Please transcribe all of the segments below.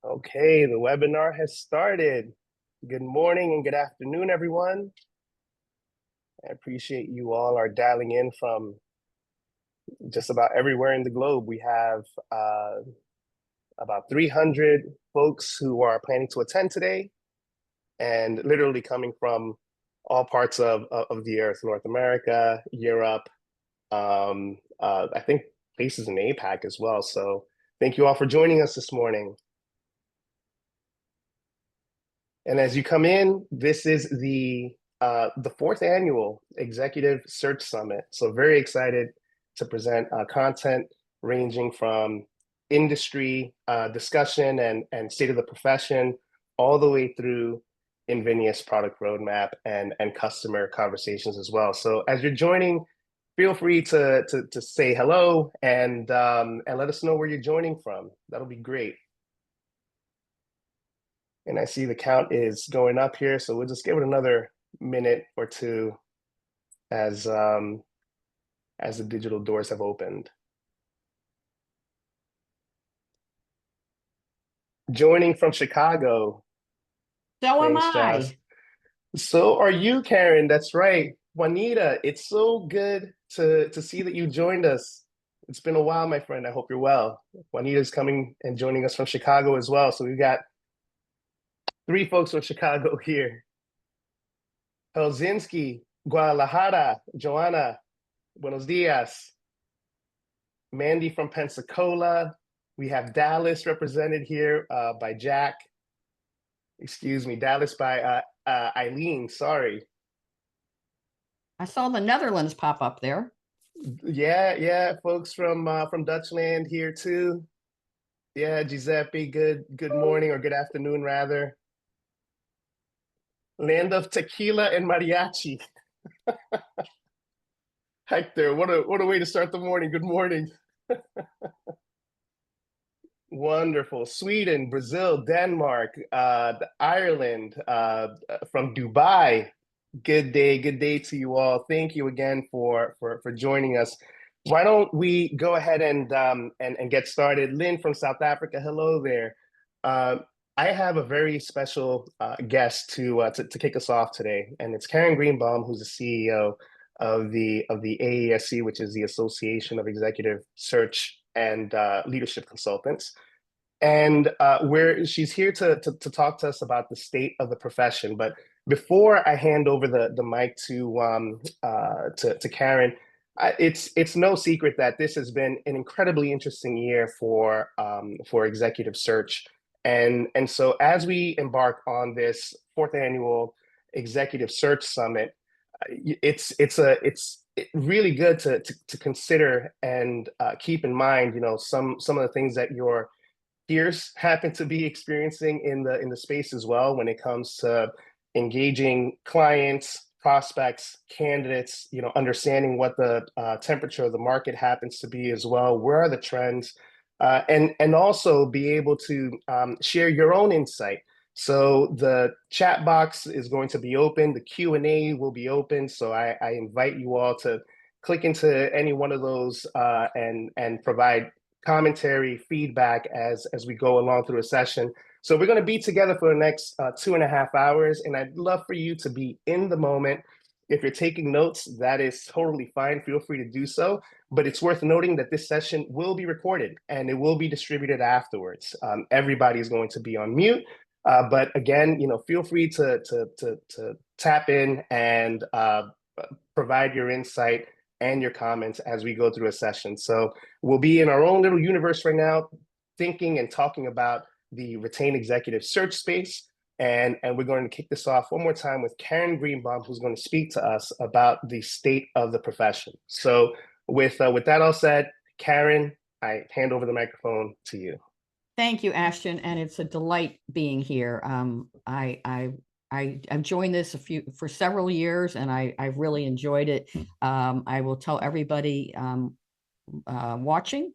Okay, the webinar has started. Good morning and good afternoon, everyone. I appreciate you all are dialing in from just about everywhere in the globe. We have about 300 folks who are planning to attend today, and literally coming from all parts of the earth, North America, Europe, I think places in APAC as well. So thank you all for joining us this morning. And as you come in, this is the fourth annual Executive Search Summit. So very excited to present content ranging from industry discussion and state of the profession, all the way through Invenias product roadmap and customer conversations as well. So as you're joining, feel free to say hello and let us know where you're joining from. That'll be great. And I see the count is going up here, so we'll just give it another minute or two as the digital doors have opened. Joining from Chicago. So am Thanks, I. Jazz. So are you, Karen. That's right. Juanita, it's so good to see that you joined us. It's been a while, my friend. I hope you're well. Juanita's coming and joining us from Chicago as well. So we've got three folks from Chicago here. Helsinki, Guadalajara, Joanna, buenos dias. Mandy from Pensacola. We have Dallas represented here by Jack. Excuse me, Dallas by Eileen, sorry. I saw the Netherlands pop up there. Yeah, folks from Dutchland here too. Yeah, Giuseppe, good morning or good afternoon rather. Land of tequila and mariachi. Hector, what a way to start the morning. Good morning. Wonderful. Sweden, Brazil, Denmark, Ireland, from Dubai. Good day to you all. Thank you again for joining us. Why don't we go ahead and get started? Lynn from South Africa, hello there. I have a very special guest to kick us off today, and it's Karen Greenbaum, who's the CEO of the AESC, which is the Association of Executive Search and Leadership Consultants. And where she's here to talk to us about the state of the profession. But before I hand over the mic to Karen, it's no secret that this has been an incredibly interesting year for executive search. And so as we embark on this fourth annual Executive Search Summit, it's really good to consider and keep in mind, some of the things that your peers happen to be experiencing in the space as well when it comes to engaging clients, prospects, candidates, understanding what the temperature of the market happens to be as well. Where are the trends? And also be able to share your own insight. So the chat box is going to be open. The Q&A will be open. So I invite you all to click into any one of those and provide commentary, feedback as we go along through a session. So we're going to be together for the next 2.5 hours, and I'd love for you to be in the moment. If you're taking notes, that is totally fine. Feel free to do so. But it's worth noting that this session will be recorded and it will be distributed afterwards. Everybody's going to be on mute. But again, feel free to tap in and provide your insight and your comments as we go through a session. So we'll be in our own little universe right now, thinking and talking about the retained executive search space. And we're going to kick this off one more time with Karen Greenbaum, who's going to speak to us about the state of the profession. So with that all said, Karen, I hand over the microphone to you. Thank you, Ashton, and it's a delight being here. I've joined this for several years, and I've really enjoyed it. I will tell everybody watching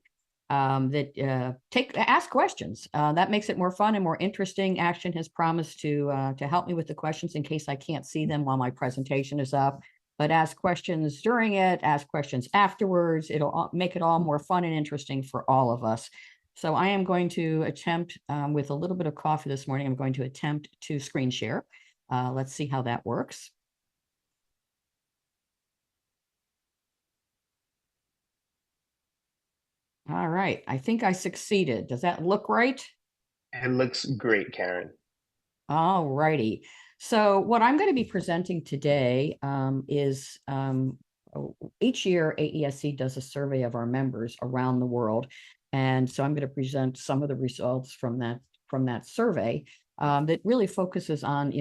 that ask questions. That makes it more fun and more interesting. Ashton has promised to help me with the questions in case I can't see them while my presentation is up. But ask questions during it, ask questions afterwards. It'll make it all more fun and interesting for all of us. So I am going to attempt, with a little bit of coffee this morning, I'm going to attempt to screen share. Let's see how that works. All right, I think I succeeded. Does that look right? It looks great, Karen. All righty. So what I'm going to be presenting today is each year AESC does a survey of our members around the world. And so I'm going to present some of the results from that survey that really focuses on,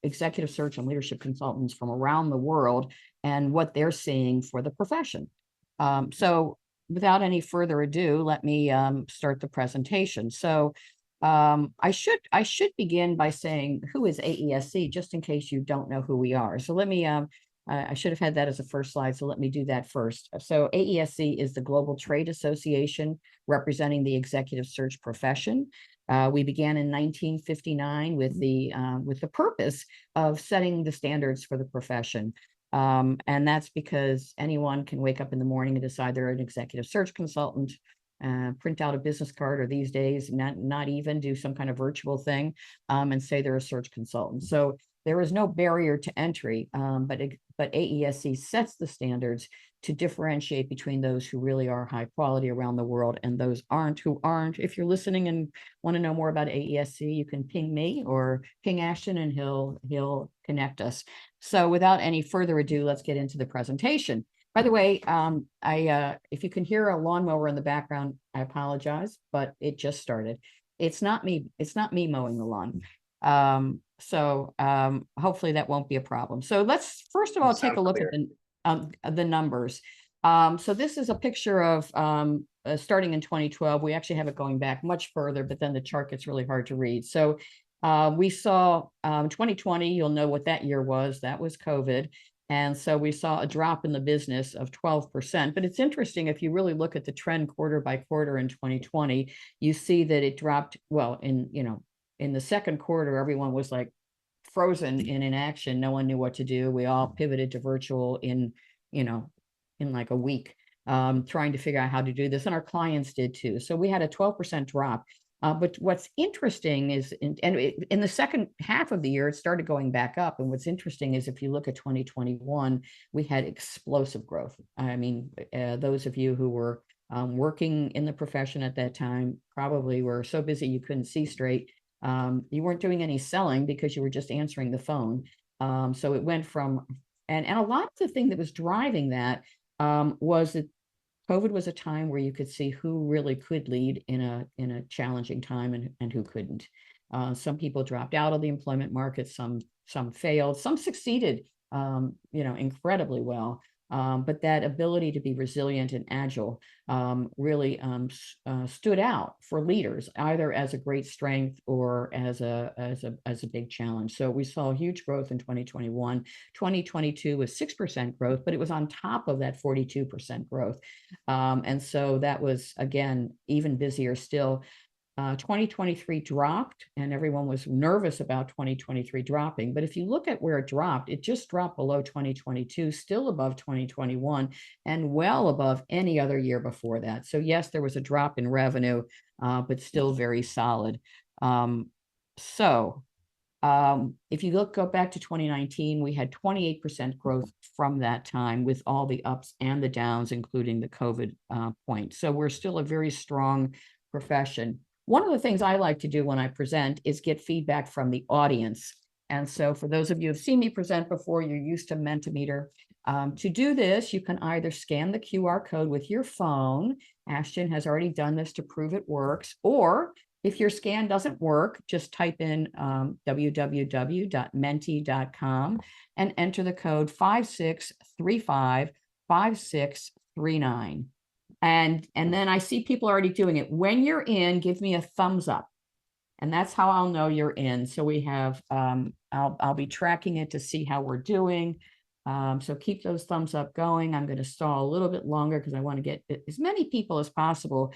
executive search and leadership consultants from around the world and what they're seeing for the profession. So without any further ado, let me start the presentation. So I should begin by saying who is AESC, just in case you don't know who we are. So let me I should have had that as a first slide, so let me do that first. So AESC is the Global Trade Association representing the executive search profession. We began in 1959 with the purpose of setting the standards for the profession. And that's because anyone can wake up in the morning and decide they're an executive search consultant, print out a business card, or these days, not even do some kind of virtual thing, and say they're a search consultant. So there is no barrier to entry, but AESC sets the standards to differentiate between those who really are high quality around the world and those who aren't. If you're listening and want to know more about AESC, you can ping me or ping Ashton, and he'll connect us. So without any further ado, let's get into the presentation. By the way, if you can hear a lawnmower in the background, I apologize, but it just started. It's not me mowing the lawn. Hopefully that won't be a problem. So let's first of all take a look at the numbers. So this is a picture of starting in 2012. We actually have it going back much further, but then the chart gets really hard to read. So we saw 2020, you'll know what that year was. That was COVID. And so we saw a drop in the business of 12%. But it's interesting, if you really look at the trend quarter by quarter in 2020, you see that it dropped, well, in the second quarter, everyone was like frozen in inaction. No one knew what to do. We all pivoted to virtual in like a week, trying to figure out how to do this. And our clients did too. So we had a 12% drop. But what's interesting is, in the second half of the year, it started going back up. And what's interesting is, if you look at 2021, we had explosive growth. I mean, those of you who were working in the profession at that time probably were so busy you couldn't see straight. You weren't doing any selling because you were just answering the phone. So it went from, and a lot of the thing that was driving that was that COVID was a time where you could see who really could lead in a challenging time and who couldn't. Some people dropped out of the employment market, some failed, some succeeded, incredibly well. But that ability to be resilient and agile really stood out for leaders, either as a great strength or as a big challenge. So we saw huge growth in 2021. 2022 was 6% growth, but it was on top of that 42% growth. And so that was, again, even busier still. 2023 dropped, and everyone was nervous about 2023 dropping. But if you look at where it dropped, it just dropped below 2022, still above 2021, and well above any other year before that. So yes, there was a drop in revenue, but still very solid. If you go back to 2019, we had 28% growth from that time, with all the ups and the downs, including the COVID point. So we're still a very strong profession. One of the things I like to do when I present is get feedback from the audience. And so for those of you who've seen me present before, you're used to Mentimeter. To do this, you can either scan the QR code with your phone. Ashton has already done this to prove it works. Or if your scan doesn't work, just type in www.menti.com and enter the code 56355639. And then I see people already doing it. When you're in, give me a thumbs up. And that's how I'll know you're in. So we have, I'll be tracking it to see how we're doing. So keep those thumbs up going. I'm going to stall a little bit longer because I want to get as many people as possible.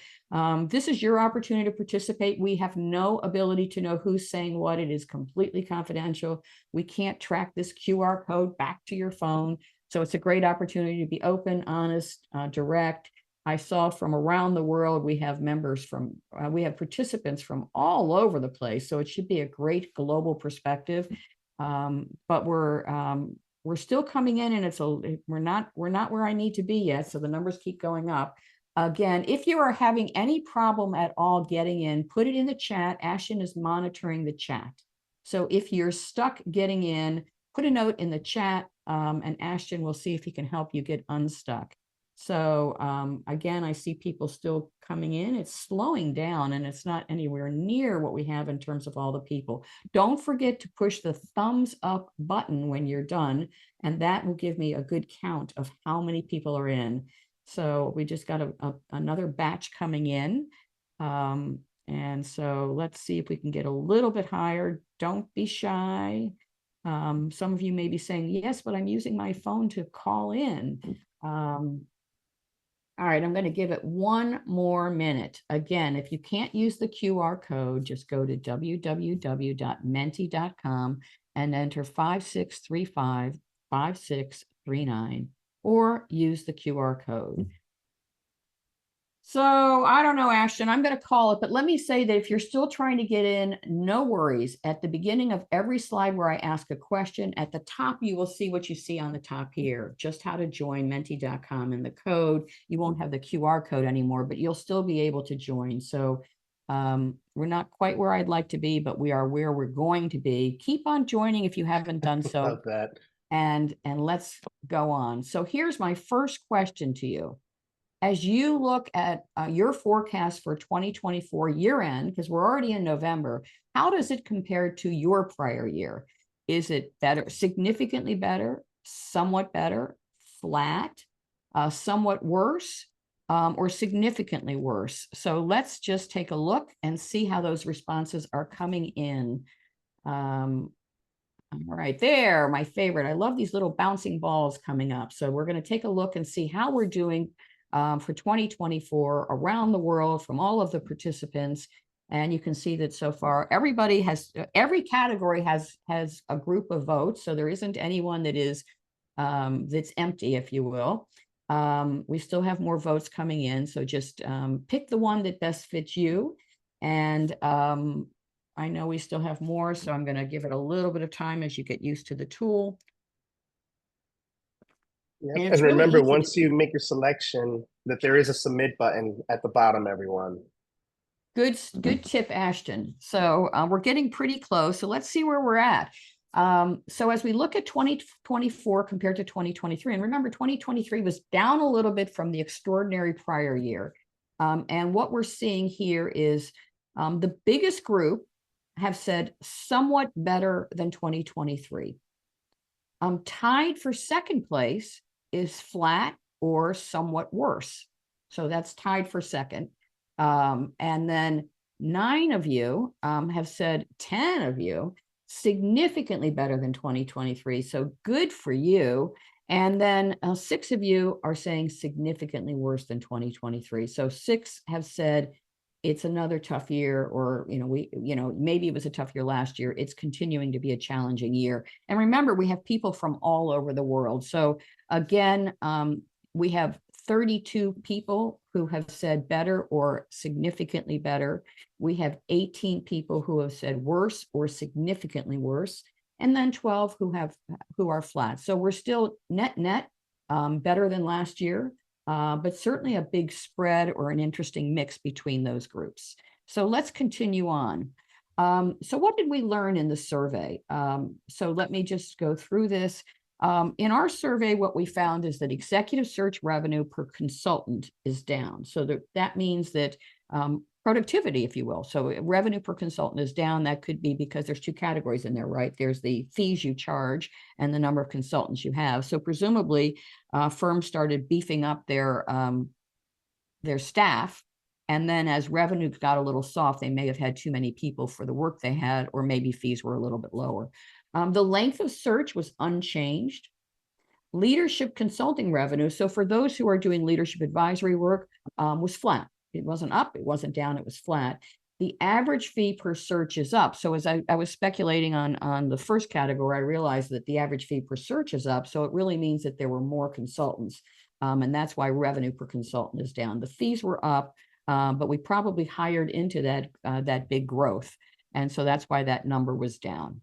This is your opportunity to participate. We have no ability to know who's saying what. It is completely confidential. We can't track this QR code back to your phone. So it's a great opportunity to be open, honest, direct. I saw from around the world. We have members from, we have participants from all over the place. So it should be a great global perspective. But we're still coming in, and we're not where I need to be yet. So the numbers keep going up. Again, if you are having any problem at all getting in, put it in the chat. Ashton is monitoring the chat. So if you're stuck getting in, put a note in the chat, and Ashton will see if he can help you get unstuck. So again, I see people still coming in. It's slowing down, and it's not anywhere near what we have in terms of all the people. Don't forget to push the thumbs up button when you're done, and that will give me a good count of how many people are in. So we just got another batch coming in. And so let's see if we can get a little bit higher. Don't be shy. Some of you may be saying, yes, but I'm using my phone to call in. All right, I'm going to give it one more minute. Again, if you can't use the QR code, just go to www.menti.com and enter 5635-5639, or use the QR code. So I don't know, Ashton, I'm going to call it, but let me say that if you're still trying to get in, no worries. At the beginning of every slide where I ask a question, at the top, you will see what you see on the top here, just how to join menti.com and the code. You won't have the QR code anymore, but you'll still be able to join. So we're not quite where I'd like to be, but we are where we're going to be. Keep on joining if you haven't done so. Love that. And let's go on. So here's my first question to you. As you look at your forecast for 2024 year end, because we're already in November, how does it compare to your prior year? Is it better, significantly better, somewhat better, flat, somewhat worse, or significantly worse? So let's just take a look and see how those responses are coming in. All right, there, my favorite. I love these little bouncing balls coming up. So we're going to take a look and see how we're doing for 2024 around the world from all of the participants. And you can see that so far, everybody has, every category has a group of votes. So there isn't anyone that is, that's empty, if you will. We still have more votes coming in. So just pick the one that best fits you. And I know we still have more, so I'm going to give it a little bit of time as you get used to the tool. Yep. And remember, once you make your selection, that there is a submit button at the bottom, everyone. Good tip, Ashton. So we're getting pretty close. So let's see where we're at. So as we look at 2024 compared to 2023, and remember, 2023 was down a little bit from the extraordinary prior year. And what we're seeing here is the biggest group have said somewhat better than 2023. Tied for second place is flat or somewhat worse. So that's tied for second. And then 9 of you have said 10 of you significantly better than 2023. So good for you. And then 6 of you are saying significantly worse than 2023. So 6 have said it's another tough year, or, maybe it was a tough year last year. It's continuing to be a challenging year. And remember, we have people from all over the world. So again, we have 32 people who have said better or significantly better. We have 18 people who have said worse or significantly worse, and then 12 who are flat. So we're still net better than last year. But certainly a big spread or an interesting mix between those groups. So let's continue on. So what did we learn in the survey? So let me just go through this. In our survey, what we found is that executive search revenue per consultant is down. So that means that productivity, if you will. So revenue per consultant is down. That could be because there's 2 categories in there, right? There's the fees you charge and the number of consultants you have. So presumably firms started beefing up their staff. And then as revenue got a little soft, they may have had too many people for the work they had, or maybe fees were a little bit lower. The length of search was unchanged. Leadership consulting revenue, so for those who are doing leadership advisory work, was flat. It wasn't up, it wasn't down, it was flat. The average fee per search is up. So as I was speculating on the first category, I realized that the average fee per search is up. So it really means that there were more consultants. And that's why revenue per consultant is down. The fees were up, but we probably hired into that big growth. And so that's why that number was down.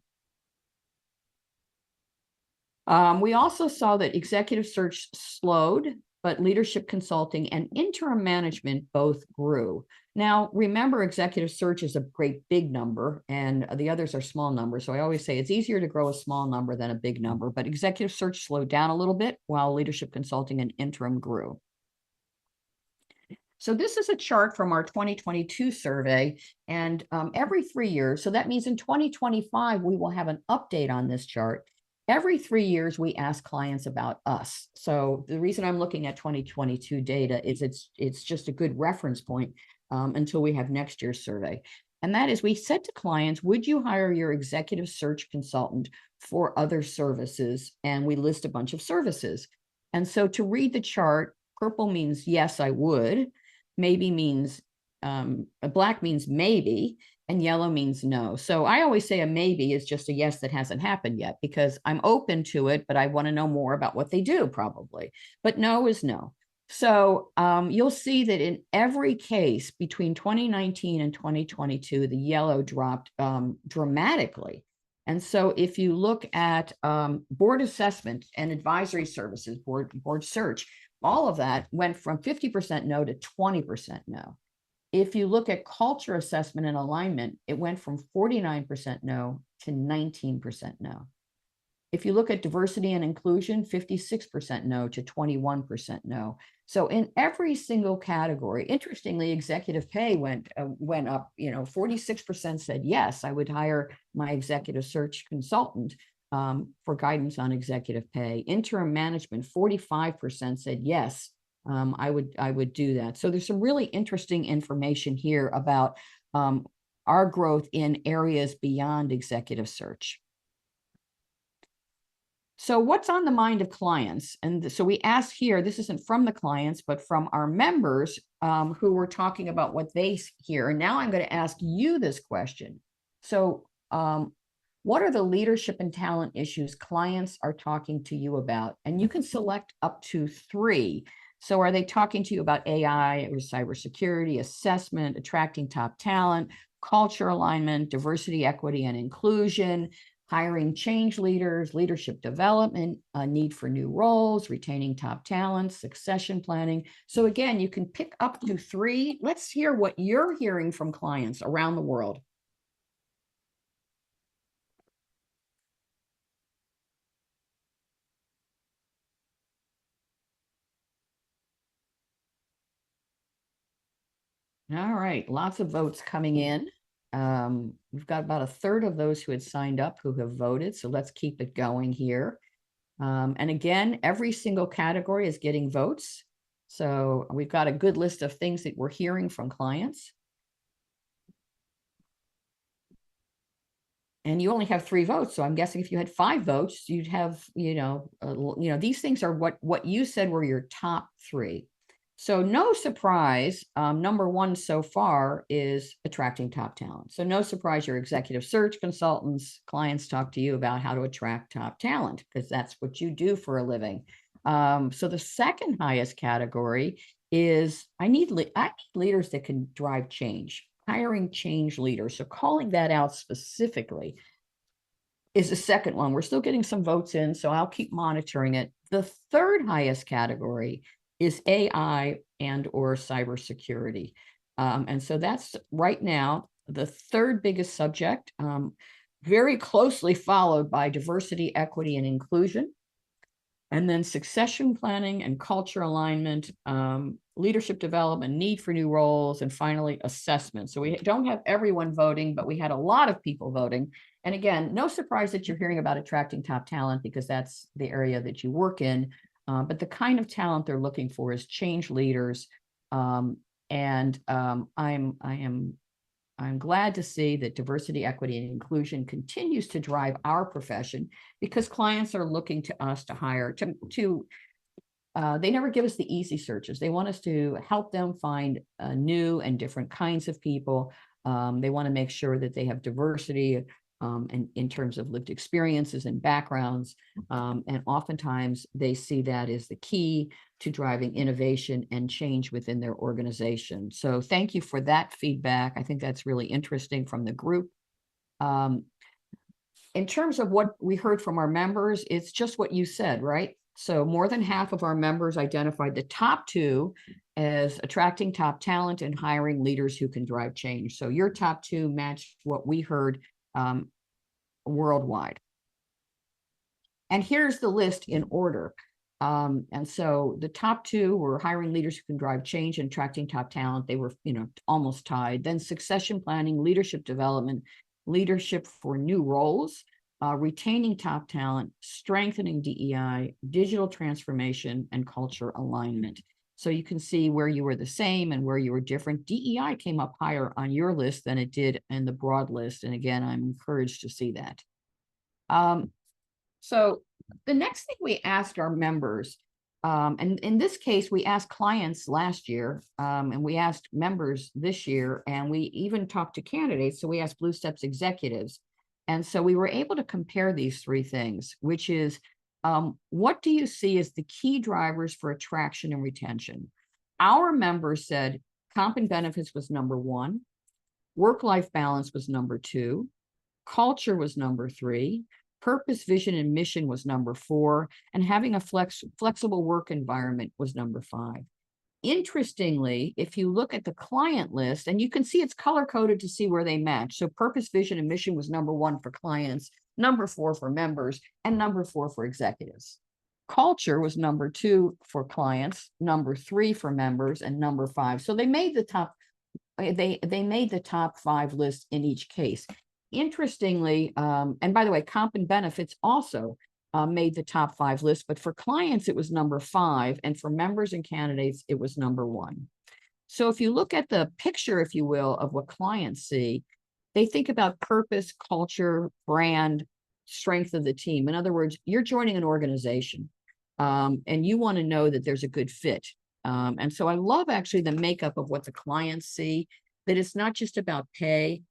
We also saw that executive search slowed, but leadership consulting and interim management both grew. Now, remember, executive search is a great big number, and the others are small numbers. So I always say it's easier to grow a small number than a big number, but executive search slowed down a little bit while leadership consulting and interim grew. So this is a chart from our 2022 survey, and every 3 years, so that means in 2025, we will have an update on this chart. Every 3 years, we ask clients about us. So the reason I'm looking at 2022 data is it's just a good reference point until we have next year's survey. And that is, we said to clients, would you hire your executive search consultant for other services? And we list a bunch of services. And so to read the chart, purple means yes, I would. Maybe means, black means maybe, and yellow means no. So I always say a maybe is just a yes that hasn't happened yet, because I'm open to it, but I want to know more about what they do probably. But no is no. So you'll see that in every case between 2019 and 2022, the yellow dropped dramatically. And so if you look at board assessment and advisory services, board search, all of that went from 50% no to 20% no. If you look at culture assessment and alignment, it went from 49% no to 19% no. If you look at diversity and inclusion, 56% no to 21% no. So in every single category, interestingly, executive pay went up. 46% said yes, I would hire my executive search consultant for guidance on executive pay. Interim management, 45% said yes, I would do that. So there's some really interesting information here about our growth in areas beyond executive search. So what's on the mind of clients? And so we asked here, this isn't from the clients, but from our members who were talking about what they hear. And now I'm going to ask you this question. So what are the leadership and talent issues clients are talking to you about? And you can select up to 3. So are they talking to you about AI or cybersecurity, assessment, attracting top talent, culture alignment, diversity, equity, and inclusion, hiring change leaders, leadership development, a need for new roles, retaining top talent, succession planning? So again, you can pick up to 3. Let's hear what you're hearing from clients around the world. All right, lots of votes coming in. We've got about a third of those who had signed up who have voted, so let's keep it going here. And again, every single category is getting votes. So we've got a good list of things that we're hearing from clients. And you only have 3 votes. So I'm guessing if you had 5 votes, you'd have, these things are what you said were your top 3. So no surprise, number 1 so far is attracting top talent. So no surprise, your executive search consultants, clients talk to you about how to attract top talent, because that's what you do for a living. So the second highest category is I need leaders that can drive change, hiring change leaders. So calling that out specifically is the second one. We're still getting some votes in, so I'll keep monitoring it. The third highest category is AI and or cybersecurity. And so that's right now the third biggest subject, very closely followed by diversity, equity, and inclusion. And then succession planning and culture alignment, leadership development, need for new roles, and finally assessment. So we don't have everyone voting, but we had a lot of people voting. And again, no surprise that you're hearing about attracting top talent, because that's the area that you work in. But the kind of talent they're looking for is change leaders. I'm glad to see that diversity, equity, and inclusion continues to drive our profession, because clients are looking to us to hire they never give us the easy searches. They want us to help them find new and different kinds of people. They want to make sure that they have diversity and in terms of lived experiences and backgrounds. And oftentimes they see that as the key to driving innovation and change within their organization. So thank you for that feedback. I think that's really interesting from the group. In terms of what we heard from our members, it's just what you said, right? So more than half of our members identified the top two as attracting top talent and hiring leaders who can drive change. So your top two matched what we heard worldwide. And here's the list in order. And so the top two were hiring leaders who can drive change and attracting top talent. They were, almost tied. Then succession planning, leadership development, leadership for new roles, retaining top talent, strengthening DEI, digital transformation, and culture alignment. So you can see where you were the same and where you were different. DEI came up higher on your list than it did in the broad list. And again, I'm encouraged to see that. So the next thing we asked our members, and in this case, we asked clients last year, and we asked members this year, and we even talked to candidates. So we asked Blue Steps executives. And so we were able to compare these three things, which is, what do you see as the key drivers for attraction and retention? Our members said comp and benefits was number one, work-life balance was number two, culture was number three, purpose, vision, and mission was number four, and having a flexible work environment was number five. Interestingly, if you look at the client list, and you can see it's color-coded to see where they match. So purpose, vision, and mission was number one for clients, number four for members, and number four for executives. Culture was number two for clients, number three for members, and number five. So they made the top, they made the top five lists in each case. Interestingly, and by the way, comp and benefits also made the top five list, but for clients, it was number five, and for members and candidates, it was number one. So if you look at the picture, if you will, of what clients see, they think about purpose, culture, brand, strength of the team. In other words, you're joining an organization, and you want to know that there's a good fit. And so I love actually the makeup of what the clients see, that it's not just about pay.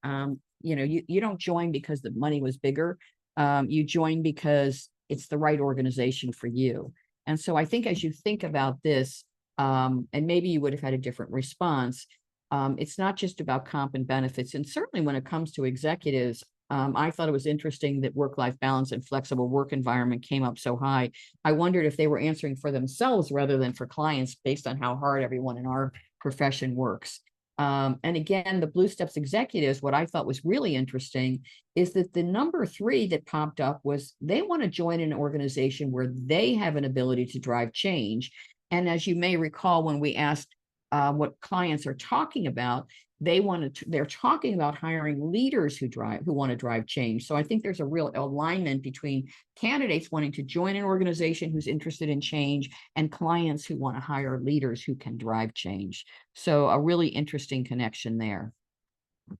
You don't join because the money was bigger. You join because it's the right organization for you. And so I think as you think about this, and maybe you would have had a different response, it's not just about comp and benefits. And certainly when it comes to executives, I thought it was interesting that work-life balance and flexible work environment came up so high. I wondered if they were answering for themselves rather than for clients based on how hard everyone in our profession works. And again, the Blue Steps executives, what I thought was really interesting is that the number three that popped up was they want to join an organization where they have an ability to drive change. And as you may recall, when we asked what clients are talking about, they're talking about hiring leaders who want to drive change. So I think there's a real alignment between candidates wanting to join an organization who's interested in change and clients who want to hire leaders who can drive change. So a really interesting connection there.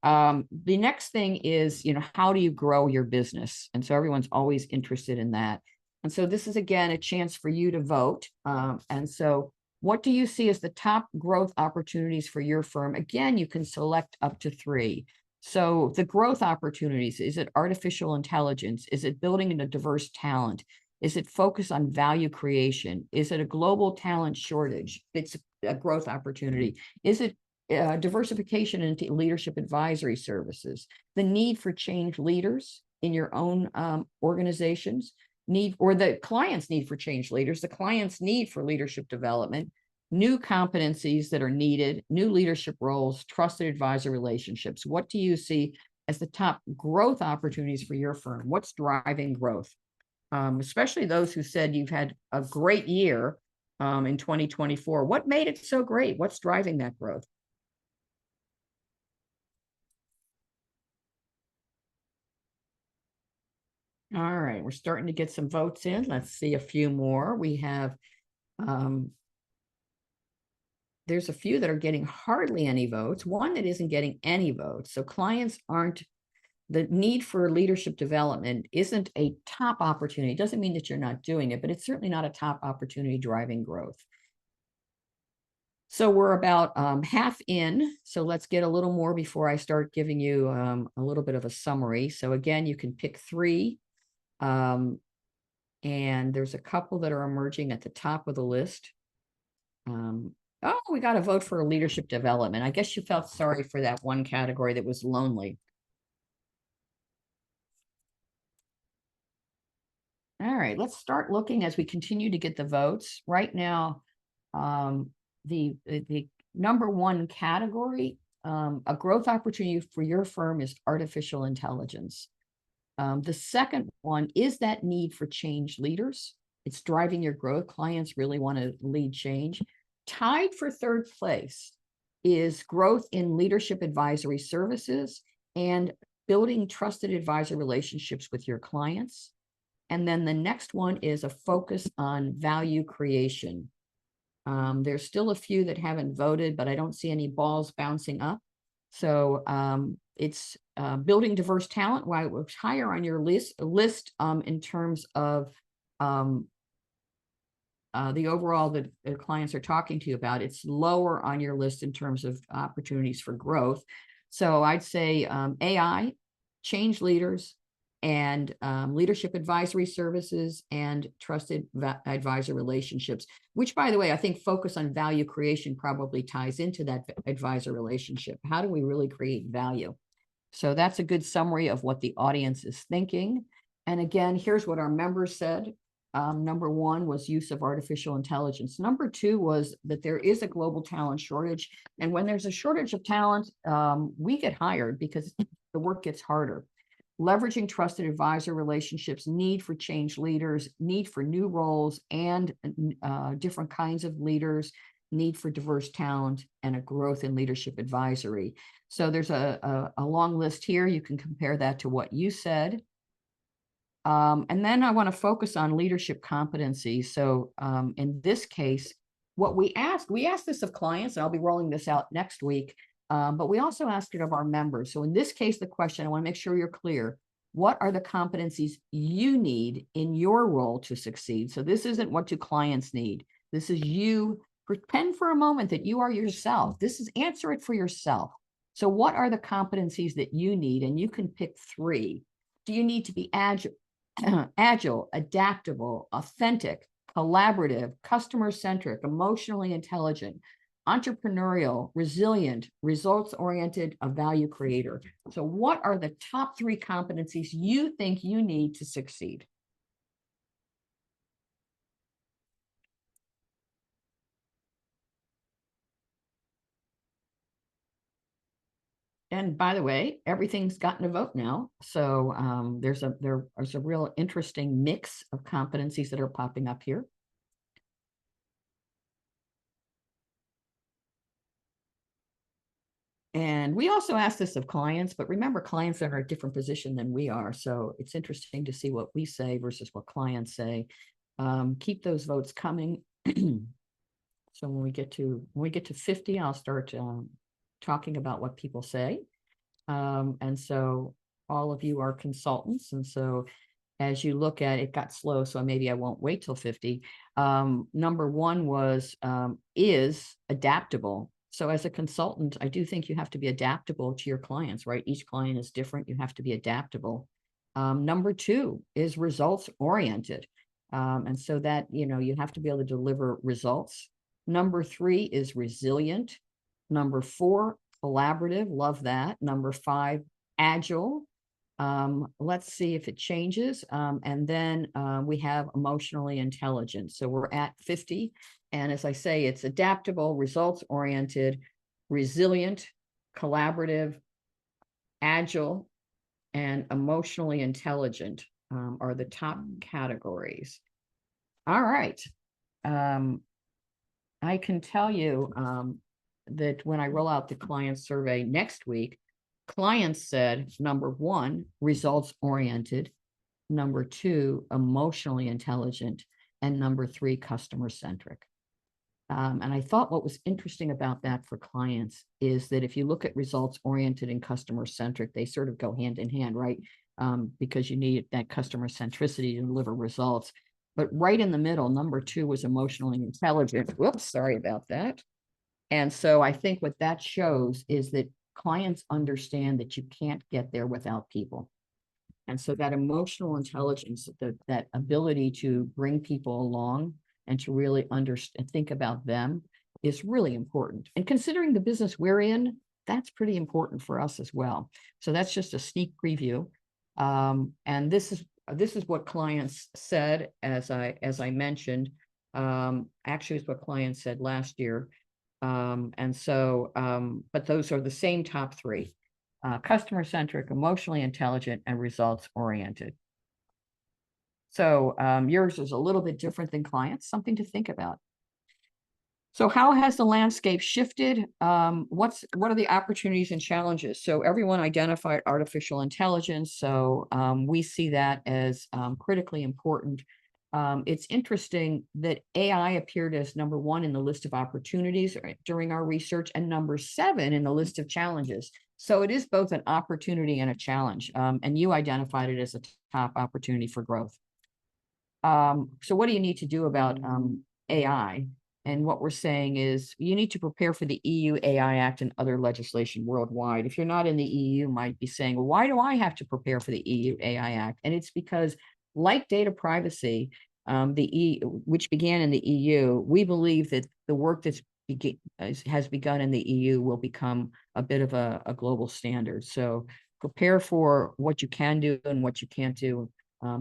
The next thing is, how do you grow your business? And so everyone's always interested in that. And so this is, again, a chance for you to vote. And so what do you see as the top growth opportunities for your firm? Again, you can select up to three. So the growth opportunities, is it artificial intelligence? Is it building a diverse talent? Is it focus on value creation? Is it a global talent shortage? It's a growth opportunity. Is it diversification into leadership advisory services? The need for change leaders in your own organizations? Or the client's need for change leaders, the client's need for leadership development, new competencies that are needed, new leadership roles, trusted advisor relationships. What do you see as the top growth opportunities for your firm? What's driving growth? Especially those who said you've had a great year in 2024. What made it so great? What's driving that growth? All right, we're starting to get some votes in. Let's see a few more. We have, there's a few that are getting hardly any votes, one that isn't getting any votes. So clients the need for leadership development isn't a top opportunity. It doesn't mean that you're not doing it, but it's certainly not a top opportunity driving growth. So we're about half in. So let's get a little more before I start giving you a little bit of a summary. So again, you can pick three. And there's a couple that are emerging at the top of the list. Oh, we got to vote for leadership development. I guess you felt sorry for that one category that was lonely. All right, let's start looking as we continue to get the votes. Right now, the number one category, a growth opportunity for your firm is artificial intelligence. The second one is that need for change leaders. It's driving your growth. Clients really want to lead change. Tied for third place is growth in leadership advisory services and building trusted advisor relationships with your clients. And then the next one is a focus on value creation. There's still a few that haven't voted, but I don't see any balls bouncing up. So it's building diverse talent. While it was higher on your list in terms of the overall that the clients are talking to you about, it's lower on your list in terms of opportunities for growth. So I'd say AI, change leaders, and leadership advisory services and trusted advisor relationships, which, by the way, I think focus on value creation probably ties into that advisor relationship. How do we really create value? So that's a good summary of what the audience is thinking. And again, here's what our members said. Number one was use of artificial intelligence. Number two was that there is a global talent shortage. And when there's a shortage of talent, we get hired because the work gets harder. Leveraging trusted advisor relationships, need for change leaders, need for new roles and different kinds of leaders, need for diverse talent, and a growth in leadership advisory. So there's a long list here. You can compare that to what you said. And then I want to focus on leadership competency. So in this case, what we asked this of clients, and I'll be rolling this out next week, but we also asked it of our members. So in this case, the question, I want to make sure you're clear. What are the competencies you need in your role to succeed? So this isn't what do clients need. This is you. Pretend for a moment that you are yourself. This is answer it for yourself. So what are the competencies that you need? And you can pick three. Do you need to be agile, adaptable, authentic, collaborative, customer-centric, emotionally intelligent, entrepreneurial, resilient, results-oriented, a value creator? So what are the top three competencies you think you need to succeed? And by the way, everything's gotten a vote now. So there's a real interesting mix of competencies that are popping up here. And we also ask this of clients, but remember, clients are in a different position than we are. So it's interesting to see what we say versus what clients say. Keep those votes coming. So when we get to 50, I'll start talking about what people say. And so all of you are consultants. And so as you look at it, got slow, so maybe I won't wait till 50. Number one was is adaptable. So as a consultant, I do think you have to be adaptable to your clients, right? Each client is different. You have to be adaptable. Number two is results oriented. And so that, you have to be able to deliver results. Number three is resilient. Number four, collaborative. Love that. Number five, agile. Let's see if it changes. And then we have emotionally intelligent. So we're at 50. And as I say, it's adaptable, results oriented, resilient, collaborative, agile, and emotionally intelligent are the top categories. All right. I can tell you that when I roll out the client survey next week, clients said, number one, results oriented, number two, emotionally intelligent, and number three, customer centric. And I thought what was interesting about that for clients is that if you look at results oriented and customer centric, they sort of go hand in hand, right? Because you need that customer centricity to deliver results. But right in the middle, number two was emotionally intelligent. Whoops, sorry about that. And so I think what that shows is that clients understand that you can't get there without people. And so that emotional intelligence, that ability to bring people along and to really understand, think about them is really important. And considering the business we're in, that's pretty important for us as well. So that's just a sneak preview. And this is what clients said, as I mentioned. Actually, it's what clients said last year. But those are the same top three: customer-centric, emotionally intelligent, and results-oriented. So yours is a little bit different than clients, something to think about. So how has the landscape shifted? What are the opportunities and challenges? So everyone identified artificial intelligence. So we see that as critically important. It's interesting that AI appeared as number 1 in the list of opportunities during our research and number 7 in the list of challenges. So it is both an opportunity and a challenge. And you identified it as a top opportunity for growth. So what do you need to do about AI? And what we're saying is you need to prepare for the EU AI Act and other legislation worldwide. If you're not in the EU, you might be saying, well, why do I have to prepare for the EU AI Act? And it's because, like data privacy, which began in the EU, we believe that the work has begun in the EU will become a bit of a global standard. So prepare for what you can do and what you can't do.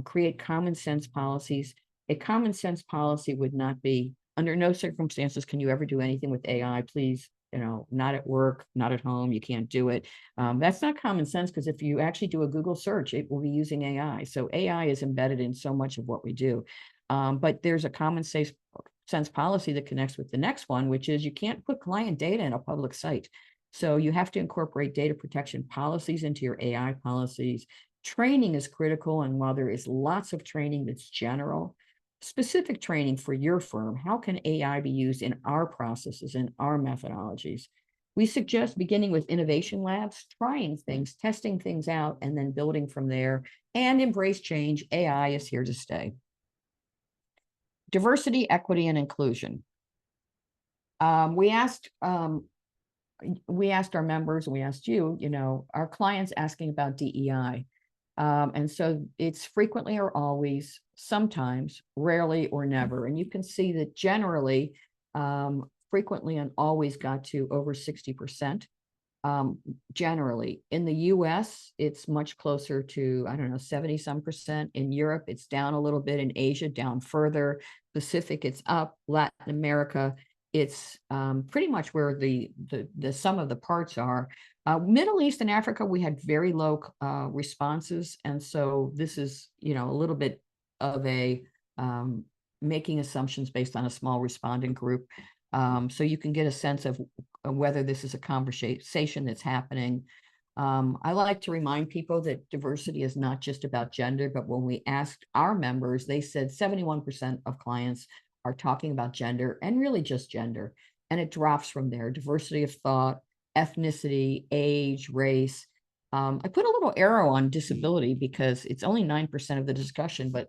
Create common sense policies. A common sense policy would not be, under no circumstances can you ever do anything with AI. Please, not at work, not at home, you can't do it. That's not common sense, because if you actually do a Google search, it will be using AI. So AI is embedded in so much of what we do. But there's a common sense policy that connects with the next one, which is you can't put client data in a public site. So you have to incorporate data protection policies into your AI policies. Training is critical. And while there is lots of training that's general, specific training for your firm, how can AI be used in our processes and our methodologies? We suggest beginning with innovation labs, trying things, testing things out, and then building from there, and embrace change. AI is here to stay. Diversity, equity, and inclusion. We asked our members, and we asked you, our clients asking about DEI. And so it's frequently or always, sometimes, rarely or never. And you can see that generally, frequently and always got to over 60%. Generally, in the US, it's much closer to, 70-some%. In Europe, it's down a little bit. In Asia, down further. Pacific, it's up. Latin America, it's pretty much where the sum of the parts are. Middle East and Africa, we had very low responses. And so this is, a little bit of a making assumptions based on a small respondent group. So you can get a sense of whether this is a conversation that's happening. I like to remind people that diversity is not just about gender, but when we asked our members, they said 71% of clients are talking about gender, and really just gender. And it drops from there: diversity of thought, ethnicity, age, race. I put a little arrow on disability because it's only 9% of the discussion, but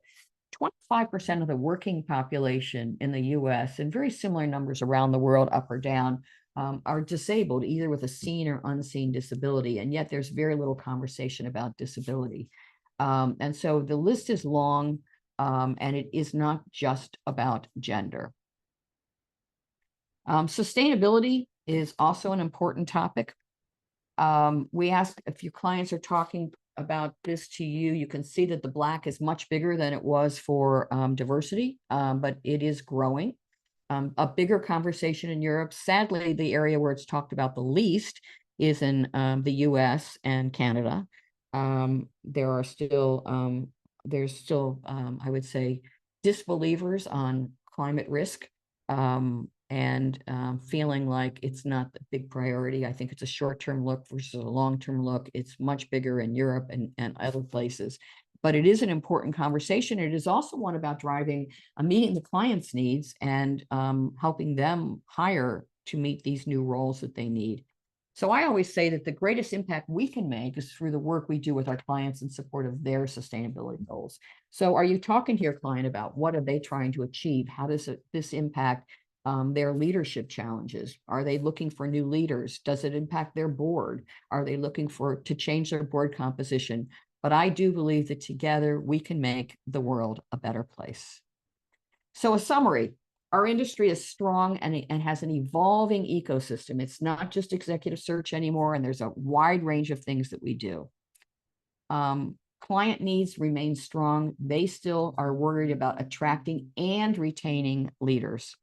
25% of the working population in the US, and very similar numbers around the world, up or down, are disabled, either with a seen or unseen disability. And yet there's very little conversation about disability. And so the list is long, and it is not just about gender. Sustainability is also an important topic. We asked if your clients are talking about this to you. You can see that the black is much bigger than it was for diversity, but it is growing. A bigger conversation in Europe. Sadly, the area where it's talked about the least is in the US and Canada. There's still, I would say, disbelievers on climate risk, and feeling like it's not the big priority. I think it's a short-term look versus a long-term look. It's much bigger in Europe and other places. But it is an important conversation. It is also one about meeting the client's needs and helping them hire to meet these new roles that they need. So I always say that the greatest impact we can make is through the work we do with our clients in support of their sustainability goals. So are you talking to your client about what are they trying to achieve? How does this impact their leadership challenges. Are they looking for new leaders? Does it impact their board? Are they looking to change their board composition? But I do believe that together we can make the world a better place. So a summary, our industry is strong and has an evolving ecosystem. It's not just executive search anymore, and there's a wide range of things that we do. Client needs remain strong. They still are worried about attracting and retaining leaders.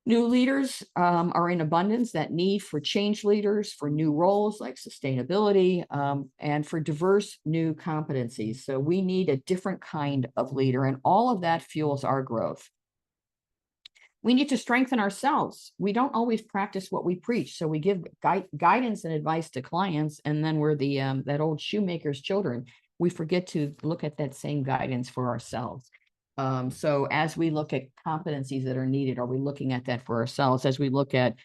New leaders are in abundance. That need for change leaders, for new roles like sustainability, and for diverse new competencies. So we need a different kind of leader, and all of that fuels our growth. We need to strengthen ourselves. We don't always practice what we preach. So we give guidance and advice to clients, and then we're that old shoemaker's children. We forget to look at that same guidance for ourselves. So as we look at competencies that are needed, are we looking at that for ourselves? As we look at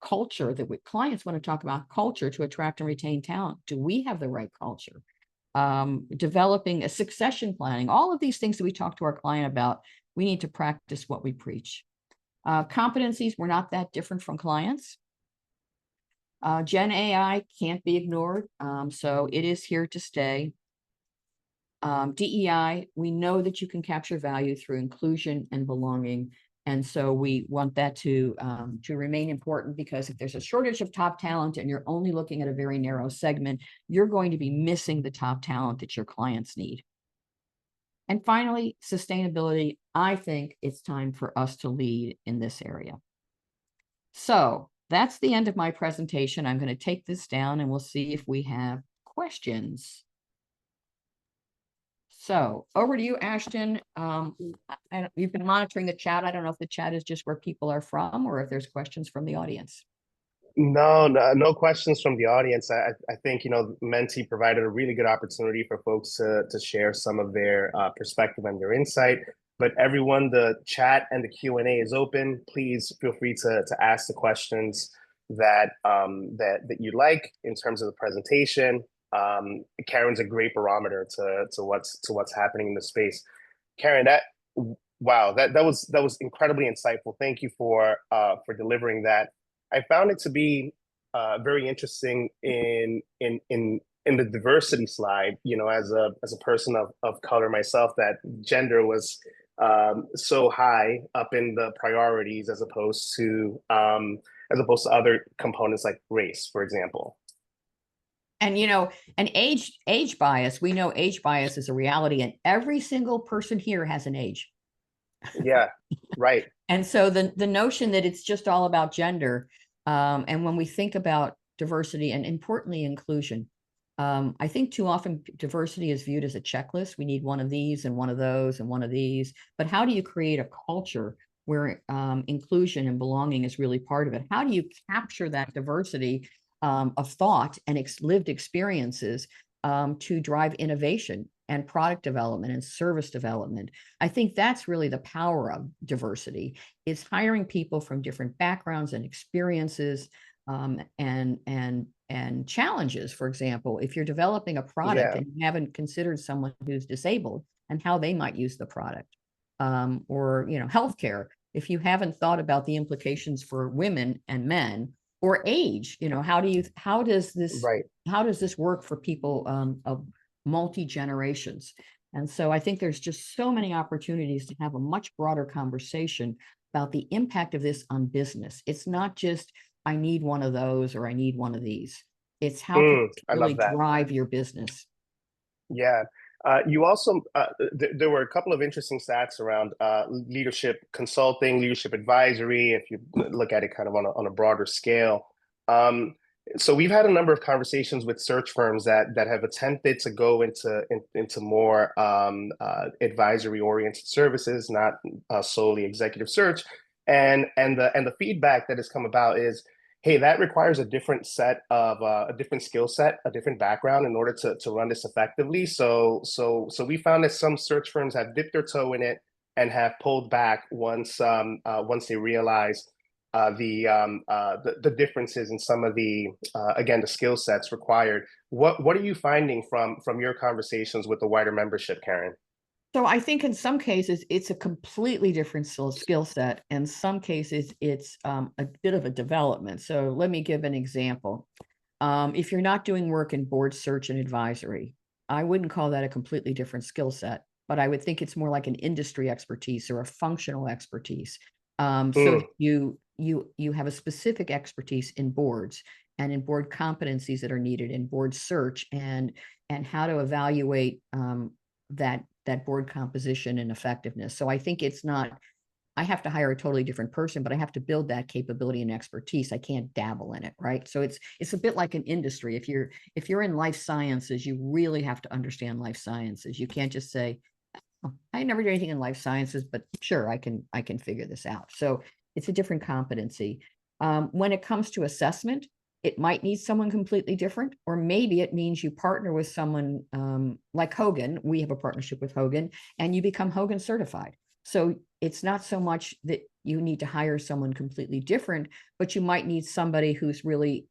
culture, clients want to talk about culture to attract and retain talent. Do we have the right culture? Developing a succession planning, all of these things that we talk to our client about, we need to practice what we preach. Competencies, we're not that different from clients. Gen AI can't be ignored. So it is here to stay. DEI, we know that you can capture value through inclusion and belonging. And so we want that to remain important, because if there's a shortage of top talent and you're only looking at a very narrow segment, you're going to be missing the top talent that your clients need. And finally, sustainability. I think it's time for us to lead in this area. So that's the end of my presentation. I'm going to take this down and we'll see if we have questions. So over to you, Ashton. You've been monitoring the chat. I don't know if the chat is just where people are from or if there's questions from the audience. No questions from the audience. I think, Menti provided a really good opportunity for folks to share some of their perspective and their insight. But everyone, the chat and the Q&A is open. Please feel free to ask the questions that you like in terms of the presentation. Karen's a great barometer to what's happening in the space. Karen, that was incredibly insightful. Thank you for delivering that. I found it to be very interesting in the diversity slide. As a person of color myself, that gender was so high up in the priorities as opposed to other components like race, for example. And an age bias. We know age bias is a reality, and every single person here has an age. Yeah, right. And so the notion that it's just all about gender, and when we think about diversity and importantly inclusion, I think too often diversity is viewed as a checklist. We need one of these and one of those and one of these. But how do you create a culture where inclusion and belonging is really part of it? How do you capture that diversity of thought and lived experiences to drive innovation and product development and service development? I think that's really the power of diversity, is hiring people from different backgrounds and experiences and challenges. For example, if you're developing a product and you haven't considered someone who's disabled and how they might use the product, or healthcare, if you haven't thought about the implications for women and men or age, how does this work for people of multi generations? And so I think there's just so many opportunities to have a much broader conversation about the impact of this on business. It's not just, I need one of those or I need one of these. It's how can you really drive your business. Yeah. You also, there were a couple of interesting stats around leadership consulting, leadership advisory, if you look at it kind of on a broader scale. So we've had a number of conversations with search firms that have attempted to go into more advisory oriented services, not solely executive search. And the feedback that has come about is, hey, that requires a different set of a different skill set, a different background in order to run this effectively. So we found that some search firms have dipped their toe in it and have pulled back once they realize the differences in some of the again, the skill sets required. What are you finding from your conversations with the wider membership, Karen? So I think in some cases it's a completely different skill set. In some cases it's a bit of a development. So let me give an example. If you're not doing work in board search and advisory, I wouldn't call that a completely different skill set, but I would think it's more like an industry expertise or a functional expertise. So Mm, that you have a specific expertise in boards and in board competencies that are needed in board search and how to evaluate that board composition and effectiveness. So I think it's not, I have to hire a totally different person, but I have to build that capability and expertise. I can't dabble in it, right? So it's a bit like an industry. If you're in life sciences, you really have to understand life sciences. You can't just say, "Oh, I never did anything in life sciences, but sure, I can figure this out." So it's a different competency. When it comes to assessment, it might need someone completely different, or maybe it means you partner with someone like Hogan. We have a partnership with Hogan, and you become Hogan certified. So it's not so much that you need to hire someone completely different, but you might need somebody who's really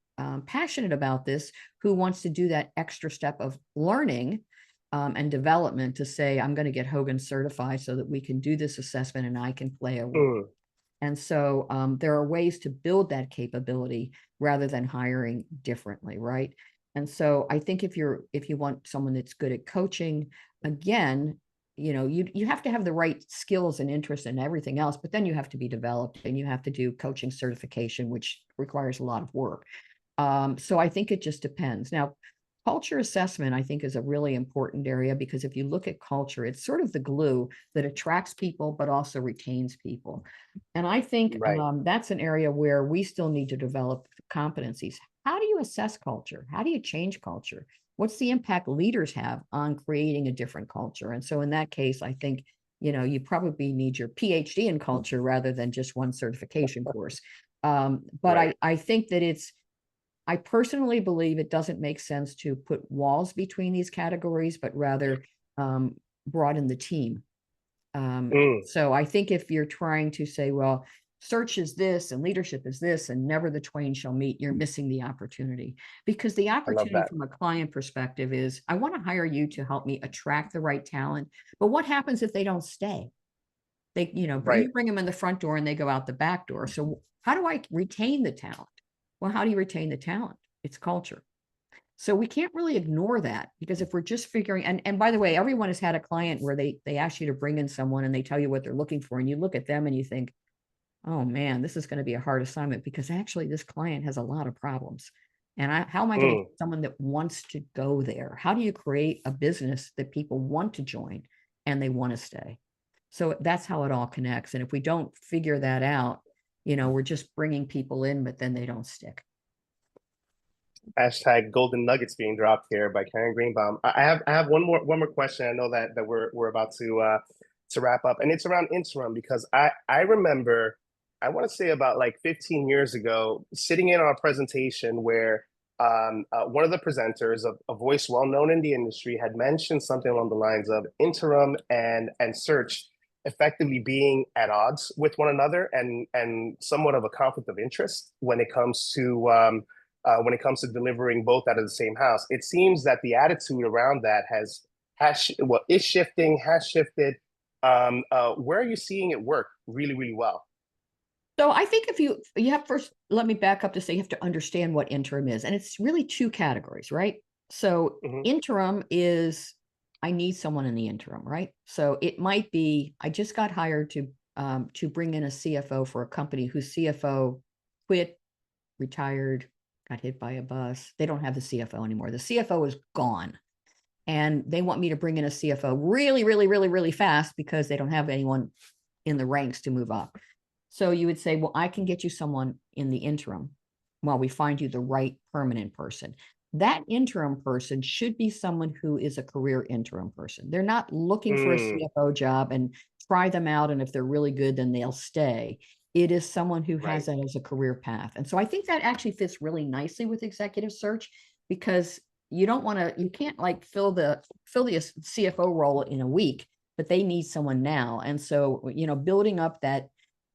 passionate about this, who wants to do that extra step of learning and development to say, I'm going to get Hogan certified so that we can do this assessment and I can play a role. mm. And so there are ways to build that capability rather than hiring differently, right? And so I think if you want someone that's good at coaching, again, you have to have the right skills and interest and everything else, but then you have to be developed and you have to do coaching certification, which requires a lot of work. So I think it just depends. Now, culture assessment, I think, is a really important area because if you look at culture, it's sort of the glue that attracts people, but also retains people. And I think Right. that's an area where we still need to develop competencies. How do you assess culture? How do you change culture? What's the impact leaders have on creating a different culture? And so in that case, I think, you probably need your PhD in culture rather than just one certification course. But Right. I think that I personally believe it doesn't make sense to put walls between these categories, but rather broaden the team. Mm, So I think if you're trying to say, well, search is this and leadership is this, and never the twain shall meet, you're missing the opportunity. Because the I love opportunity that. from a client perspective is, I want to hire you to help me attract the right talent. But what happens if they don't stay? Right. You bring them in the front door and they go out the back door. So how do I retain the talent? Well, how do you retain the talent? It's culture. So we can't really ignore that because if we're just figuring, and by the way, everyone has had a client where they ask you to bring in someone and they tell you what they're looking for, and you look at them and you think, oh man, this is going to be a hard assignment because actually this client has a lot of problems. And how am I going to Mm. get someone that wants to go there? How do you create a business that people want to join and they want to stay? So that's how it all connects. And if we don't figure that out, we're just bringing people in, but then they don't stick. Hashtag golden nuggets being dropped here by Karen Greenbaum. I have one more question. I know that we're about to wrap up, and it's around interim because I remember, I want to say about like 15 years ago, sitting in on a presentation where one of the presenters, a voice well known in the industry, had mentioned something along the lines of interim and search effectively being at odds with one another and somewhat of a conflict of interest when it comes to delivering both out of the same house. It seems that the attitude around that is shifting, has shifted. Where are you seeing it work really, really well? So I think if you have first, let me back up to say you have to understand what interim is. And it's really two categories, right? So Hmm. interim is I need someone in the interim, right? So it might be I just got hired to bring in a CFO for a company whose CFO quit, retired, got hit by a bus. They don't have the CFO anymore. The CFO is gone. And they want me to bring in a CFO really, really, really, really fast because they don't have anyone in the ranks to move up. So you would say, well, I can get you someone in the interim while we find you the right permanent person. That interim person should be someone who is a career interim person. They're not looking for a Mm, CFO job and try them out. And if they're really good, then they'll stay. It is someone who has right. that as a career path. And so I think that actually fits really nicely with executive search because you can't like fill the CFO role in a week, but they need someone now. And so, building up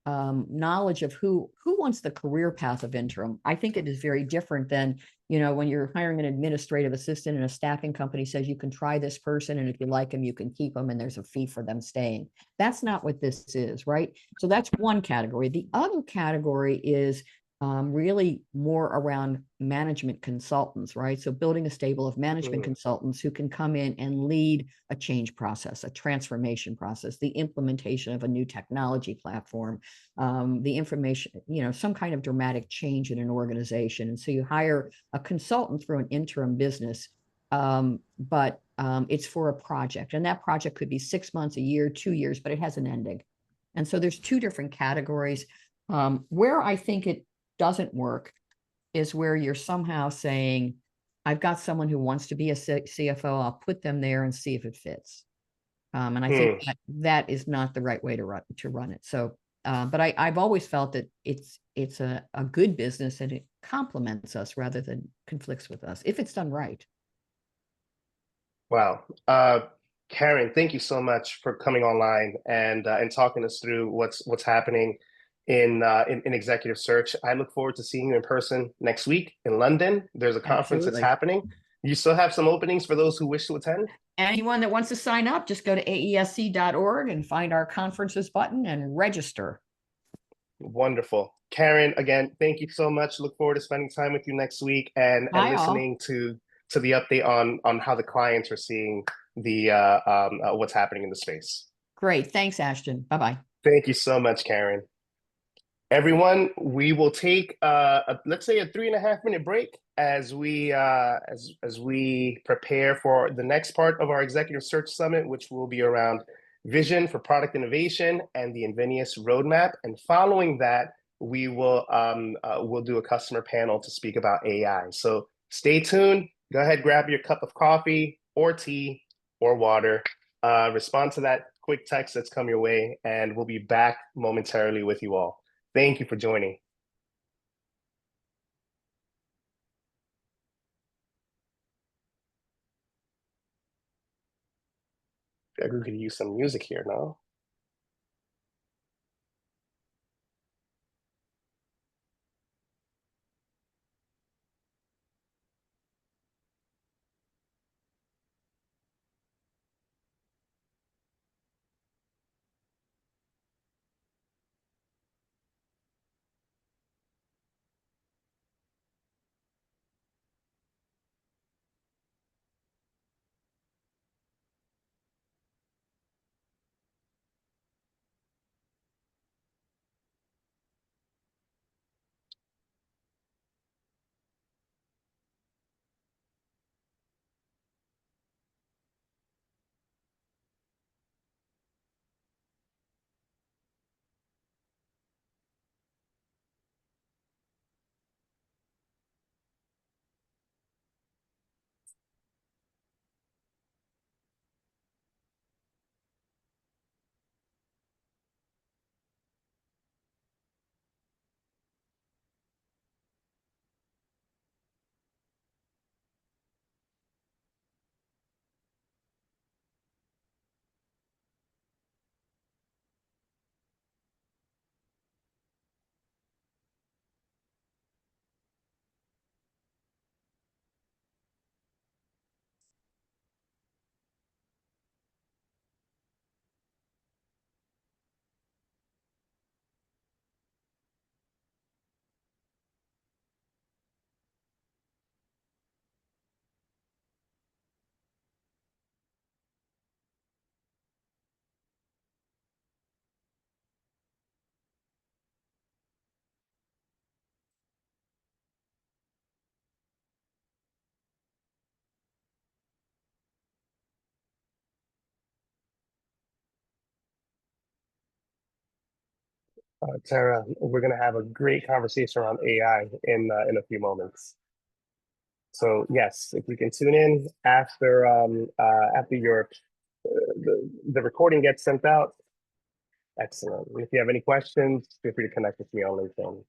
knowledge of who wants the career path of interim. I think it is very different than, when you're hiring an administrative assistant and a staffing company says you can try this person, and if you like them, you can keep them, and there's a fee for them staying. That's not what this is, right? So that's one category. The other category is really more around management consultants, right? So building a stable of management consultants who can come in and lead a change process, a transformation process, the implementation of a new technology platform, the information, some kind of dramatic change in an organization. And so you hire a consultant through an interim business, but it's for a project. And that project could be 6 months, a year, 2 years, but it has an ending. And so there's two different categories. Where I think it doesn't work is where you're somehow saying, I've got someone who wants to be a CFO, I'll put them there and see if it fits. And I think that is not the right way to run it. So, but I've always felt that it's a good business, and it complements us rather than conflicts with us if it's done right. Wow. Karen, thank you so much for coming online and talking us through what's happening in executive search. I look forward to seeing you in person next week in London. There's a conference that's Absolutely. happening. You still have some openings for those who wish to attend? Anyone that wants to sign up, just go to aesc.org and find our conferences button and register. Wonderful. Karen, again, thank you so much. Look forward to spending time with you next week and listening to the update on how the clients are seeing the what's happening in the space. Great. Thanks, Ashton. Bye-bye. Thank you so much, Karen. Everyone, we will take let's say a 3.5 minute break as we prepare for the next part of our executive search summit, which will be around vision for product innovation and the Invenias roadmap. And following that, we will we'll do a customer panel to speak about AI. So stay tuned. Go ahead, grab your cup of coffee or tea or water. Respond to that quick text that's come your way, and we'll be back momentarily with you all. Thank you for joining. I think we could use some music here, no? Tara, we're going to have a great conversation around AI in a few moments. So yes, if you can tune in after your the recording gets sent out. Excellent. If you have any questions, feel free to connect with me on LinkedIn.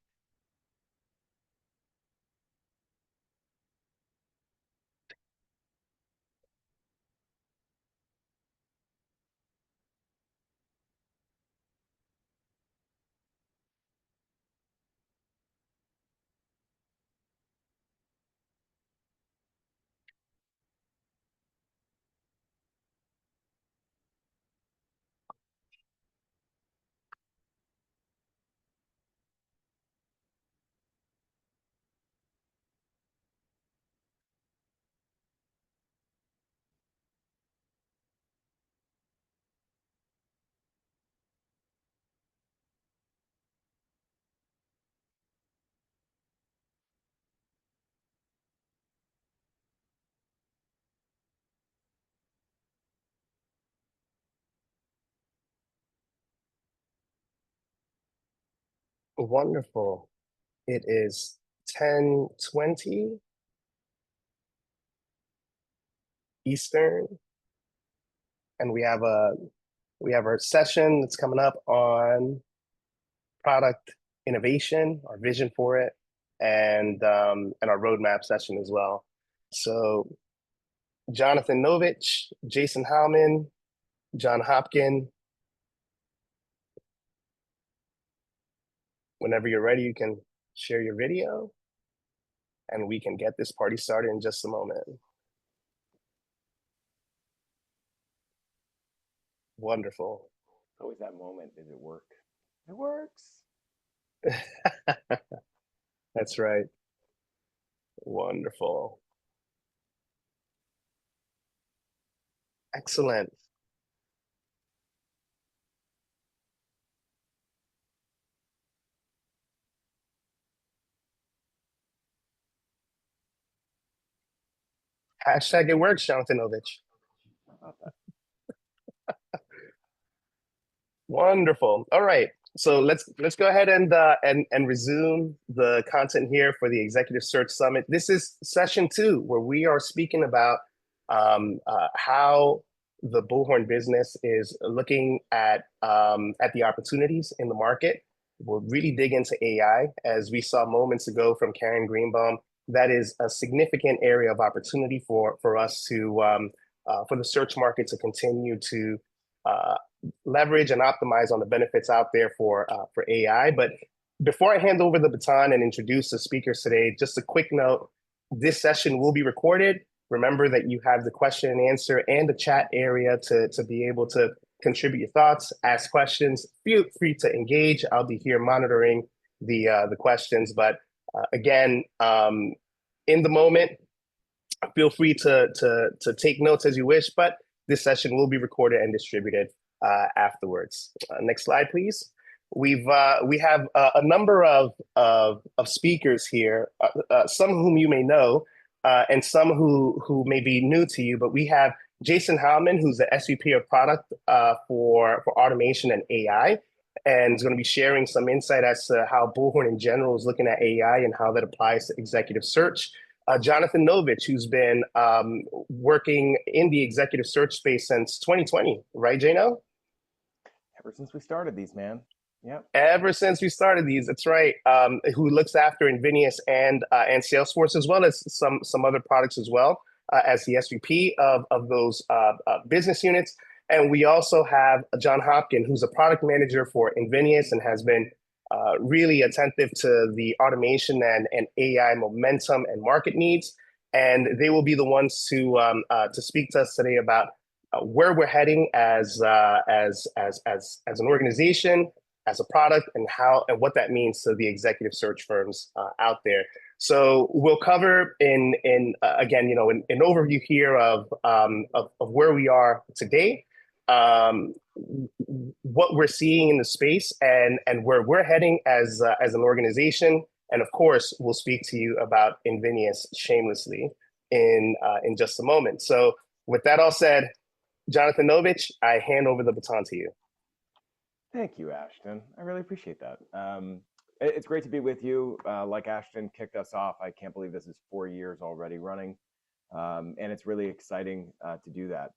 Wonderful. It is 10:20 Eastern, and we have our session that's coming up on product innovation, our vision for it, and our roadmap session as well. So Jonathan Novich, Jason Heilman, John Hopkin. Whenever you're ready, you can share your video, and we can get this party started in just a moment. Wonderful. Always that moment. Does it work? It works. That's right. Wonderful. Excellent. Hashtag it works, Jonathan Novich. Wonderful. All right. So let's go ahead and resume the content here for the Executive Search Summit. This is session 2, where we are speaking about how the Bullhorn business is looking at the opportunities in the market. We'll really dig into AI, as we saw moments ago from Karen Greenbaum. That is a significant area of opportunity for us to for the search market to continue to leverage and optimize on the benefits out there for AI. But before I hand over the baton and introduce the speakers today, just a quick note: this session will be recorded. Remember that you have the question and answer and the chat area to be able to contribute your thoughts, ask questions. Feel free to engage. I'll be here monitoring the questions. But again, in the moment, feel free to take notes as you wish. But this session will be recorded and distributed afterwards. Next slide, please. We have a number of speakers here, some whom you may know, and some who may be new to you. But we have Jason Heilman, who's the SVP of Product for Automation and AI, and is going to be sharing some insight as to how Bullhorn in general is looking at AI and how that applies to executive search. Jonathan Novich, who's been working in the executive search space since 2020, right, Jano? Ever since we started these, man. Yep. Ever since we started these, that's right. Who looks after Invenias and Salesforce, as well as some other products as well, as the SVP of those business units. And we also have John Hopkin, who's a product manager for Invenias and has been really attentive to the automation and AI momentum and market needs. And they will be the ones to speak to us today about where we're heading as an organization, as a product, and what that means to the executive search firms out there. So we'll cover in again, an overview here of where we are today, what we're seeing in the space, and where we're heading as an organization. And of course, we'll speak to you about Invenias shamelessly in just a moment. So with that all said, Jonathan Novich, I hand over the baton to you. Thank you, Ashton. I really appreciate that. It's great to be with you. Like Ashton kicked us off, I can't believe this is 4 years already running. And it's really exciting to do that.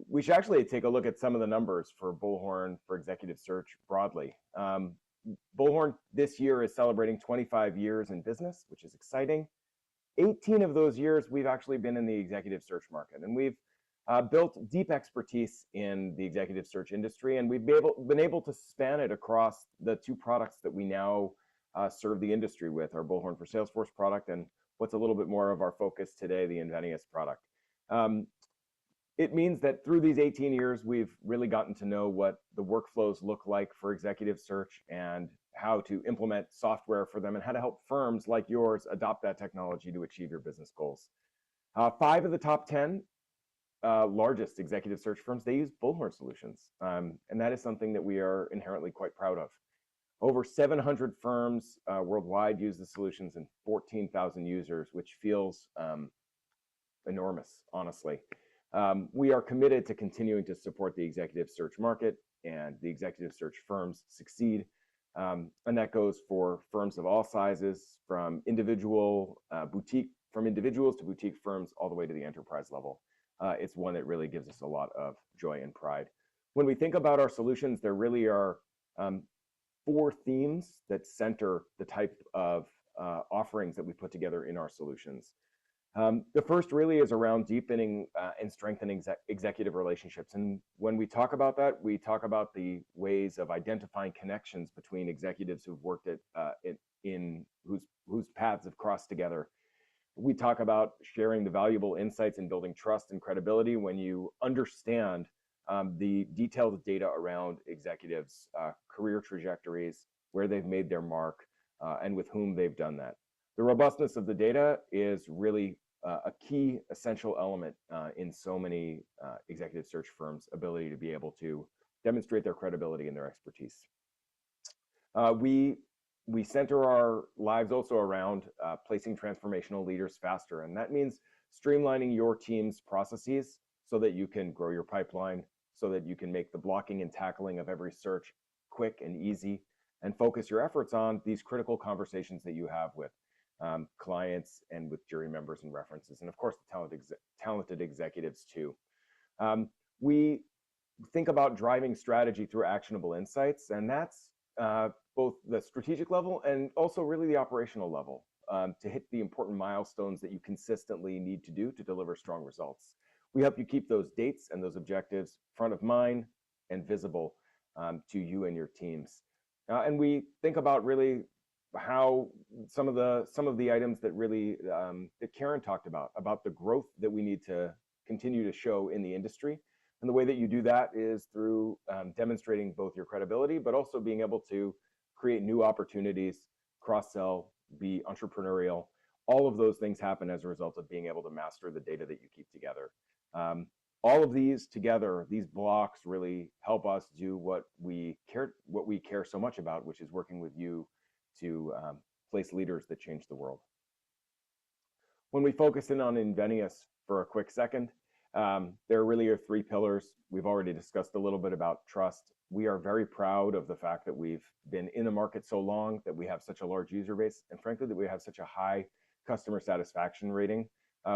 We should actually take a look at some of the numbers for Bullhorn for executive search broadly. Bullhorn this year is celebrating 25 years in business, which is exciting. 18 of those years, we've actually been in the executive search market, and we've built deep expertise in the executive search industry, and we've been able to span it across the 2 products that we now serve the industry with, our Bullhorn for Salesforce product, and what's a little bit more of our focus today, the Invenias product. It means that through these 18 years, we've really gotten to know what the workflows look like for executive search and how to implement software for them and how to help firms like yours adopt that technology to achieve your business goals. 5 of the top 10 largest executive search firms, they use Bullhorn solutions. And that is something that we are inherently quite proud of. Over 700 firms worldwide use the solutions and 14,000 users, which feels enormous, honestly. We are committed to continuing to support the executive search market and the executive search firms succeed. And that goes for firms of all sizes, from individuals to boutique firms, all the way to the enterprise level. It's one that really gives us a lot of joy and pride. When we think about our solutions, there really are 4 themes that center the type of offerings that we put together in our solutions. The first really is around deepening and strengthening executive relationships. And when we talk about that, we talk about the ways of identifying connections between executives who've worked in whose paths have crossed together. We talk about sharing the valuable insights and building trust and credibility when you understand the detailed data around executives' career trajectories, where they've made their mark, and with whom they've done that. The robustness of the data is really a key essential element in so many executive search firms' ability to be able to demonstrate their credibility and their expertise. We center our lives also around placing transformational leaders faster, and that means streamlining your team's processes so that you can grow your pipeline, so that you can make the blocking and tackling of every search quick and easy, and focus your efforts on these critical conversations that you have with clients and with jury members and references, and of course the talented executives too. We think about driving strategy through actionable insights, and that's both the strategic level and also really the operational level, to hit the important milestones that you consistently need to do to deliver strong results. We help you keep those dates and those objectives front of mind and visible to you and your teams. And we think about really how some of the items that really that Karen talked about the growth that we need to continue to show in the industry. And the way that you do that is through demonstrating both your credibility, but also being able to create new opportunities, cross-sell, be entrepreneurial. All of those things happen as a result of being able to master the data that you keep together. All of these together, these blocks really help us do what we care so much about, which is working with you to place leaders that change the world. When we focus in on Invenias for a quick second, there really are 3 pillars. We've already discussed a little bit about trust. We are very proud of the fact that we've been in the market so long, that we have such a large user base, and frankly, that we have such a high customer satisfaction rating.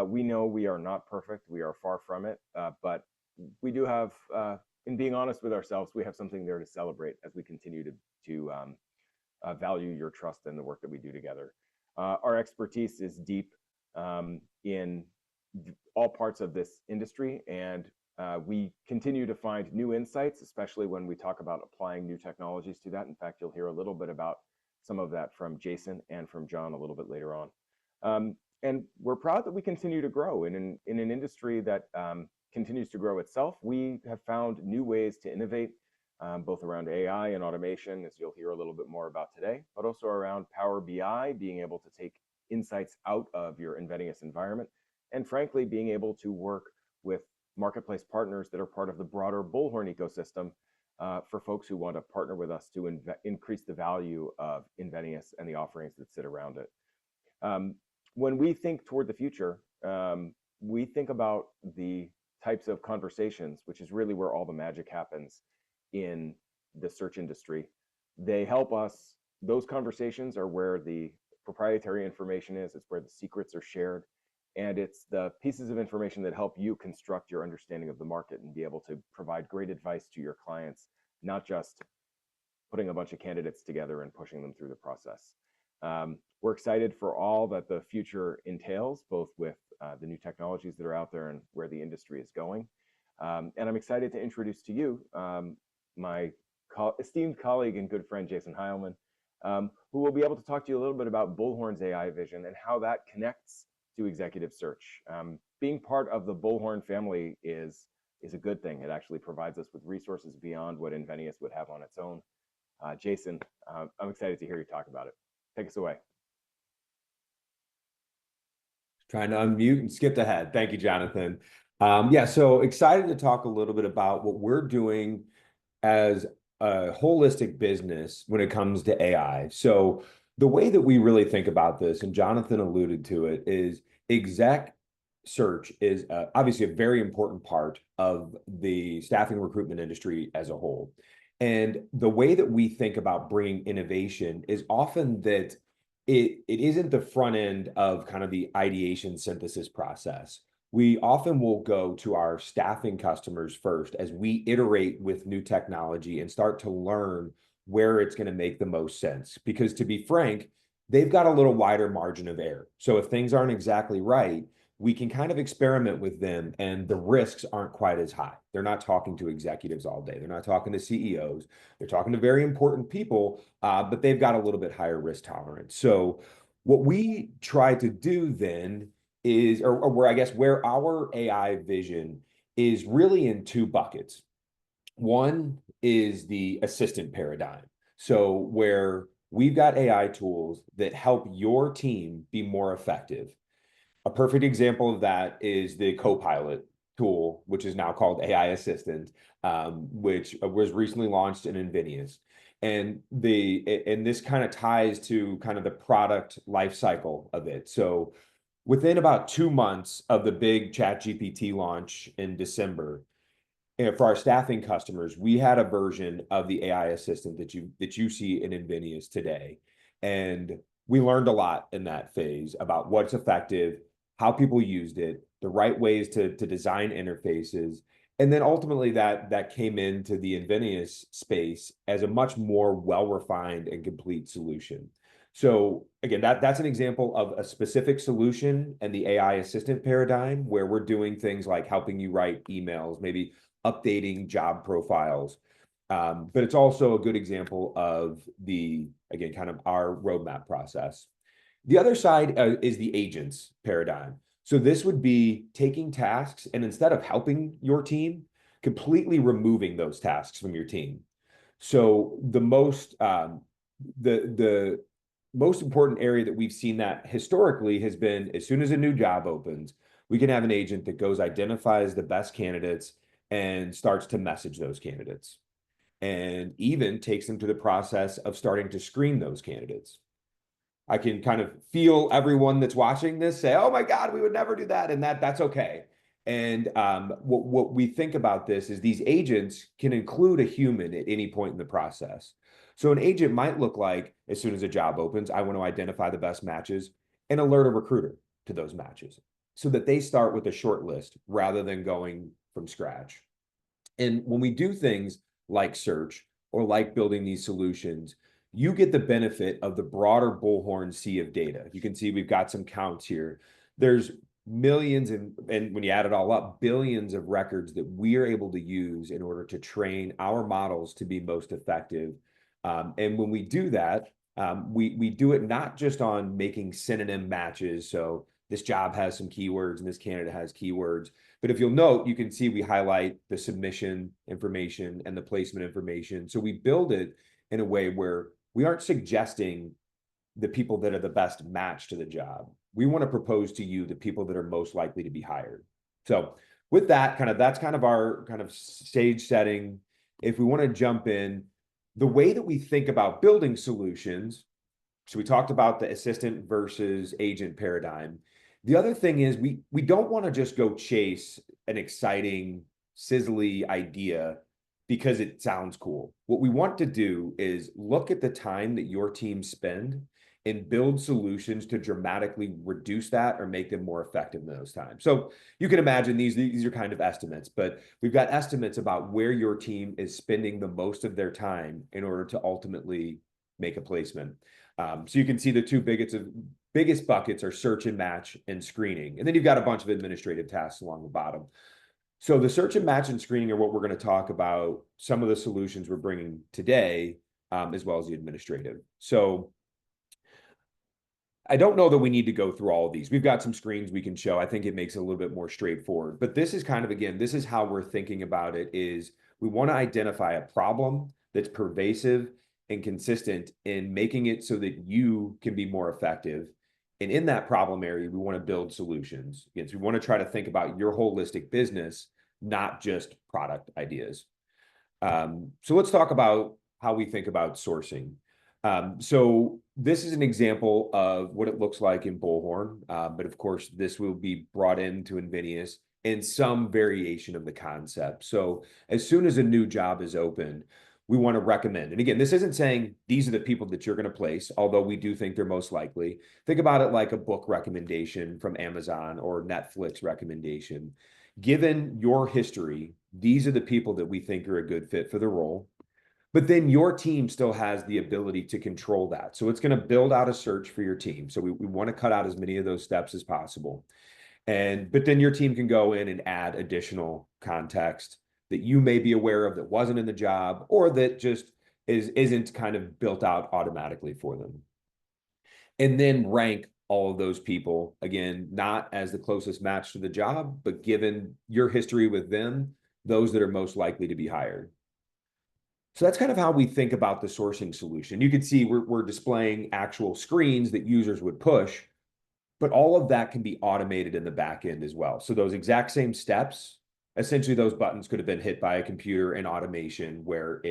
We know we are not perfect. We are far from it, but we do have, in being honest with ourselves, we have something there to celebrate as we continue to value your trust and the work that we do together. Our expertise is deep in all parts of this industry, and we continue to find new insights, especially when we talk about applying new technologies to that. In fact, you'll hear a little bit about some of that from Jason and from John a little bit later on. And we're proud that we continue to grow in an industry that continues to grow itself. We have found new ways to innovate, both around AI and automation, as you'll hear a little bit more about today, but also around Power BI, being able to take insights out of your Invenias environment, and frankly, being able to work with marketplace partners that are part of the broader Bullhorn ecosystem for folks who want to partner with us to increase the value of Invenias and the offerings that sit around it. When we think toward the future, we think about the types of conversations, which is really where all the magic happens in the search industry. They help us. Those conversations are where the proprietary information is. It's where the secrets are shared. And it's the pieces of information that help you construct your understanding of the market and be able to provide great advice to your clients, not just putting a bunch of candidates together and pushing them through the process. We're excited for all that the future entails, both with the new technologies that are out there and where the industry is going. And I'm excited to introduce to you my esteemed colleague and good friend, Jason Heilman, who will be able to talk to you a little bit about Bullhorn's AI vision and how that connects to executive search. Being part of the Bullhorn family is a good thing. It actually provides us with resources beyond what Invenias would have on its own. Jason, I'm excited to hear you talk about it. Take us away. Trying to unmute and skipped ahead. Thank you, Jonathan. Yeah, so excited to talk a little bit about what we're doing as a holistic business when it comes to AI. So the way that we really think about this, and Jonathan alluded to it, is exec search is obviously a very important part of the staffing recruitment industry as a whole. And the way that we think about bringing innovation is often that it isn't the front end of kind of the ideation synthesis process. We often will go to our staffing customers first as we iterate with new technology and start to learn where it's going to make the most sense. Because to be frank, they've got a little wider margin of error. So if things aren't exactly right, we can kind of experiment with them and the risks aren't quite as high. They're not talking to executives all day. They're not talking to CEOs. They're talking to very important people, but they've got a little bit higher risk tolerance. So what we try to do then is, or where I guess where our AI vision is really in two buckets. One is the assistant paradigm. So where we've got AI tools that help your team be more effective. A perfect example of that is the Copilot tool, which is now called AI Assistant, which was recently launched in Invenias. And this kind of ties to kind of the product life cycle of it. So within about 2 months of the big ChatGPT launch in December, for our staffing customers, we had a version of the AI assistant that you see in Invenias today. And we learned a lot in that phase about what's effective, how people used it, the right ways to design interfaces. And then ultimately that came into the Invenias space as a much more well-refined and complete solution. So again, that's an example of a specific solution and the AI assistant paradigm where we're doing things like helping you write emails, maybe updating job profiles. But it's also a good example of again, kind of our roadmap process. The other side is the agents paradigm. So this would be taking tasks and instead of helping your team, completely removing those tasks from your team. So the most important area that we've seen that historically has been as soon as a new job opens, we can have an agent that goes, identifies the best candidates and starts to message those candidates and even takes them to the process of starting to screen those candidates. I can kind of feel everyone that's watching this say, oh my God, we would never do that. And that's okay. And what we think about this is these agents can include a human at any point in the process. So an agent might look like, as soon as a job opens, I want to identify the best matches and alert a recruiter to those matches so that they start with a short list rather than going from scratch. And when we do things like search or like building these solutions, you get the benefit of the broader bullhorn sea of data. You can see we've got some counts here. There's millions and when you add it all up, billions of records that we are able to use in order to train our models to be most effective. And when we do that, we do it not just on making synonym matches. So this job has some keywords and this candidate has keywords. But if you'll note, you can see we highlight the submission information and the placement information. So we build it in a way where we aren't suggesting the people that are the best match to the job. We want to propose to you the people that are most likely to be hired. So with that, that's kind of our kind of stage setting. If we want to jump in, the way that we think about building solutions, so we talked about the assistant versus agent paradigm. The other thing is we don't want to just go chase an exciting, sizzly idea because it sounds cool. What we want to do is look at the time that your team spend and build solutions to dramatically reduce that or make them more effective in those times. So you can imagine these are kind of estimates, but we've got estimates about where your team is spending the most of their time in order to ultimately make a placement. So you can see the two biggest buckets are search and match and screening. And then you've got a bunch of administrative tasks along the bottom. So the search and match and screening are what we're going to talk about, some of the solutions we're bringing today, as well as the administrative. So I don't know that we need to go through all of these. We've got some screens we can show. I think it makes it a little bit more straightforward. But this is kind of, again, this is how we're thinking about it is we want to identify a problem that's pervasive and consistent in making it so that you can be more effective. And in that problem area, we want to build solutions. Again, so we want to try to think about your holistic business, not just product ideas. So let's talk about how we think about sourcing. So this is an example of what it looks like in Bullhorn, but of course, this will be brought into Invenias in some variation of the concept. So as soon as a new job is open, we want to recommend. And again, this isn't saying these are the people that you're going to place, although we do think they're most likely. Think about it like a book recommendation from Amazon or Netflix recommendation. Given your history, these are the people that we think are a good fit for the role. But then your team still has the ability to control that. So it's going to build out a search for your team. So we want to cut out as many of those steps as possible. But then your team can go in and add additional context that you may be aware of that wasn't in the job, or that just isn't kind of built out automatically for them. And then rank all of those people, again, not as the closest match to the job, but given your history with them, those that are most likely to be hired. So that's kind of how we think about the sourcing solution. You can see we're displaying actual screens that users would push, but all of that can be automated in the back end as well. So those exact same steps, essentially those buttons could have been hit by a computer in automation where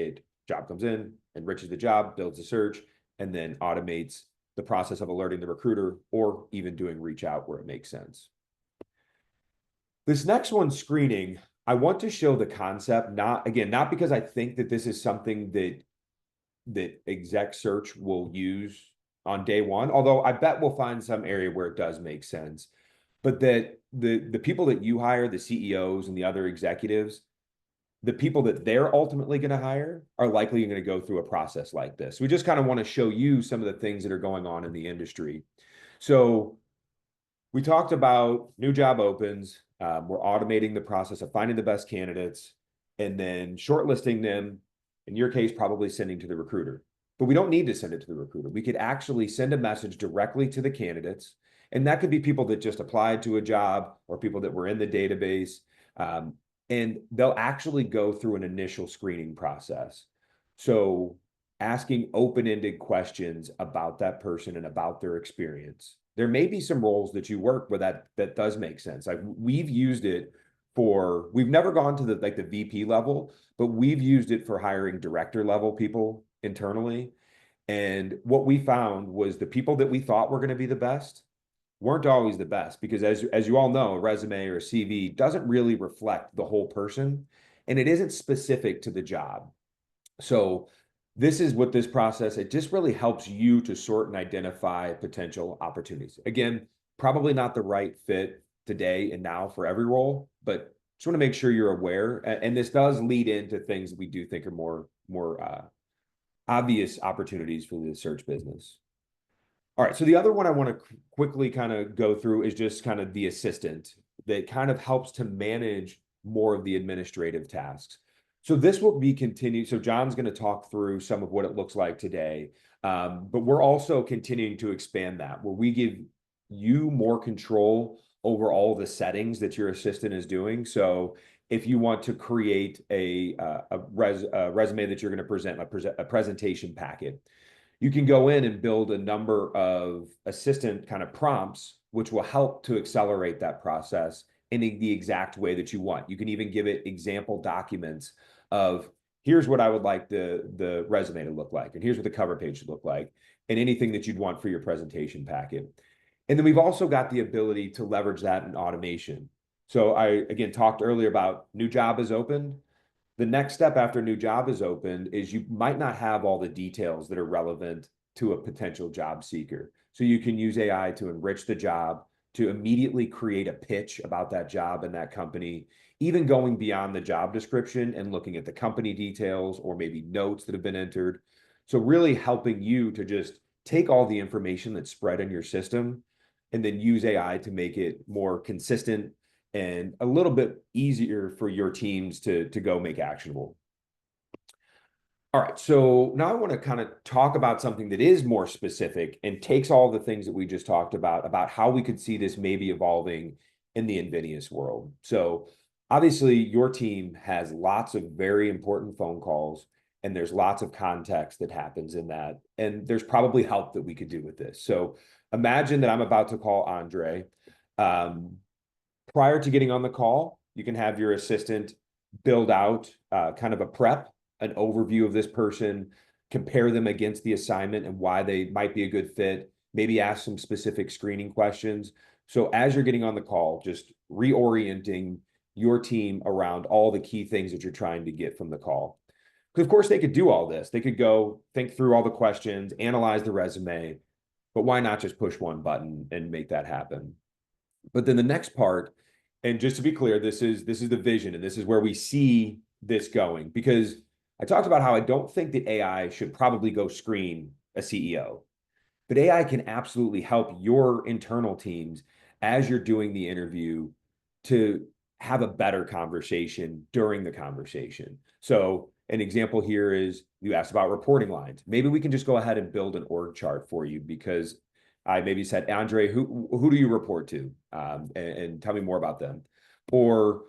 job comes in, enriches the job, builds a search, and then automates the process of alerting the recruiter or even doing reach out where it makes sense. This next one, screening, I want to show the concept, not because I think that this is something that exec search will use on day one, although I bet we'll find some area where it does make sense, but that the people that you hire, the CEOs and the other executives, the people that they're ultimately going to hire are likely going to go through a process like this. We just kind of want to show you some of the things that are going on in the industry. So we talked about new job opens. We're automating the process of finding the best candidates and then shortlisting them, in your case, probably sending to the recruiter. But we don't need to send it to the recruiter. We could actually send a message directly to the candidates. And that could be people that just applied to a job or people that were in the database. And they'll actually go through an initial screening process. So asking open-ended questions about that person and about their experience. There may be some roles that you work where that does make sense. Like we've used it we've never gone to the VP level, but we've used it for hiring director level people internally. And what we found was the people that we thought were going to be the best weren't always the best, because as you all know, a resume or a CV doesn't really reflect the whole person, and it isn't specific to the job. So this is what this process, it just really helps you to sort and identify potential opportunities. Again, probably not the right fit today and now for every role, but just want to make sure you're aware. And this does lead into things that we do think are more obvious opportunities for the search business. All right, so the other one I want to quickly kind of go through is just kind of the assistant that kind of helps to manage more of the administrative tasks. So this will be continued. So John's going to talk through some of what it looks like today, but we're also continuing to expand that, where we give you more control over all the settings that your assistant is doing. So if you want to create a resume that you're going to present, a presentation packet, you can go in and build a number of assistant kind of prompts, which will help to accelerate that process in the exact way that you want. You can even give it example documents of, here's what I would like the resume to look like, and here's what the cover page should look like, and anything that you'd want for your presentation packet. And then we've also got the ability to leverage that in automation. So I, again, talked earlier about new job is opened. The next step after a new job is opened is you might not have all the details that are relevant to a potential job seeker. So you can use AI to enrich the job, to immediately create a pitch about that job and that company, even going beyond the job description and looking at the company details or maybe notes that have been entered. So really helping you to just take all the information that's spread in your system and then use AI to make it more consistent and a little bit easier for your teams to go make actionable. All right, so now I want to kind of talk about something that is more specific and takes all the things that we just talked about how we could see this maybe evolving in the Invenias world. So obviously your team has lots of very important phone calls, and there's lots of context that happens in that. And there's probably help that we could do with this. So imagine that I'm about to call Andre. Prior to getting on the call, you can have your assistant build out kind of a prep, an overview of this person, compare them against the assignment and why they might be a good fit, maybe ask some specific screening questions. So as you're getting on the call, just reorienting your team around all the key things that you're trying to get from the call. Because of course they could do all this. They could go think through all the questions, analyze the resume, but why not just push one button and make that happen? But then the next part, and just to be clear, this is the vision, and this is where we see this going, because I talked about how I don't think that AI should probably go screen a CEO, but AI can absolutely help your internal teams as you're doing the interview to have a better conversation during the conversation. So an example here is you asked about reporting lines. Maybe we can just go ahead and build an org chart for you, because I maybe said, Andre, who do you report to? And tell me more about them. Or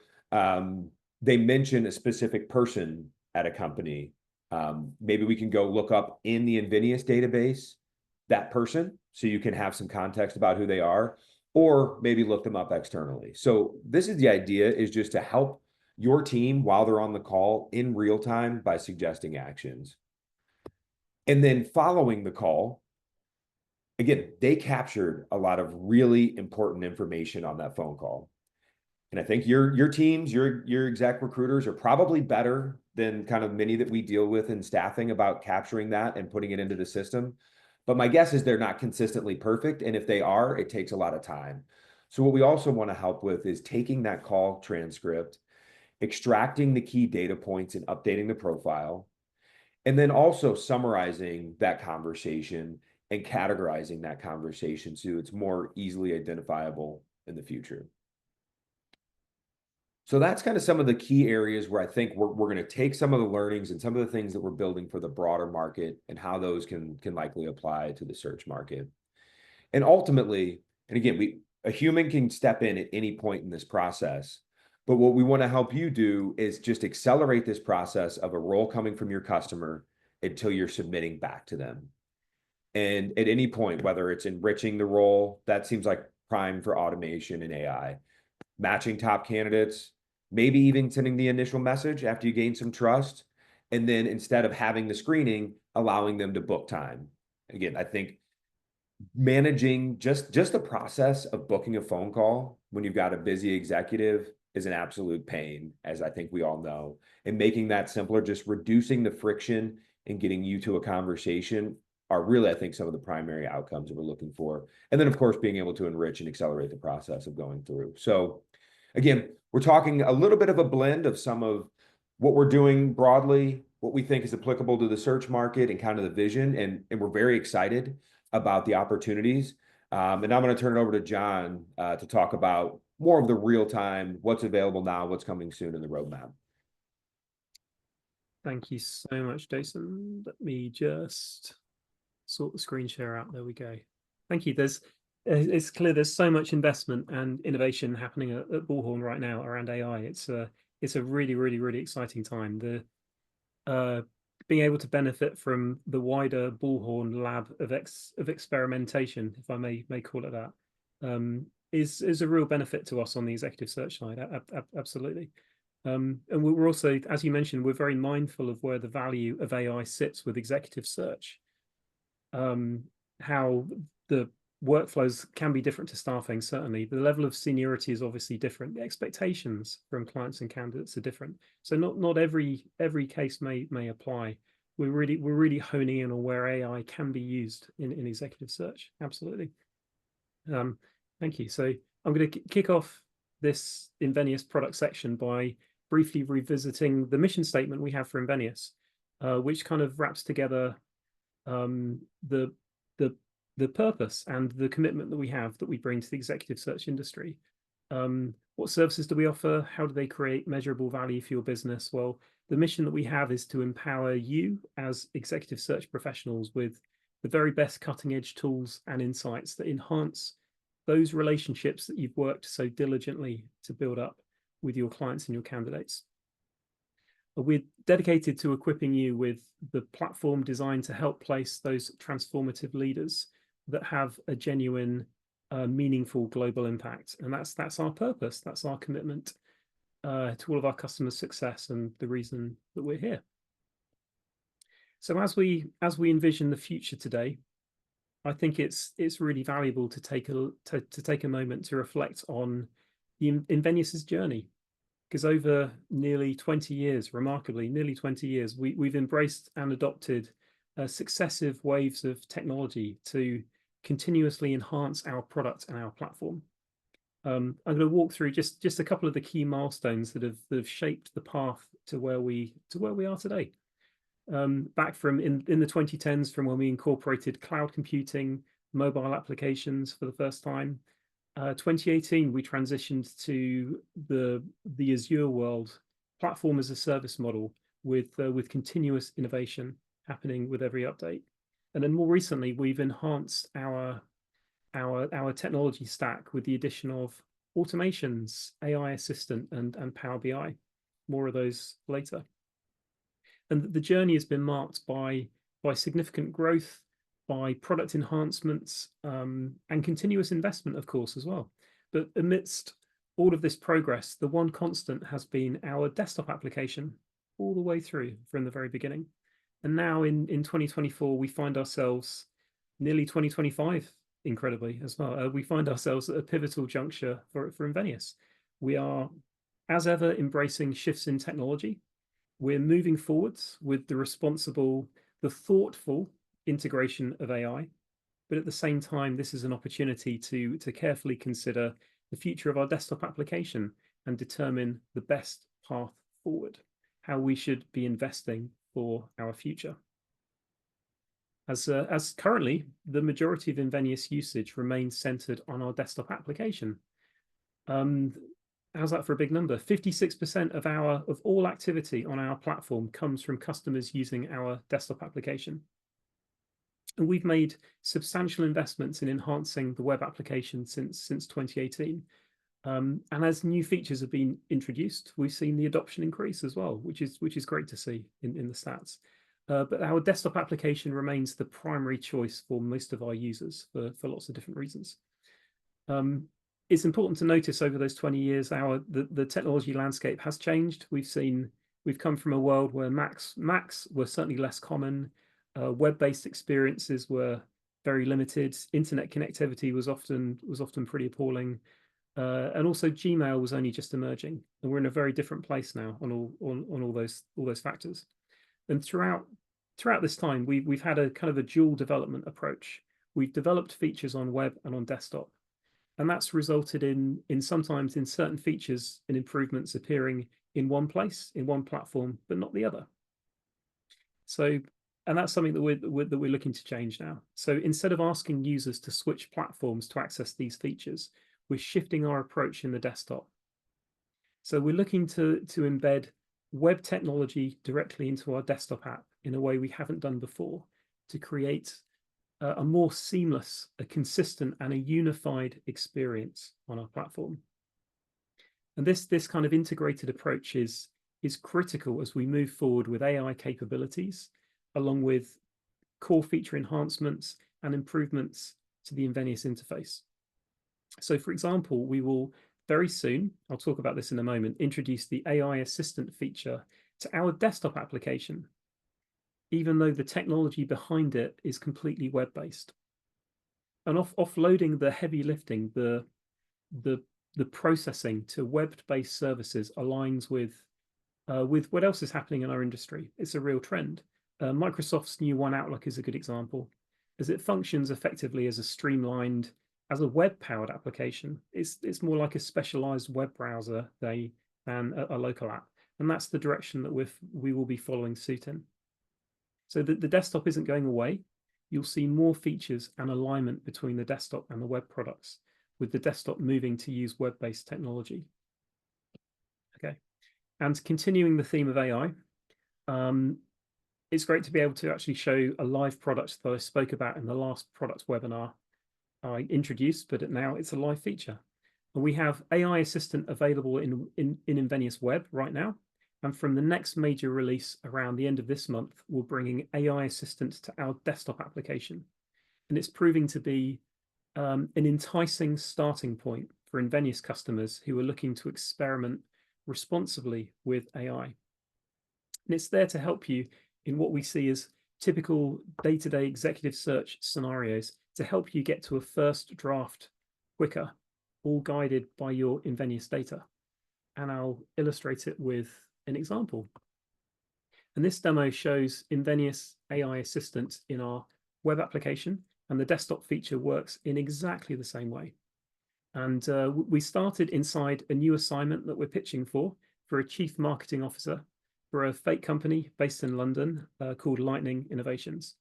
they mention a specific person at a company. Maybe we can go look up in the Invenias database that person, so you can have some context about who they are, or maybe look them up externally. So this is the idea, is just to help your team while they're on the call in real time by suggesting actions. And then following the call, again, they captured a lot of really important information on that phone call. And I think your teams, your exec recruiters are probably better than kind of many that we deal with in staffing about capturing that and putting it into the system. But my guess is they're not consistently perfect. And if they are, it takes a lot of time. So what we also want to help with is taking that call transcript, extracting the key data points and updating the profile, and then also summarizing that conversation and categorizing that conversation so it's more easily identifiable in the future. So that's kind of some of the key areas where I think we're going to take some of the learnings and some of the things that we're building for the broader market and how those can likely apply to the search market. And ultimately, and again, a human can step in at any point in this process, but what we want to help you do is just accelerate this process of a role coming from your customer until you're submitting back to them. And at any point, whether it's enriching the role, that seems like prime for automation and AI. Matching top candidates, maybe even sending the initial message after you gain some trust. And then instead of having the screening, allowing them to book time. Again, I think managing just the process of booking a phone call when you've got a busy executive is an absolute pain, as I think we all know. And making that simpler, just reducing the friction and getting you to a conversation are really, I think, some of the primary outcomes that we're looking for. And then, of course, being able to enrich and accelerate the process of going through. So again, we're talking a little bit of a blend of some of what we're doing broadly, what we think is applicable to the search market and kind of the vision. And we're very excited about the opportunities. And I'm going to turn it over to John to talk about more of the real time, what's available now, what's coming soon in the roadmap. Thank you so much, Jason. Let me just sort the screen share out. There we go. Thank you. It's clear there's so much investment and innovation happening at Bullhorn right now around AI. It's a really, really, really exciting time. Being able to benefit from the wider Bullhorn lab of experimentation, if I may call it that, is a real benefit to us on the executive search side. Absolutely. And we're also, as you mentioned, we're very mindful of where the value of AI sits with executive search. How the workflows can be different to staffing, certainly. The level of seniority is obviously different. The expectations from clients and candidates are different. So not every case may apply. We're really honing in on where AI can be used in executive search. Absolutely. Thank you. So I'm going to kick off this Invenias product section by briefly revisiting the mission statement we have for Invenias, which kind of wraps together the purpose and the commitment that we bring to the executive search industry. What services do we offer? How do they create measurable value for your business? Well, the mission that we have is to empower you as executive search professionals with the very best cutting edge tools and insights that enhance those relationships that you've worked so diligently to build up with your clients and your candidates. We're dedicated to equipping you with the platform designed to help place those transformative leaders that have a genuine, meaningful global impact. And that's our purpose. That's our commitment to all of our customers' success and the reason that we're here. So as we envision the future today, I think it's really valuable to take a moment to reflect on Invenias's journey. because over nearly 20 years, remarkably, nearly 20 years, we've embraced and adopted successive waves of technology to continuously enhance our product and our platform. I'm going to walk through just a couple of the key milestones that have shaped the path to where we are today. Back from in the 2010s, from when we incorporated cloud computing, mobile applications for the first time. 2018, we transitioned to the Azure world, platform as a service model with continuous innovation happening with every update. And then more recently, we've enhanced our technology stack with the addition of automations, AI assistant, and Power BI. More of those later. And the journey has been marked by significant growth, by product enhancements, and continuous investment, of course, as well. But amidst all of this progress, the one constant has been our desktop application all the way through from the very beginning. And now in 2024, we find ourselves, nearly 2025, incredibly as well, we find ourselves at a pivotal juncture for Invenias. We are, as ever, embracing shifts in technology. We're moving forwards with the thoughtful integration of AI, but at the same time, this is an opportunity to carefully consider the future of our desktop application and determine the best path forward, how we should be investing for our future. As currently, the majority of Invenias usage remains centered on our desktop application. How's that for a big number? 56% of all activity on our platform comes from customers using our desktop application. And we've made substantial investments in enhancing the web application since 2018. And as new features have been introduced, we've seen the adoption increase as well, which is great to see in the stats. But our desktop application remains the primary choice for most of our users for lots of different reasons. It's important to notice over those 20 years, the technology landscape has changed. We've come from a world where Macs were certainly less common. Web-based experiences were very limited. Internet connectivity was often pretty appalling, and also Gmail was only just emerging. And we're in a very different place now on all those factors. And throughout this time, we've had a kind of a dual development approach. We've developed features on web and on desktop, and that's resulted in sometimes in certain features and improvements appearing in one place, in one platform, but not the other. So, and that's something that we're looking to change now. So instead of asking users to switch platforms to access these features, we're shifting our approach in the desktop. So we're looking to embed web technology directly into our desktop app in a way we haven't done before, to create a more seamless, a consistent, and a unified experience on our platform. And this kind of integrated approach is critical as we move forward with AI capabilities, along with core feature enhancements and improvements to the Invenias interface. So, for example, we will very soon, I'll talk about this in a moment, introduce the AI assistant feature to our desktop application, even though the technology behind it is completely web-based. And offloading the heavy lifting, the processing to web-based services aligns with what else is happening in our industry. It's a real trend. Microsoft's new One Outlook is a good example, as it functions effectively as a web-powered application. It's more like a specialized web browser than a local app, and that's the direction that we will be following suit in. So the desktop isn't going away. You'll see more features and alignment between the desktop and the web products, with the desktop moving to use web-based technology. Okay, and continuing the theme of AI, it's great to be able to actually show a live product that I spoke about in the last product webinar I introduced, but now it's a live feature. And we have AI Assistant available in Invenias Web right now. And from the next major release around the end of this month, we're bringing AI Assistant to our desktop application. And it's proving to be an enticing starting point for Invenias customers who are looking to experiment responsibly with AI. And it's there to help you in what we see as typical day-to-day executive search scenarios, to help you get to a first draft quicker, all guided by your Invenias data. and I'll illustrate it with an example. And this demo shows Invenias AI Assistant in our web application, and the desktop feature works in exactly the same way. And we started inside a new assignment that we're pitching for a chief marketing officer for a fake company based in London called Lightning Innovations.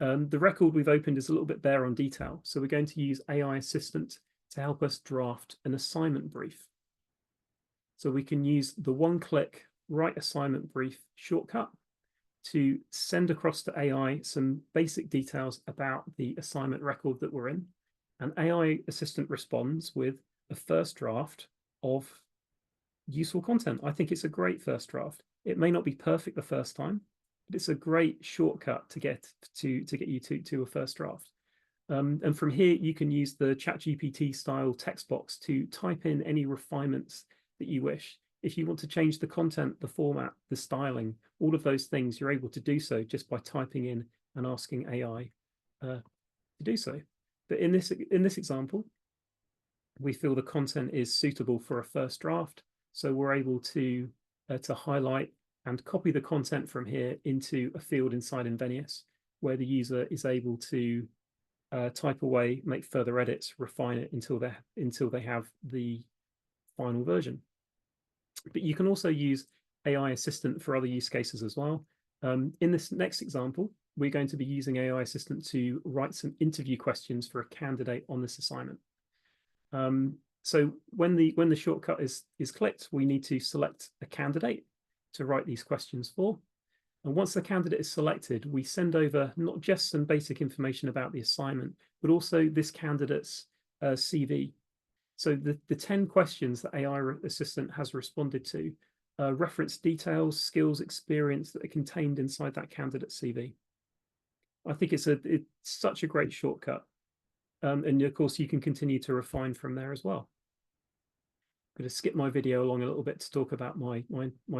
The record we've opened is a little bit bare on detail, so we're going to use AI Assistant to help us draft an assignment brief. So we can use the one-click write assignment brief shortcut to send across to AI some basic details about the assignment record that we're in. And AI Assistant responds with a first draft of useful content. I think it's a great first draft. It may not be perfect the first time, but it's a great shortcut to get you to a first draft. And from here, you can use the ChatGPT style text box to type in any refinements that you wish. If you want to change the content, the format, the styling, all of those things, you're able to do so just by typing in and asking AI to do so. But in this example, we feel the content is suitable for a first draft, so we're able to highlight and copy the content from here into a field inside Invenias, where the user is able to type away, make further edits, refine it until they have the final version. But you can also use AI Assistant for other use cases as well. In this next example, we're going to be using AI Assistant to write some interview questions for a candidate on this assignment. So when the shortcut is clicked, we need to select a candidate to write these questions for. And once the candidate is selected, we send over not just some basic information about the assignment, but also this candidate's CV. So the 10 questions that AI Assistant has responded to reference details, skills, experience that are contained inside that candidate's CV. I think it's such a great shortcut. And of course, you can continue to refine from there as well. I'm going to skip my video along a little bit to talk about my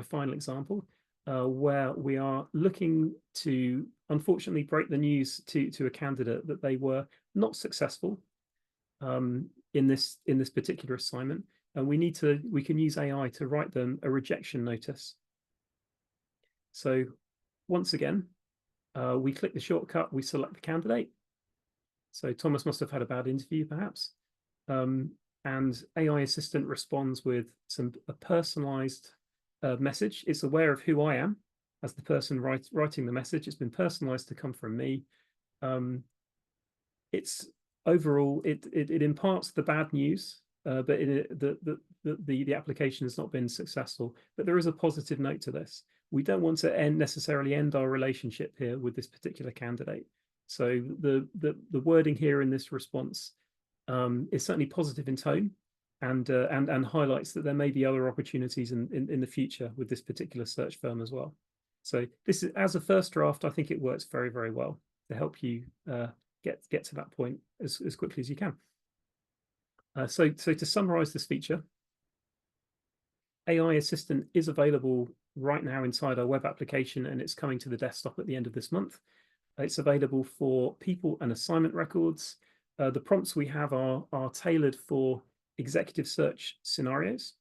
final example, where we are looking to, unfortunately, break the news to a candidate that they were not successful in this particular assignment, and we can use AI to write them a rejection notice. So once again, we click the shortcut, we select the candidate. So Thomas must have had a bad interview, perhaps. And AI Assistant responds with a personalized message. It's aware of who I am as the person writing the message. It's been personalized to come from me. It's overall, it imparts the bad news, but the application has not been successful. But there is a positive note to this. We don't want to necessarily end our relationship here with this particular candidate. So the wording here in this response is certainly positive in tone, and highlights that there may be other opportunities in the future with this particular search firm as well. So this is, as a first draft, I think it works very, very well to help you get to that point as quickly as you can. So to summarize this feature, AI Assistant is available right now inside our web application, and it's coming to the desktop at the end of this month. It's available for people and assignment records. The prompts we have are tailored for executive search scenarios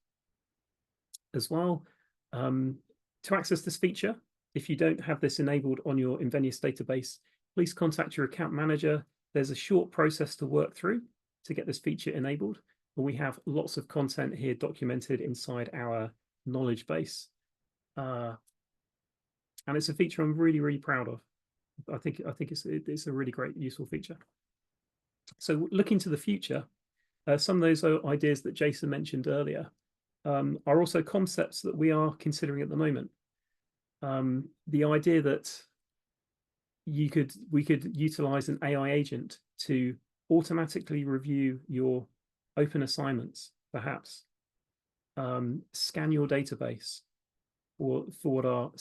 as well. To access this feature, if you don't have this enabled on your Invenias database, please contact your account manager. There's a short process to work through to get this feature enabled. And we have lots of content here documented inside our knowledge base. And it's a feature I'm really, really proud of. I think it's a really great, useful feature. So looking to the future, some of those ideas that Jason mentioned earlier are also concepts that we are considering at the moment. The idea that we could utilize an AI agent to automatically review your open assignments, perhaps, scan your database for what are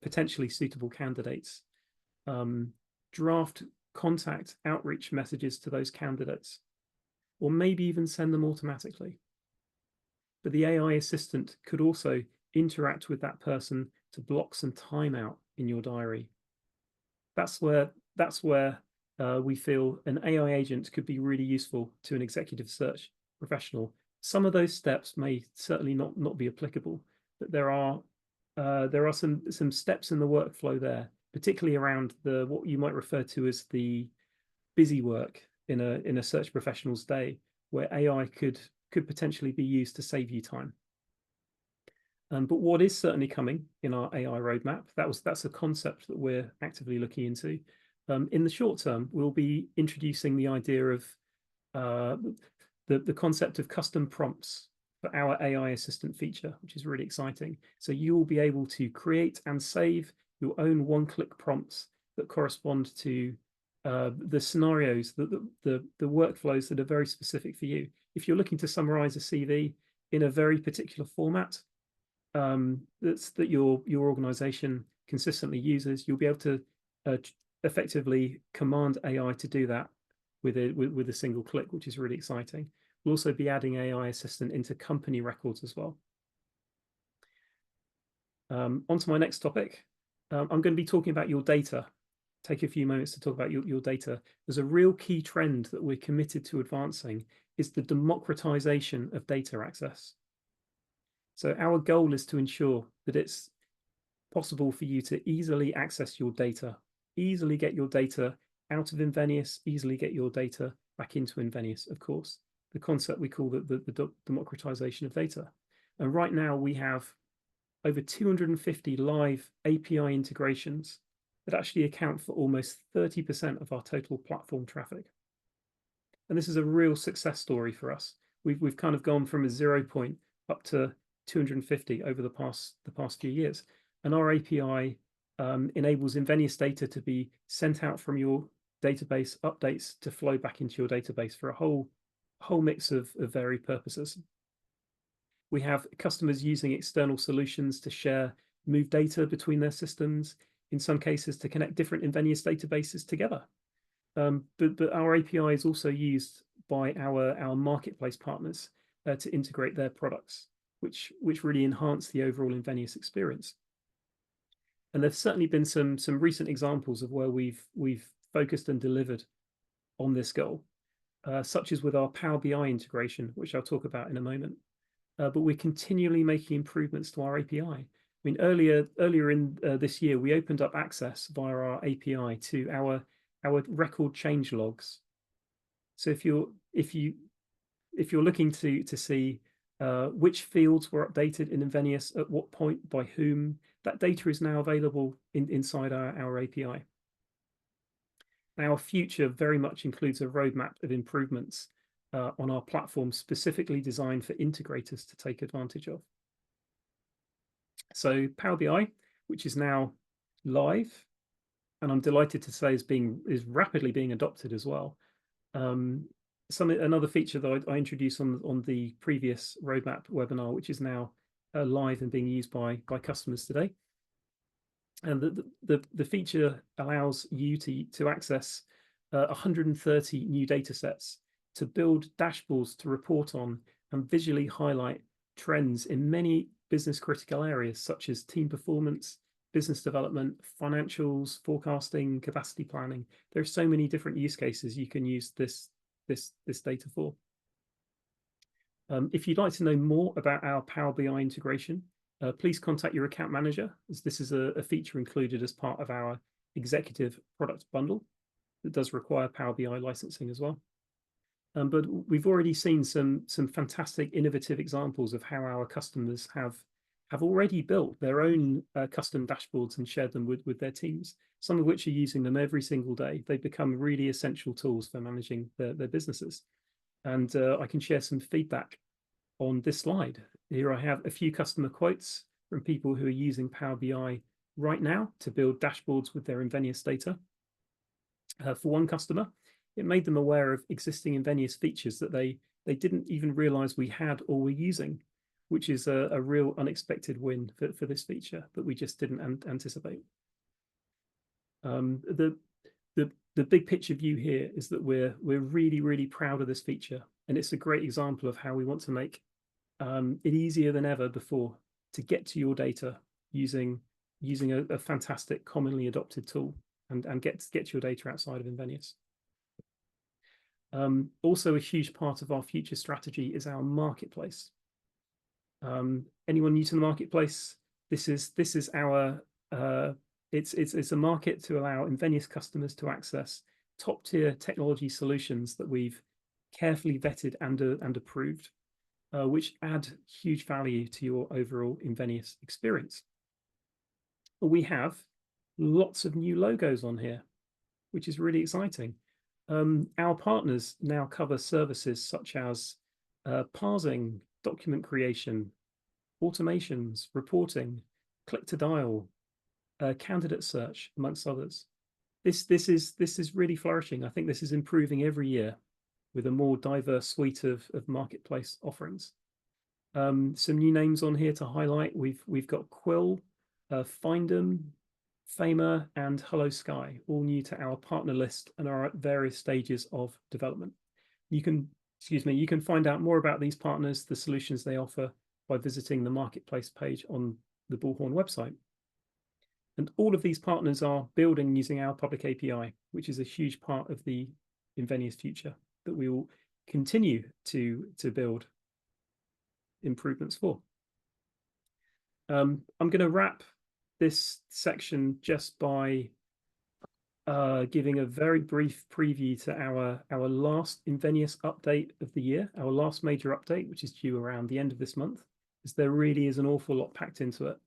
potentially suitable candidates, draft contact outreach messages to those candidates, or maybe even send them automatically. But the AI assistant could also interact with that person to block some time out in your diary. That's where we feel an AI agent could be really useful to an executive search professional, some of those steps may certainly not be applicable, but there are some steps in the workflow there, particularly around what you might refer to as the busy work in a search professional's day, where AI could potentially be used to save you time. But what is certainly coming in our AI roadmap, that's a concept that we're actively looking into. In the short term, we'll be introducing the idea of the concept of custom prompts for our AI assistant feature, which is really exciting. So you will be able to create and save your own one-click prompts that correspond to the scenarios, the workflows that are very specific for you. If you're looking to summarize a CV in a very particular format that your organization consistently uses, you'll be able to effectively command AI to do that with a single click, which is really exciting. We'll also be adding AI assistant into company records as well. On to my next topic. I'm going to be talking about your data. Take a few moments to talk about your data. There's a real key trend that we're committed to advancing is the democratization of data access. So our goal is to ensure that it's possible for you to easily access your data, easily get your data out of Invenias, easily get your data back into Invenias, of course. The concept we call the democratization of data. And right now we have over 250 live API integrations that actually account for almost 30% of our total platform traffic. And this is a real success story for us. We've kind of gone from a 0 point up to 250 over the past few years. And our API enables Invenias data to be sent out from your database, updates to flow back into your database for a whole mix of varied purposes. We have customers using external solutions to share, move data between their systems, in some cases to connect different Invenias databases together. But our API is also used by our marketplace partners to integrate their products, which really enhance the overall Invenias experience. And there's certainly been some recent examples of where we've focused and delivered on this goal, such as with our Power BI integration, which I'll talk about in a moment. But we're continually making improvements to our API. I mean, earlier in this year, we opened up access via our API to our record change logs. So if you're looking to see which fields were updated in Invenias at what point by whom, that data is now available inside our API. Our future very much includes a roadmap of improvements on our platform specifically designed for integrators to take advantage of. So Power BI, which is now live, and I'm delighted to say is rapidly being adopted as well. Another feature that I introduced on the previous roadmap webinar, which is now live and being used by customers today. And the feature allows you to access 130 new data sets to build dashboards to report on and visually highlight trends in many business critical areas such as team performance, business development, financials, forecasting, capacity planning. There are so many different use cases you can use this data for. If you'd like to know more about our Power BI integration, please contact your account manager, as this is a feature included as part of our executive product bundle that does require Power BI licensing as well. But we've already seen some fantastic innovative examples of how our customers have already built their own custom dashboards and shared them with their teams, some of which are using them every single day. They've become really essential tools for managing their businesses. And I can share some feedback on this slide. Here I have a few customer quotes from people who are using Power BI right now to build dashboards with their Invenias data. For one customer, it made them aware of existing Invenias features that they didn't even realize we had or were using, which is a real unexpected win for this feature that we just didn't anticipate. The big picture view here is that we're really, really proud of this feature, and it's a great example of how we want to make it easier than ever before to get to your data using a fantastic commonly adopted tool and get your data outside of Invenias. Also, a huge part of our future strategy is our marketplace. Anyone new to the marketplace? This is our it's a market to allow Invenias customers to access top-tier technology solutions that we've carefully vetted and approved, which add huge value to your overall Invenias experience. We have lots of new logos on here, which is really exciting. Our partners now cover services such as parsing, document creation, automations, reporting, click-to-dial, candidate search, amongst others. This is really flourishing. I think this is improving every year with a more diverse suite of marketplace offerings. Some new names on here to highlight. We've got Quill, Findem, Famer, and Hello Sky, all new to our partner list and are at various stages of development. You can find out more about these partners, the solutions they offer, by visiting the marketplace page on the Bullhorn website. And all of these partners are building using our public API, which is a huge part of the Invenias future that we will continue to build improvements for. I'm going to wrap this section just by giving a very brief preview to our last Invenias update of the year, our last major update, which is due around the end of this month, as there really is an awful lot packed into it.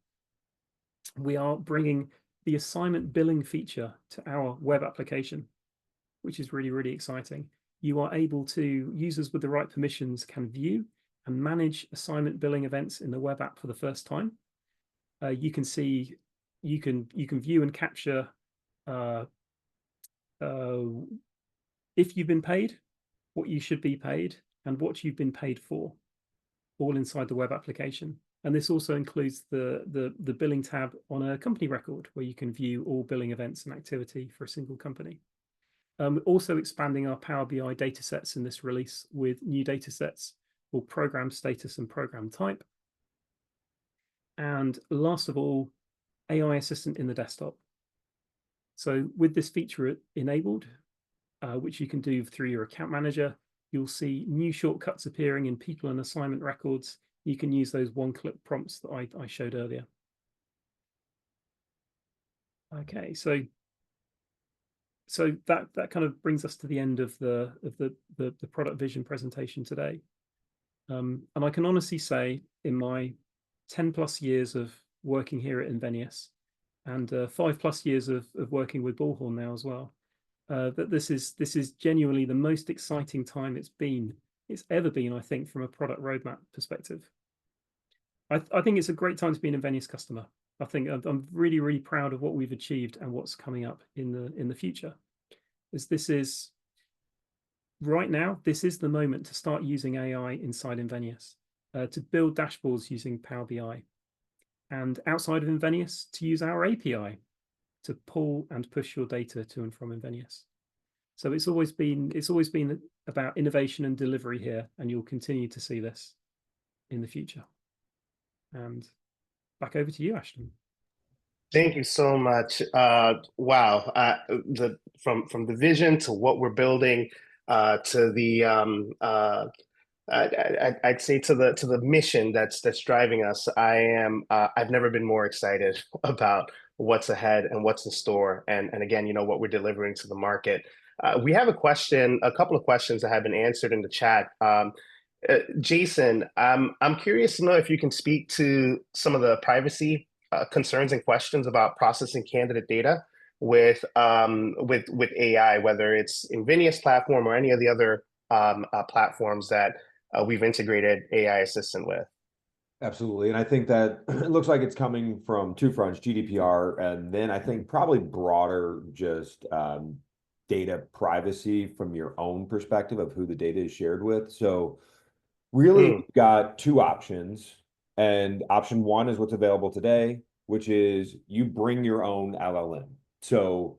We are bringing the assignment billing feature to our web application, which is really, really exciting. You are able to, users with the right permissions can view and manage assignment billing events in the web app for the first time. You can see, you can view and capture if you've been paid, what you should be paid, and what you've been paid for, all inside the web application. And this also includes the billing tab on a company record, where you can view all billing events and activity for a single company. We're also expanding our Power BI datasets in this release with new datasets for program status and program type. And last of all, AI Assistant in the desktop. So with this feature enabled, which you can do through your account manager, you'll see new shortcuts appearing in people and assignment records. You can use those one-click prompts that I showed earlier. Okay, so that kind of brings us to the end of the product vision presentation today. And I can honestly say, in my 10+ years of working here at Invenias, and 5+ years of working with Bullhorn now as well, that this is genuinely the most exciting time it's ever been, I think, from a product roadmap perspective. I think it's a great time to be an Invenias customer. I think I'm really, really proud of what we've achieved and what's coming up in the future. As this is right now, this is the moment to start using AI inside Invenias, to build dashboards using Power BI, and outside of Invenias to use our API to pull and push your data to and from Invenias. So it's always been about innovation and delivery here, and you'll continue to see this in the future. And back over to you, Ashton. Thank you so much. Wow, from the vision to what we're building, to the I'd say to the mission that's driving us. I've never been more excited about what's ahead and what's in store, and again, what we're delivering to the market. We have a couple of questions that have been answered in the chat. Jason, I'm curious to know if you can speak to some of the privacy concerns and questions about processing candidate data with AI, whether it's Invenias platform or any of the other platforms that we've integrated AI Assistant with. Absolutely. And I think that it looks like it's coming from two fronts, GDPR, and then I think probably broader just data privacy from your own perspective of who the data is shared with. So really, we've got two options. And option one is what's available today, which is you bring your own LLM. So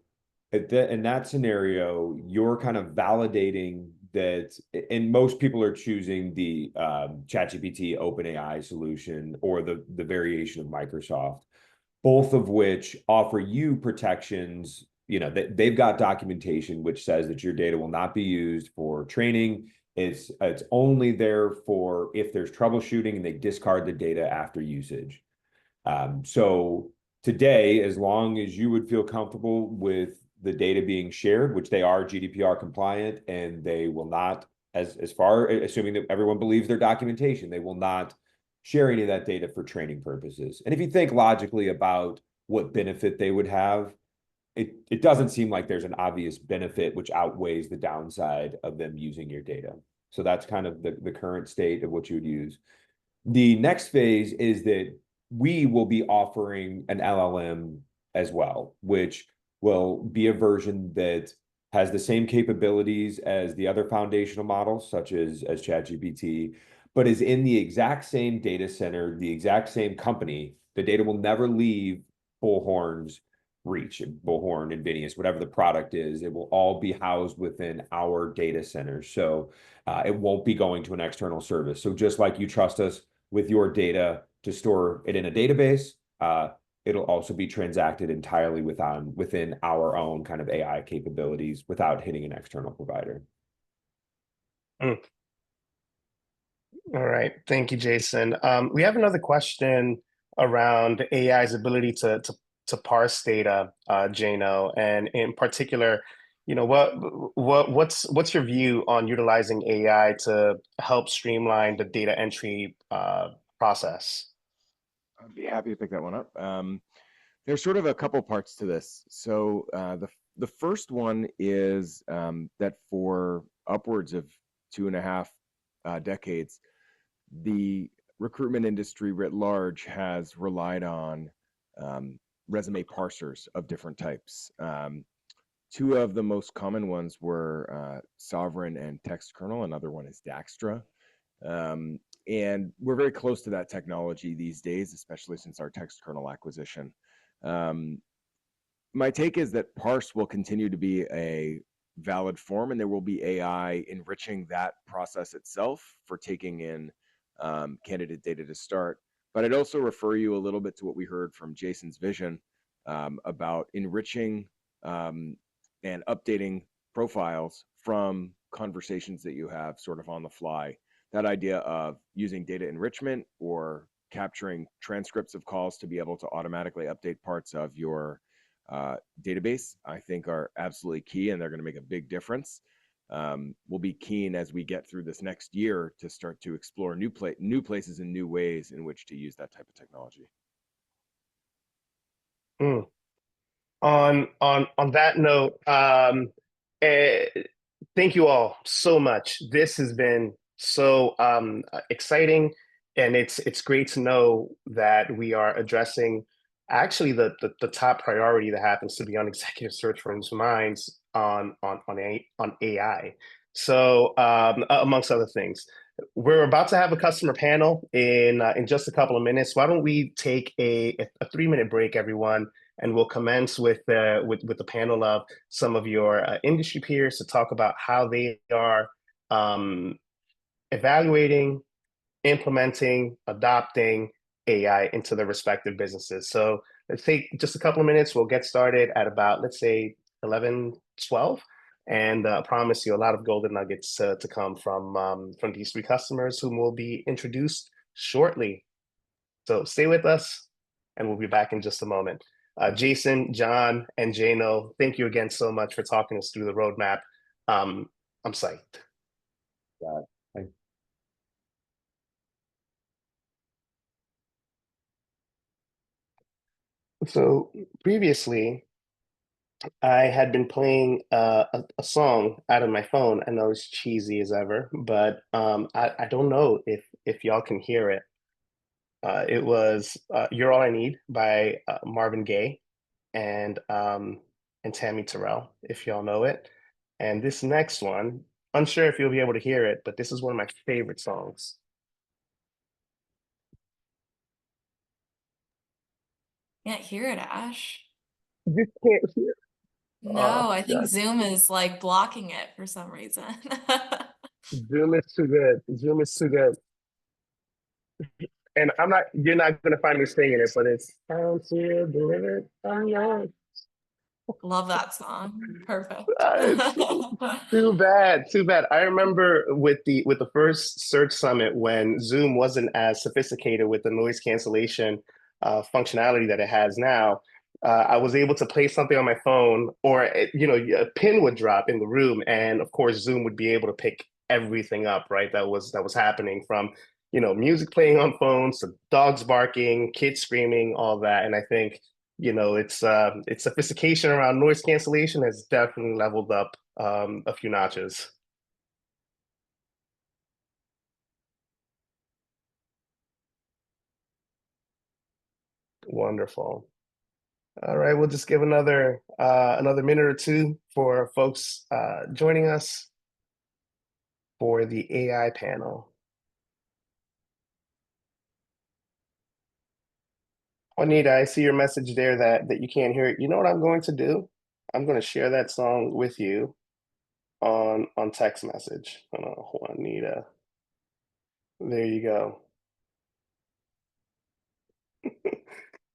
in that scenario, you're kind of validating that, and most people are choosing the ChatGPT OpenAI solution or the variation of Microsoft, both of which offer you protections they've got documentation which says that your data will not be used for training. It's only there for if there's troubleshooting, and they discard the data after usage. So today, as long as you would feel comfortable with the data being shared, which they are GDPR compliant, and they will not, as far assuming that everyone believes their documentation, they will not share any of that data for training purposes. And if you think logically about what benefit they would have, it doesn't seem like there's an obvious benefit which outweighs the downside of them using your data. So that's kind of the current state of what you would use. The next phase is that we will be offering an LLM as well, which will be a version that has the same capabilities as the other foundational models, such as ChatGPT, but is in the exact same data center, the exact same company. The data will never leave Bullhorn's reach, Bullhorn, Invenias, whatever the product is. It will all be housed within our data center. So it won't be going to an external service. So just like you trust us with your data to store it in a database, it'll also be transacted entirely within our own kind of AI capabilities without hitting an external provider. Mm. All right. Thank you, Jason. We have another question around AI's ability to parse data, Jano, and in particular, what's your view on utilizing AI to help streamline the data entry process? I'd be happy to pick that one up. There's sort of a couple parts to this. So the first one is that for upwards of 2.5 decades, the recruitment industry writ large has relied on resume parsers of different types. Two of the most common ones were Sovereign and Text Kernel. Another one is Daxtra. And we're very close to that technology these days, especially since our Text Kernel acquisition. My take is that parse will continue to be a valid form, and there will be AI enriching that process itself for taking in candidate data to start. But I'd also refer you a little bit to what we heard from Jason's vision about enriching and updating profiles from conversations that you have sort of on the fly. That idea of using data enrichment or capturing transcripts of calls to be able to automatically update parts of your database, I think are absolutely key, and they're going to make a big difference. We'll be keen as we get through this next year to start to explore new places and new ways in which to use that type of technology. Mm. On that note, thank you all so much. This has been so exciting, and it's great to know that we are addressing actually the top priority that happens to be on executive search firms' minds on AI. So amongst other things, we're about to have a customer panel in just a couple of minutes. Why don't we take a 3-minute break, everyone? And we'll commence with the panel of some of your industry peers to talk about how they are evaluating, implementing, adopting AI into their respective businesses. So let's take just a couple of minutes. We'll get started at about, let's say, 11:12. And I promise you a lot of golden nuggets to come from these 3 customers whom will be introduced shortly. So stay with us, and we'll be back in just a moment. Jason, John, and Jano, thank you again so much for talking us through the roadmap. I'm psyched. Yeah. So previously, I had been playing a song out of my phone. I know it's cheesy as ever, but I don't know if y'all can hear it. It was "You're All I Need" by Marvin Gaye and Tammy Terrell, if y'all know it. And this next one, unsure if you'll be able to hear it, but this is one of my favorite songs. Can't hear it, Ash. You can't hear. No, I think God. Zoom is like blocking it for some reason. Zoom is too good. Zoom is too good. And you're not gonna find me singing it, but it's time to deliver on yours. Love that song. Perfect. It's too bad, too bad. I remember with the first Search Summit when Zoom wasn't as sophisticated with the noise cancellation functionality that it has now. I was able to play something on my phone, or a pin would drop in the room, and of course Zoom would be able to pick everything up, right? That was happening from music playing on phones to dogs barking, kids screaming, all that. And I think its sophistication around noise cancellation has definitely leveled up a few notches. Wonderful. All right, we'll just give another minute or two for folks joining us for the AI panel. Juanita, I see your message there that you can't hear it. You know what I'm going to do? I'm going to share that song with you on text message. Hold on, Juanita. There you go.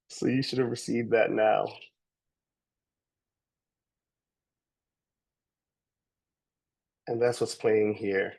So you should have received that now. And that's what's playing here.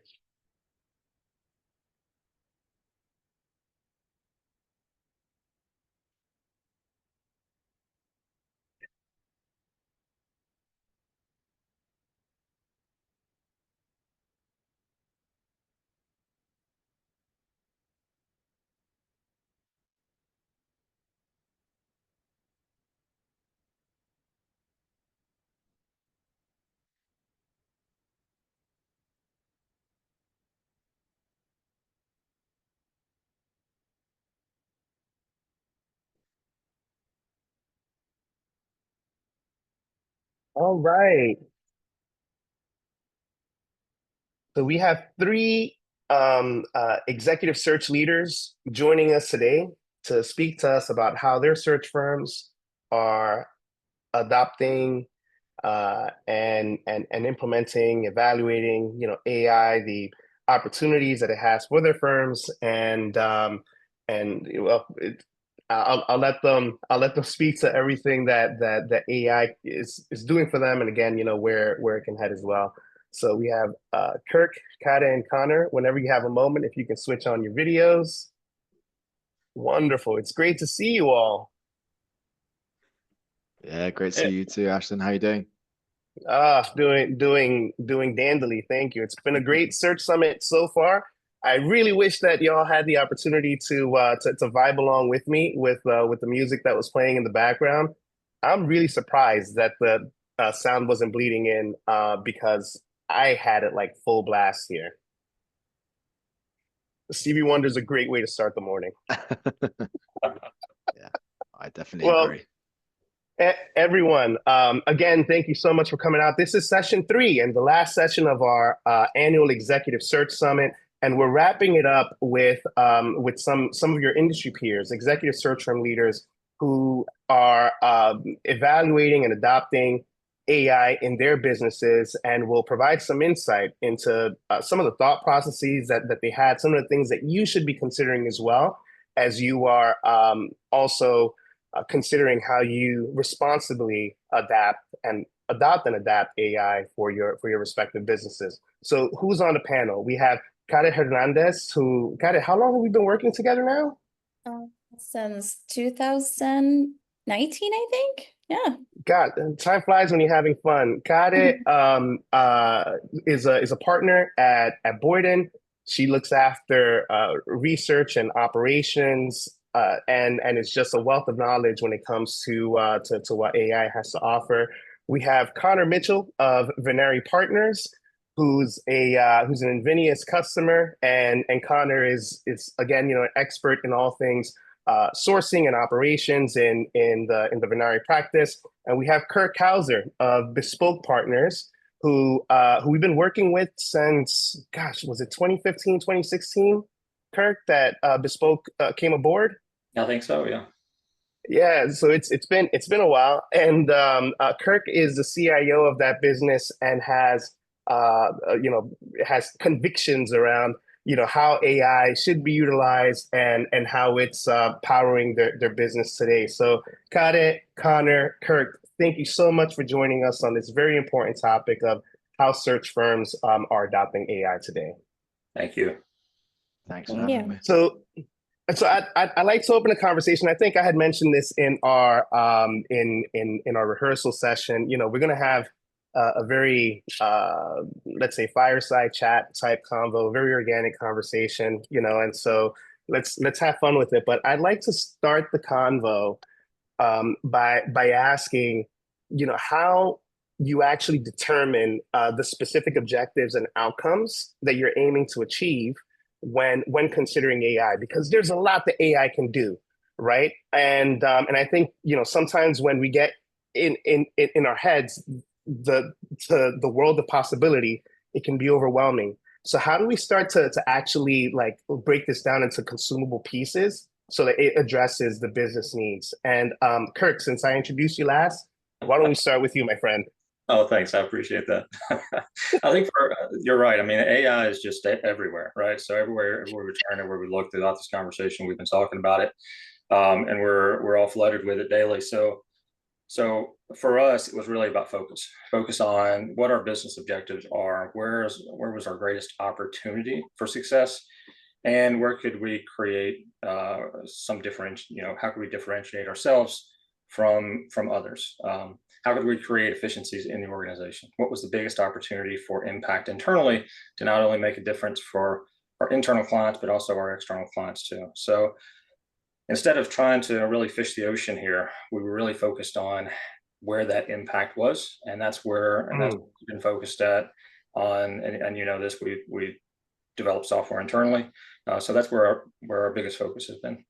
All right. So we have three executive search leaders joining us today to speak to us about how their search firms are adopting and implementing, evaluating, AI, the opportunities that it has for their firms, and well, I'll let them speak to everything that AI is doing for them, and again, where it can head as well. So we have Kirk, Kata, and Connor. Whenever you have a moment, if you can switch on your videos. Wonderful. It's great to see you all. Yeah, great to see you too, Ashton. How you doing? Doing dandily. Thank you. It's been a great search summit so far. I really wish that y'all had the opportunity to vibe along with me with the music that was playing in the background. I'm really surprised that the sound wasn't bleeding in because I had it like full blast here. Stevie Wonder is a great way to start the morning. Yeah, I definitely agree. Everyone, again, thank you so much for coming out. This is session 3 and the last session of our annual Executive Search Summit, and we're wrapping it up with some of your industry peers, executive search firm leaders who are evaluating and adopting AI in their businesses, and will provide some insight into some of the thought processes that they had, some of the things that you should be considering as well as you are also considering how you responsibly adopt and adapt AI for your respective businesses. So who's on the panel? We have Karen Hernandez, Karen, how long have we been working together now? Since 2019, I think. Yeah. God, time flies when you're having fun. Karen is a partner at Boyden. She looks after research and operations, and it's just a wealth of knowledge when it comes to what AI has to offer. We have Connor Mitchell of Venari Partners, who's an Invenias customer, and Connor is again an expert in all things sourcing and operations in the Venari practice. And we have Kirk Hauser of Bespoke Partners, who we've been working with since, gosh, was it 2015, 2016, Kirk, that Bespoke came aboard? I think so, yeah. Yeah, so it's been a while, and Kirk is the CIO of that business and has convictions around how AI should be utilized and how it's powering their business today. So Kade, Connor, Kirk, thank you so much for joining us on this very important topic of how search firms are adopting AI today. Thank you. Thanks for Yeah. having me. So I'd like to open a conversation. I think I had mentioned this in our in our rehearsal session. You know, we're going to have a very let's say fireside chat type convo, very organic conversation. You know, and so let's have fun with it. But I'd like to start the convo by asking, you know, how you actually determine the specific objectives and outcomes that you're aiming to achieve when considering AI, because there's a lot that AI can do, right? And I think, you know, sometimes when we get in our heads the world of possibility, it can be overwhelming. So how do we start to actually like break this down into consumable pieces so that it addresses the business needs? And Kirk, since I introduced you last, why don't we start with you, my friend? Oh, thanks. I appreciate that. I think you're right. I mean, AI is just everywhere, right? So everywhere we turn, everywhere we look throughout this conversation, we've been talking about it, and we're all flooded with it daily. So for us, it was really about focus on what our business objectives are, where was our greatest opportunity for success, and where could we create some how could we differentiate ourselves from others? How could we create efficiencies in the organization? What was the biggest opportunity for impact internally to not only make a difference for our internal clients, but also our external clients too? So instead of trying to really fish the ocean here, we were really focused on where that impact was. And that's where we've been focused on, and you know this, we develop software internally. So that's where our biggest focus has been.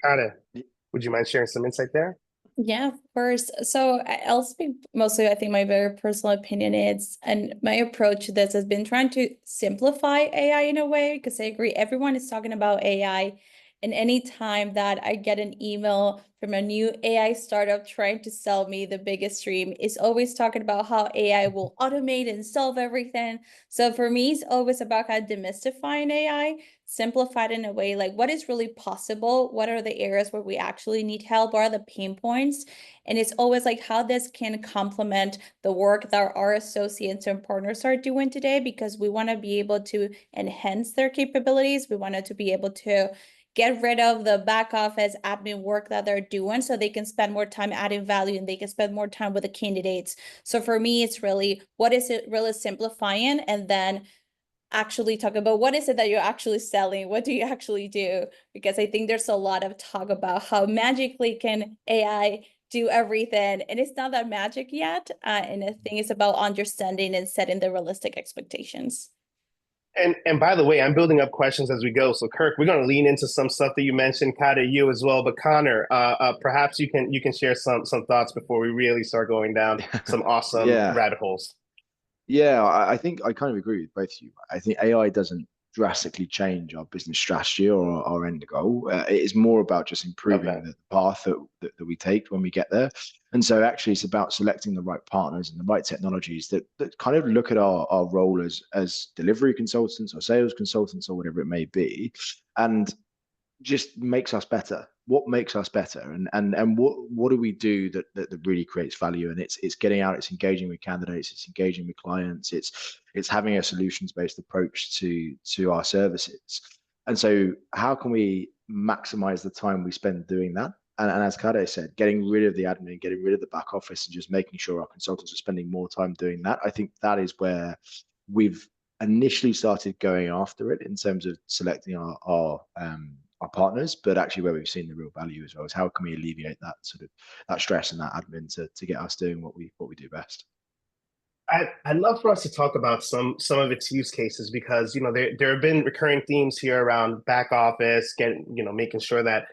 Got it. Would you mind sharing some insight there? Yeah, of course. So I'll speak mostly, I think my very personal opinion is, and my approach to this has been trying to simplify AI in a way, because I agree, everyone is talking about AI. And anytime that I get an email from a new AI startup trying to sell me the biggest dream, is always talking about how AI will automate and solve everything. So for me, it's always about kind of demystifying AI, simplified in a way like what is really possible, what are the areas where we actually need help, what are the pain points, and it's always like how this can complement the work that our associates and partners are doing today, because we want to be able to enhance their capabilities. We wanted to be able to get rid of the back office admin work that they're doing so they can spend more time adding value and they can spend more time with the candidates. So for me, it's really, what is it really simplifying? And then actually talk about what is it that you're actually selling? What do you actually do? Because I think there's a lot of talk about how magically can AI do everything, and it's not that magic yet. And I think it's about understanding and setting the realistic expectations. And by the way, I'm building up questions as we go. So Kirk, we're going to lean into some stuff that you mentioned, Kata, you as well. But Connor, perhaps you can share some thoughts before we really start going down some awesome rabbit holes. Yeah, I think I kind of agree with both of you. I think AI doesn't drastically change our business strategy or our end goal. It is more about just improving the path that we take when we get there. And so actually it's about selecting the right partners and the right technologies that kind of look at our role as delivery consultants or sales consultants or whatever it may be, and just makes us better. What makes us better, and what do we do that really creates value? And it's getting out, it's engaging with candidates, it's engaging with clients, it's having a solutions-based approach to our services. And so how can we maximize the time we spend doing that? And as Kade said, getting rid of the admin, getting rid of the back office, and just making sure our consultants are spending more time doing that. I think that is where we've initially started going after it in terms of selecting our partners, but actually where we've seen the real value as well is how can we alleviate that sort of that stress and that admin to get us doing what we do best. I'd love for us to talk about some of its use cases, because you know there have been recurring themes here around back office, making sure that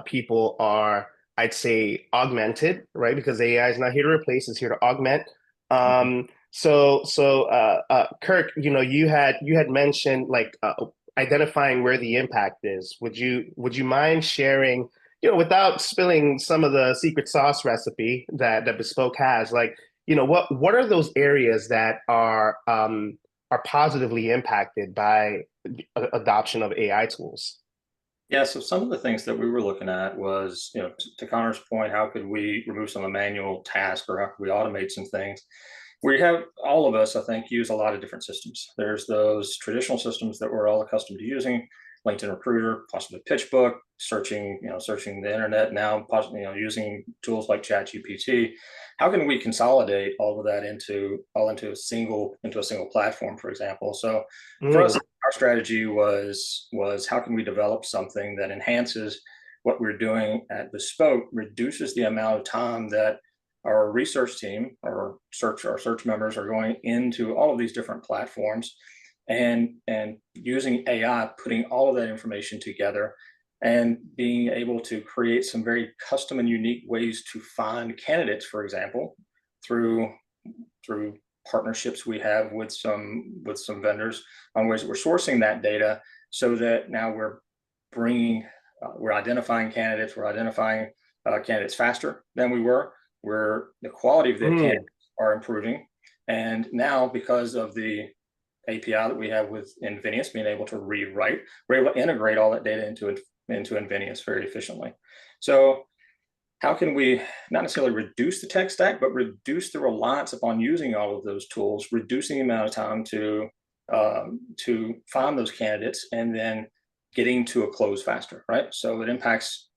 people are, I'd say, augmented, right? Because AI is not here to replace; it's here to augment. So Kirk, you had mentioned like identifying where the impact is. Would you mind sharing, without spilling some of the secret sauce recipe that Bespoke has, like, what are those areas that are positively impacted by adoption of AI tools? Yeah, so some of the things that we were looking at was, to Connor's point, how could we remove some of the manual tasks, or how could we automate some things? We have, all of us, I think, use a lot of different systems. There's those traditional systems that we're all accustomed to using, LinkedIn Recruiter, possibly PitchBook, searching the internet now, possibly, using tools like ChatGPT. How can we consolidate all of that into a single platform, for example? So for us, our strategy was how can we develop something that enhances what we're doing at Bespoke, reduces the amount of time that our research team, our search members are going into all of these different platforms, and using AI, putting all of that information together, and being able to create some very custom and unique ways to find candidates, for example, through partnerships we have with some vendors on ways that we're sourcing that data, so that now we're identifying candidates, candidates faster than we were, where the quality of the candidates are improving. And now, because of the API that we have with Invenias being able to rewrite, we're able to integrate all that data into Invenias very efficiently. So how can we not necessarily reduce the tech stack, but reduce the reliance upon using all of those tools, reducing the amount of time to find those candidates, and then getting to a close faster, right? So it impacts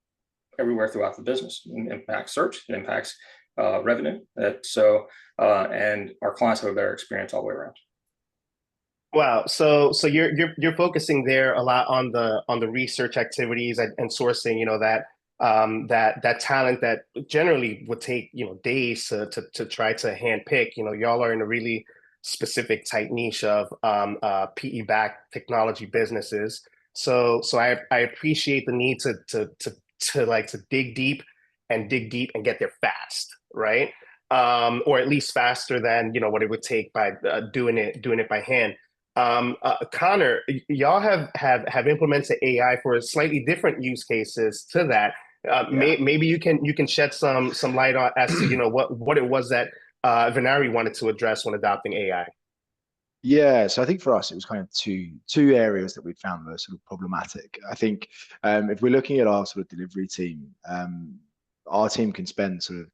everywhere throughout the business. It impacts search, it impacts revenue. And our clients have a better experience all the way around. Wow. So you're focusing there a lot on the research activities and sourcing, that talent that generally would take, days to try to hand pick. Y'all are in a really specific tight niche of PE-backed technology businesses. So I appreciate the need to dig deep and get there fast, right? Or at least faster than what it would take by doing it by hand. Connor, y'all have implemented AI for slightly different use cases to that. Maybe you can shed some light on as to what it was that Venari wanted to address when adopting AI. Yeah, so I think for us it was kind of two areas that we found were sort of problematic. I think if we're looking at our sort of delivery team, our team can spend sort of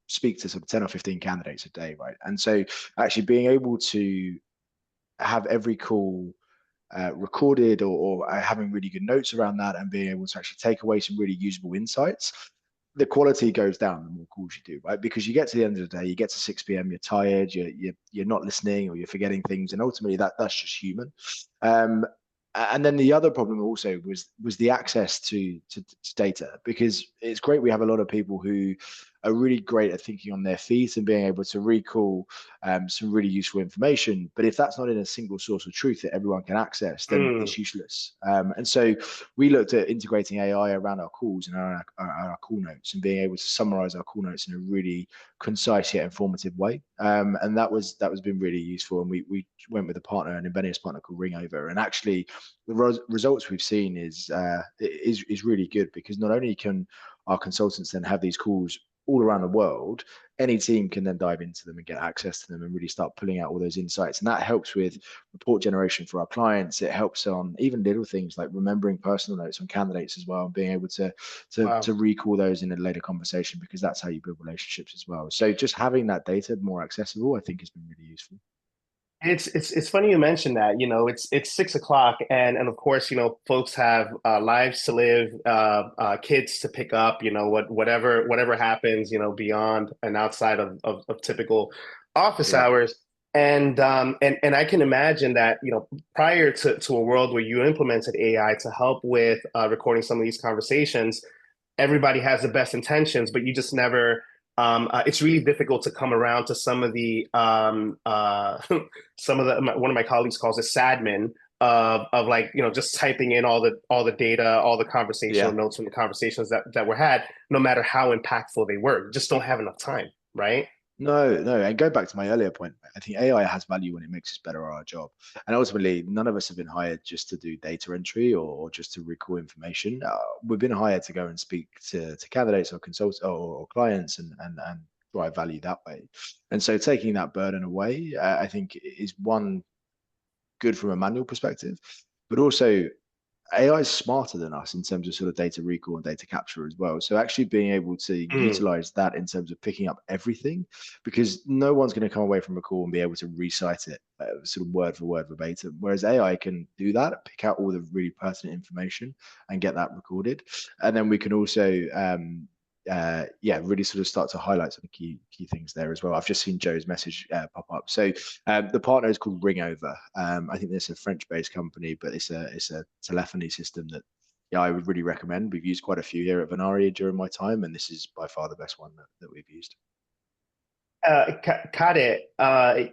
speak to sort of 10 or 15 candidates a day, right? And so actually being able to have every call recorded, or having really good notes around that, and being able to actually take away some really usable insights, the quality goes down the more calls you do, right? Because you get to the end of the day, you get to 6 p.m, you're tired, you're not listening, or you're forgetting things, and ultimately that's just human. And then the other problem also was the access to data, because it's great we have a lot of people who are really great at thinking on their feet and being able to recall some really useful information. But if that's not in a single source of truth that everyone can access, then it's useless. And so we looked at integrating AI around our calls and our call notes, and being able to summarize our call notes in a really concise yet informative way. And that was been really useful. And we went with a partner, an Invenias partner called Ringover, and actually the results we've seen is really good, because not only can our consultants then have these calls all around the world, any team can then dive into them and get access to them and really start pulling out all those insights. And that helps with report generation for our clients. It helps on even little things like remembering personal notes on candidates as well, and being able to recall those in a later conversation, because that's how you build relationships as well. So just having that data more accessible, I think, has been really useful. It's funny you mentioned that. It's 6 o'clock, and of course, folks have lives to live, kids to pick up, whatever happens, beyond and outside of typical office hours. And I can imagine that, prior to a world where you implemented AI to help with recording some of these conversations, everybody has the best intentions, but you just never. It's really difficult to come around to some of the one of my colleagues calls it sadmin of like, just typing in all the data, all the conversational notes from the conversations that were had, no matter how impactful they were. Just don't have enough time, right? No. And go back to my earlier point, I think AI has value when it makes us better at our job. And ultimately, none of us have been hired just to do data entry or just to recall information. We've been hired to go and speak to candidates or consultants or clients and drive value that way. And so taking that burden away, I think, is one, good from a manual perspective, but also AI is smarter than us in terms of sort of data recall and data capture as well. So actually being able to utilize that in terms of picking up everything, because no one's going to come away from a call and be able to recite it sort of word for word verbatim. Whereas AI can do that, pick out all the really pertinent information and get that recorded. And then we can also really sort of start to highlight some key things there as well. I've just seen Joe's message pop up. So the partner is called Ringover. I think it's a French-based company, but it's a telephony system that I would really recommend. We've used quite a few here at Venaria during my time, and this is by far the best one that we've used. Kade,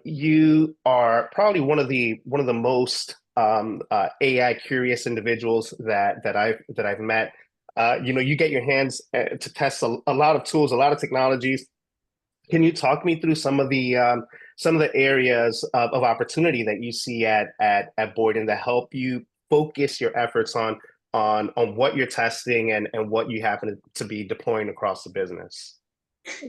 you are probably one of the most AI curious individuals that I've met. You get your hands to test a lot of tools, a lot of technologies. Can you talk me through some of the areas of opportunity that you see at Boyden that help you focus your efforts on what you're testing and what you happen to be deploying across the business?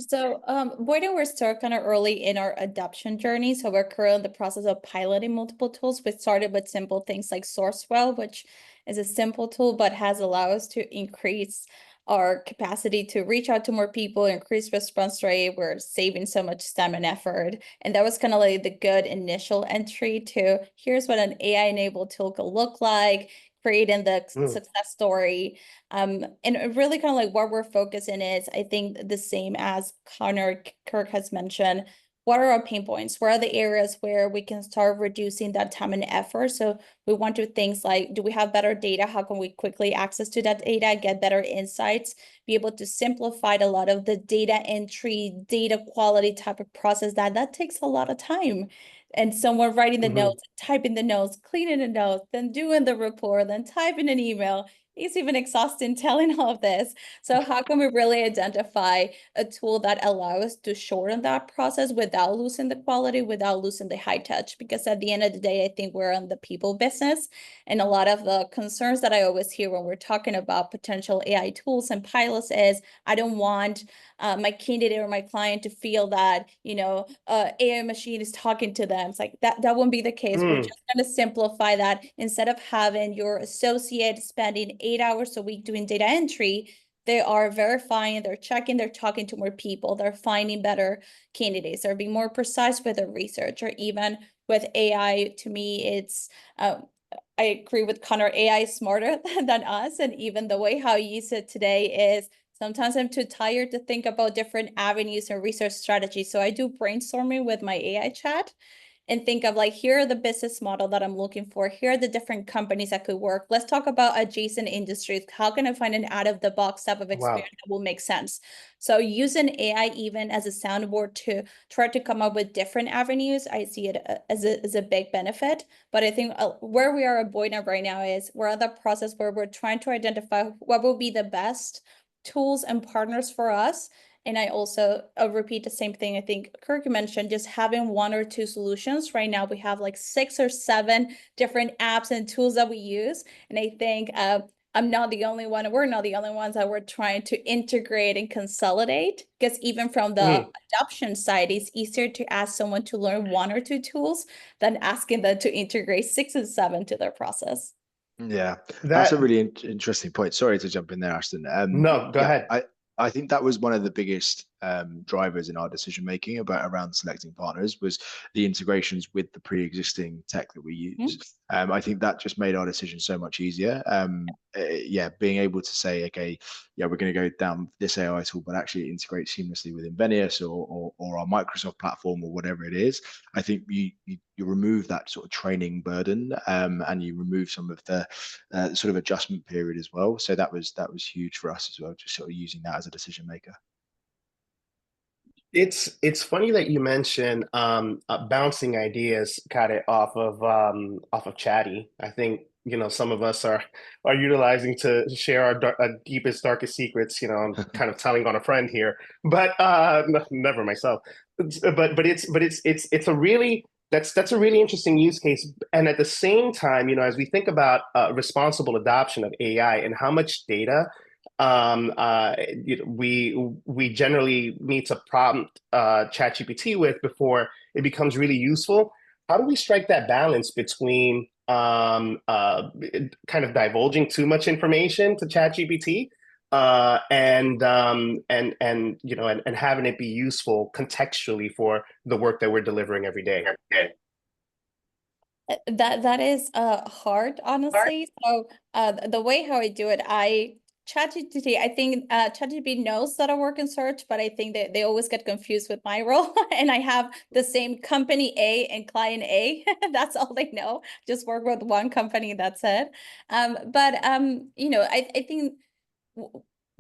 So, Boyden, we're still kind of early in our adoption journey. So we're currently in the process of piloting multiple tools. We started with simple things like Sourcewell, which is a simple tool, but has allowed us to increase our capacity to reach out to more people, increase response rate. We're saving so much time and effort. And that was kind of like the good initial entry to here's what an AI-enabled tool could look like, creating the success story. And really kind of like what we're focusing is, I think the same as Kirk has mentioned, what are our pain points? Where are the areas where we can start reducing that time and effort? So we want to things like, do we have better data? How can we quickly access to that data, get better insights, be able to simplify a lot of the data entry, data quality type of process that takes a lot of time. And someone writing the notes, typing the notes, cleaning the notes, then doing the report, then typing an email. It's even exhausting telling all of this. So how can we really identify a tool that allows us to shorten that process without losing the quality, without losing the high touch? Because at the end of the day, I think we're in the people business. And a lot of the concerns that I always hear when we're talking about potential AI tools and pilots is, I don't want my candidate or my client to feel that, AI machine is talking to them. It's like that won't be the case. We're just going to simplify that. Instead of having your associate spending 8 hours a week doing data entry, they are verifying, they're checking, they're talking to more people, they're finding better candidates, they're being more precise with their research. Or even with AI, to me, it's I agree with Connor, AI is smarter than us. And even the way how you use it today is, sometimes I'm too tired to think about different avenues and research strategies. So I do brainstorming with my AI chat and think of like, here are the business model that I'm looking for. Here are the different companies that could work. Let's talk about adjacent industries. How can I find an out of the box type of experience that will make sense? So using AI even as a soundboard to try to come up with different avenues, I see it as a big benefit. But I think where we are at Boyden right now is we're at the process where we're trying to identify what will be the best tools and partners for us. And I also repeat the same thing I think Kirk mentioned, just having 1 or 2 solutions. Right now we have like 6 or 7 different apps and tools that we use. And I think I'm not the only one, we're not the only ones that we're trying to integrate and consolidate, because even from the adoption side, it's easier to ask someone to learn 1 or 2 tools than asking them to integrate 6 and 7 to their process. Yeah, that's a really interesting point. Sorry to jump in there, Ashton. No, go ahead. I think that was one of the biggest drivers in our decision making around selecting partners, was the integrations with the pre-existing tech that we use. I think that just made our decision so much easier. Being able to say, okay, we're going to go down this AI tool, but actually integrate seamlessly with Invenias or our Microsoft platform or whatever it is. I think you remove that sort of training burden, and you remove some of the sort of adjustment period as well. So that was huge for us as well, just sort of using that as a decision maker. It's funny that you mention bouncing ideas, Kade, off of Chatty. I think some of us are utilizing to share our deepest, darkest secrets. I'm kind of telling on a friend here, but never myself. But it's a really that's a really interesting use case. And at the same time, as we think about responsible adoption of AI and how much data we generally need to prompt ChatGPT with before it becomes really useful. how do we strike that balance between kind of divulging too much information to ChatGPT and you know and having it be useful contextually for the work that we're delivering every day? That is hard, honestly. So the way how I do it, ChatGPT, I think ChatGPT knows that I work in search, but I think that they always get confused with my role. And I have the same company A and client A. That's all they know. Just work with one company, that's it. You know, I think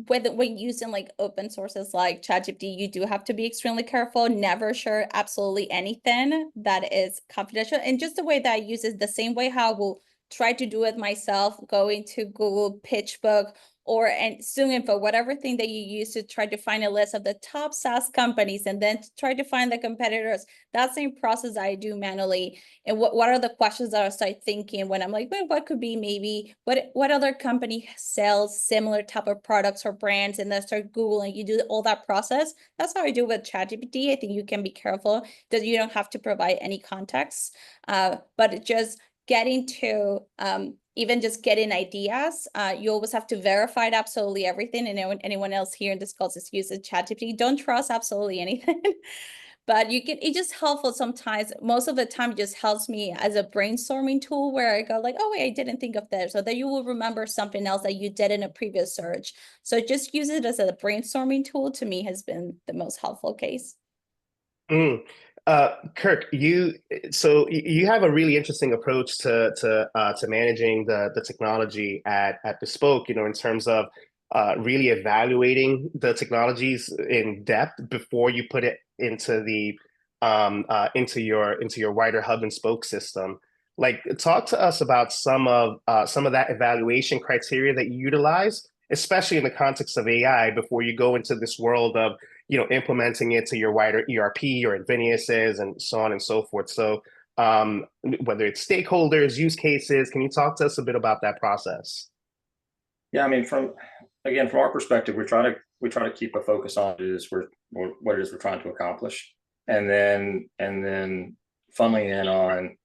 whether when using like open sources like ChatGPT, you do have to be extremely careful, never share absolutely anything that is confidential. And just the way that I use it, the same way how I will try to do it myself, go into Google PitchBook or and ZoomInfo, whatever thing that you use to try to find a list of the top SaaS companies and then try to find the competitors. That same process I do manually. And what are the questions that I start thinking when I'm like, well, what could be maybe, what other company sells similar type of products or brands, and then start Googling, you do all that process. That's how I do with ChatGPT. I think you can be careful that you don't have to provide any context, but just getting to even just getting ideas, you always have to verify absolutely everything. And anyone else here in this call is using ChatGPT, don't trust absolutely anything. But you can, it's just helpful sometimes. Most of the time, it just helps me as a brainstorming tool where I go like, oh, wait, I didn't think of this. So that you will remember something else that you did in a previous search. So just use it as a brainstorming tool, to me, has been the most helpful case. Kirk, you have a really interesting approach to managing the technology at Bespoke, you know, in terms of really evaluating the technologies in depth before you put it into the into your wider hub and spoke system. Like, talk to us about some of that evaluation criteria that you utilize, especially in the context of AI, before you go into this world of, you know, implementing it to your wider ERP or Invenias and so on and so forth. So whether it's stakeholders, use cases, can you talk to us a bit about that process? Yeah, I mean, from our perspective, we try to keep a focus on what it is we're trying to accomplish, and then funneling in on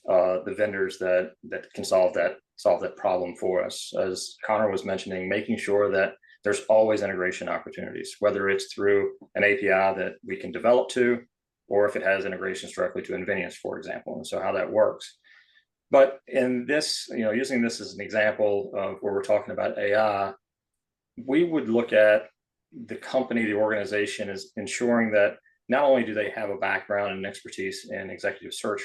the vendors that can solve that problem for us. As Connor was mentioning, making sure that there's always integration opportunities, whether it's through an API that we can develop to, or if it has integrations directly to Invenias, for example, and so how that works. But in this, you know, using this as an example of where we're talking about AI, we would look at the company, the organization, is ensuring that not only do they have a background and expertise in executive search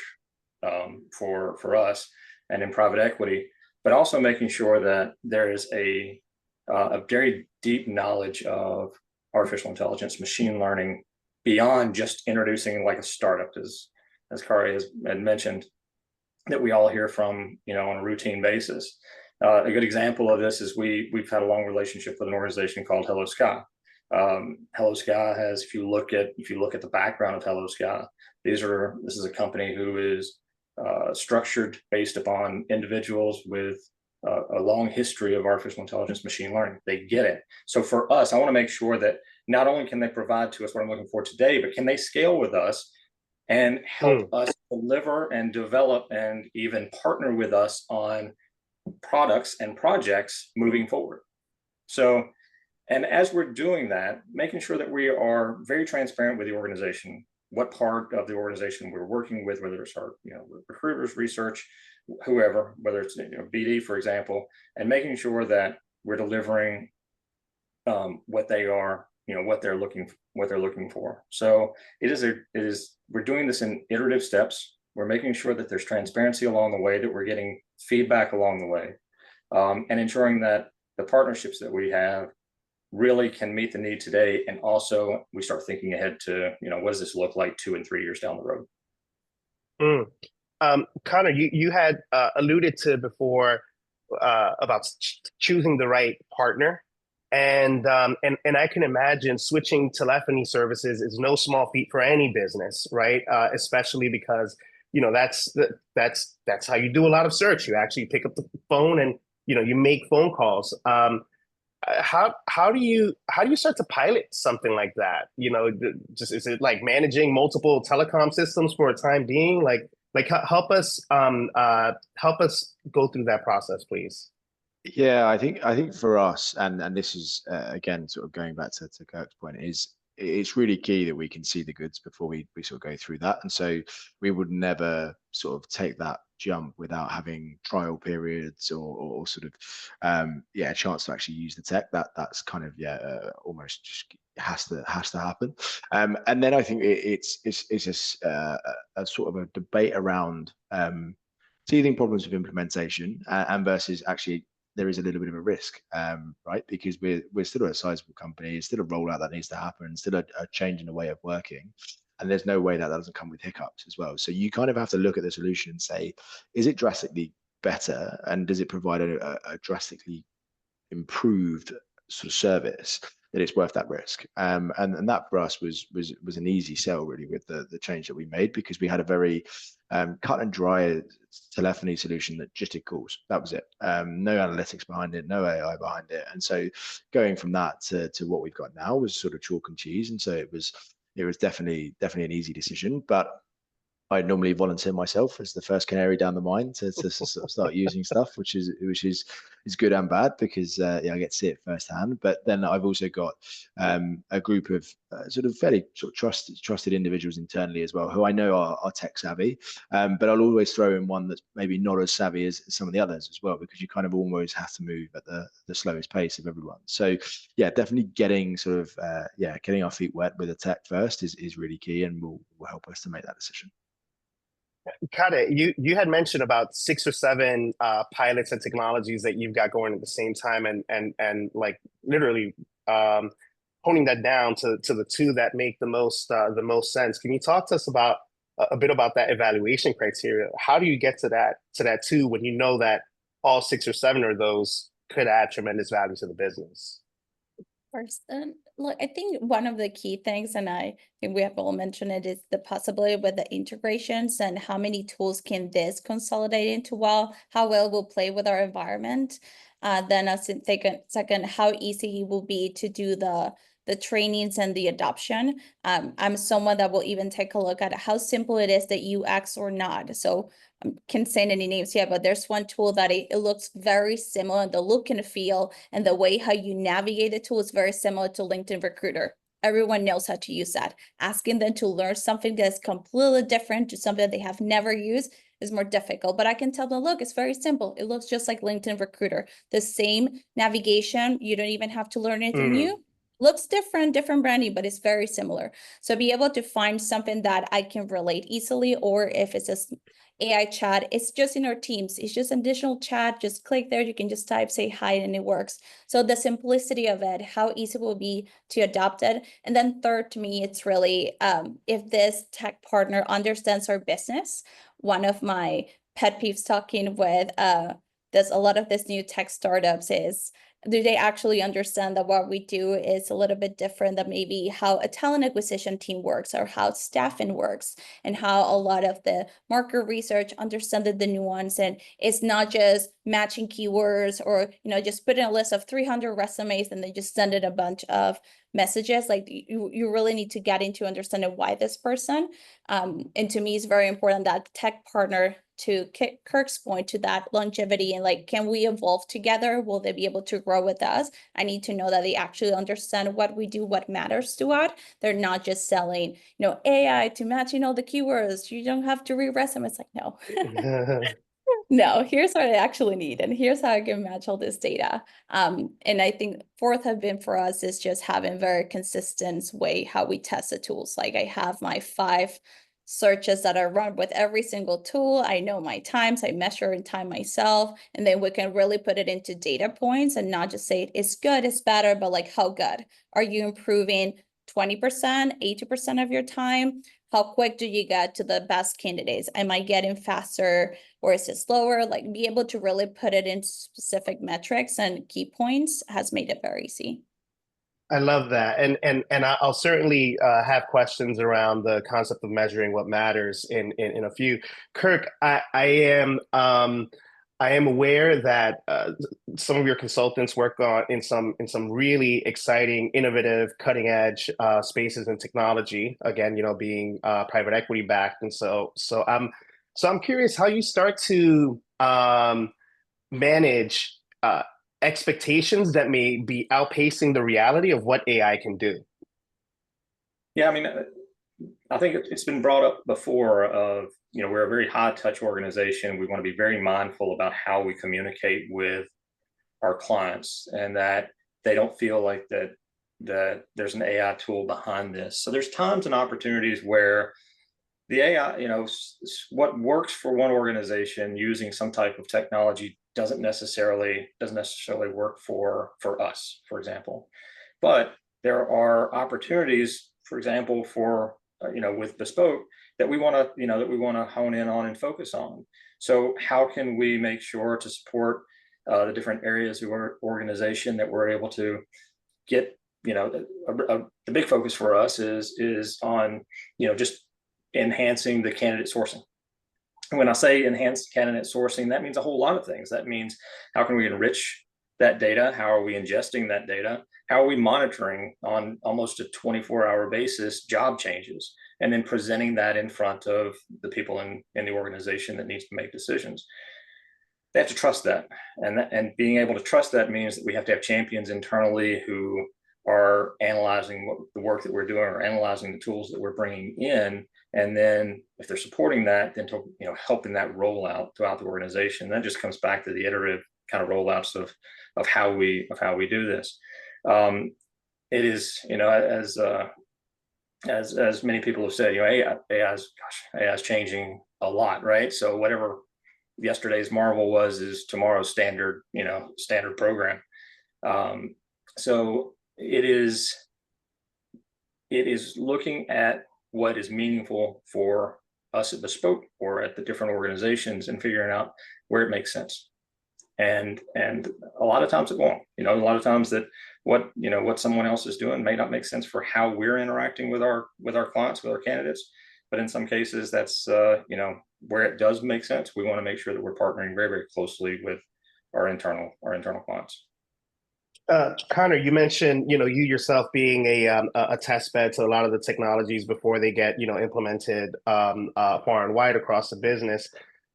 for us and in private equity, but also making sure that there is a very deep knowledge of artificial intelligence, machine learning, beyond just introducing like a startup, as Kari had mentioned, that we all hear from, you know, on a routine basis. A good example of this is we've had a long relationship with an organization called Hello Sky. Hello Sky has, if you look at the background of Hello Sky, this is a company who is structured based upon individuals with a long history of artificial intelligence, machine learning. They get it. So for us, I want to make sure that not only can they provide to us what I'm looking for today, but can they scale with us and help us deliver and develop and even partner with us on products and projects moving forward. So, and as we're doing that, making sure that we are very transparent with the organization, what part of the organization we're working with, whether it's our, you know, recruiters, research, whoever, whether it's, you know, BD, for example, and making sure that we're delivering what they are, you know, what they're looking for. So we're doing this in iterative steps. We're making sure that there's transparency along the way, that we're getting feedback along the way, and ensuring that the partnerships that we have really can meet the need today. And also we start thinking ahead to, you know, what does this look like 2 and 3 years down the road? Connor, you had alluded to before about choosing the right partner. And I can imagine switching telephony services is no small feat for any business, right? Especially because, you know, that's how you do a lot of search. You actually pick up the phone and, you know, you make phone calls. How do you start to pilot something like that? You know, just, is it like managing multiple telecom systems for a time being? Like, Like help us go through that process, please. Yeah, I think for us, and this is again sort of going back to Kirk's point, is it's really key that we can see the goods before we sort of go through that. And so we would never sort of take that jump without having trial periods or sort of yeah, a chance to actually use the tech. That's kind of almost just has to happen. And then I think it's a sort of a debate around teething problems with implementation and versus actually there is a little bit of a risk, right? Because we're still a sizable company, it's still a rollout that needs to happen, still a change in the way of working, and there's no way that doesn't come with hiccups as well. So you kind of have to look at the solution and say, is it drastically better, and does it provide a drastically improved sort of service that it's worth that risk. And that for us was an easy sell really with the change that we made, because we had a very cut and dry telephony solution that just did calls. That was it. No analytics behind it, no AI behind it. And so going from that to what we've got now was sort of chalk and cheese. And so it was definitely an easy decision. But I normally volunteer myself as the first canary down the mine to sort of start using stuff, which is good and bad, because I get to see it firsthand. But then I've also got a group of sort of fairly sort of trusted individuals internally as well, who I know are tech savvy. But I'll always throw in one that's maybe not as savvy as some of the others as well, because you kind of almost have to move at the slowest pace of everyone. So yeah, definitely getting sort of getting our feet wet with the tech first is really key, and will help us to make that decision. Got it. You had mentioned about 6 or 7 pilots and technologies that you've got going at the same time, and like literally honing that down to the 2 that make the most sense. Can you talk to us about a bit about that evaluation criteria? How do you get to that 2 when you know that all 6 or 7 of those could add tremendous value to the business? Person, look, I think one of the key things, and I think we have all mentioned it, is the possibility with the integrations and how many tools can this consolidate into, how well will play with our environment. Then I think second, how easy it will be to do the trainings and the adoption. I'm someone that will even take a look at how simple it is, the UX or not. So I can't say any names yet, but there's one tool that it looks very similar. The look and feel and the way how you navigate the tool is very similar to LinkedIn Recruiter. Everyone knows how to use that. Asking them to learn something that's completely different to something that they have never used is more difficult. But I can tell them, look, it's very simple. It looks just like LinkedIn Recruiter. The same navigation. You don't even have to learn anything new. Looks different branding, but it's very similar. So be able to find something that I can relate easily, or if it's a AI chat, it's just in our Teams. It's just an additional chat. Just click there. You can just type, say hi, and it works. So the simplicity of it, how easy it will be to adopt it. And then third, to me, it's really if this tech partner understands our business. One of my pet peeves talking with there's a lot of this new tech startups is, do they actually understand that what we do is a little bit different than maybe how a talent acquisition team works, or how staffing works, and how a lot of the market research understand the nuance, and it's not just matching keywords or just put in a list of 300 resumes and they just send it a bunch of messages. Like you really need to get into understanding why this person. And to me, it's very important that tech partner, to Kirk's point, to that longevity and like, can we evolve together? Will they be able to grow with us? I need to know that they actually understand what we do, what matters to us. They're not just selling, AI to match, the keywords. You don't have to read resumes. It's like, no. No, here's what I actually need, and here's how I can match all this data. And I think fourth have been for us is just having very consistent way how we test the tools. Like I have my 5 searches that I run with every single tool. I know my times, I measure in time myself, and then we can really put it into data points and not just say it's good, it's better, but like how good? Are you improving 20%, 80% of your time? How quick do you get to the best candidates? Am I getting faster or is it slower? Like be able to really put it in specific metrics and key points has made it very easy. I love that, and I'll certainly have questions around the concept of measuring what matters in a few. Kirk, I am aware that some of your consultants work in some really exciting, innovative, cutting edge spaces in technology. Again, being private equity backed, and so So I'm curious how you start to manage expectations that may be outpacing the reality of what AI can do. Yeah, I mean, I think it's been brought up before of, we're a very high touch organization. We want to be very mindful about how we communicate with our clients, and that they don't feel like that there's an AI tool behind this. So there's times and opportunities where the AI, what works for one organization using some type of technology doesn't necessarily work for us, for example. But there are opportunities, for example, for with Bespoke, that we want to hone in on and focus on. So how can we make sure to support the different areas of our organization that we're able to get, the big focus for us is on, just enhancing the candidate sourcing. And when I say enhanced candidate sourcing, that means a whole lot of things. That means, how can we enrich that data? How are we ingesting that data? How are we monitoring on almost a 24-hour basis job changes, and then presenting that in front of the people in the organization that needs to make decisions? They have to trust that. And being able to trust that means that we have to have champions internally who are analyzing the work that we're doing, or analyzing the tools that we're bringing in. And then if they're supporting that, then to, helping that roll out throughout the organization. That just comes back to the iterative kind of rollouts of how we do this. It is, as many people have said, AI is changing a lot, right? So whatever yesterday's Marvel is tomorrow's standard program. So it is looking at what is meaningful for us at Bespoke or at the different organizations, and figuring out where it makes sense. And a lot of times it won't. A lot of times that what someone else is doing may not make sense for how we're interacting with our clients, with our candidates. But in some cases, that's where it does make sense. We want to make sure that we're partnering very, very closely with our internal clients. Connor, you mentioned, you yourself being a test bed to a lot of the technologies before they get, implemented far and wide across the business.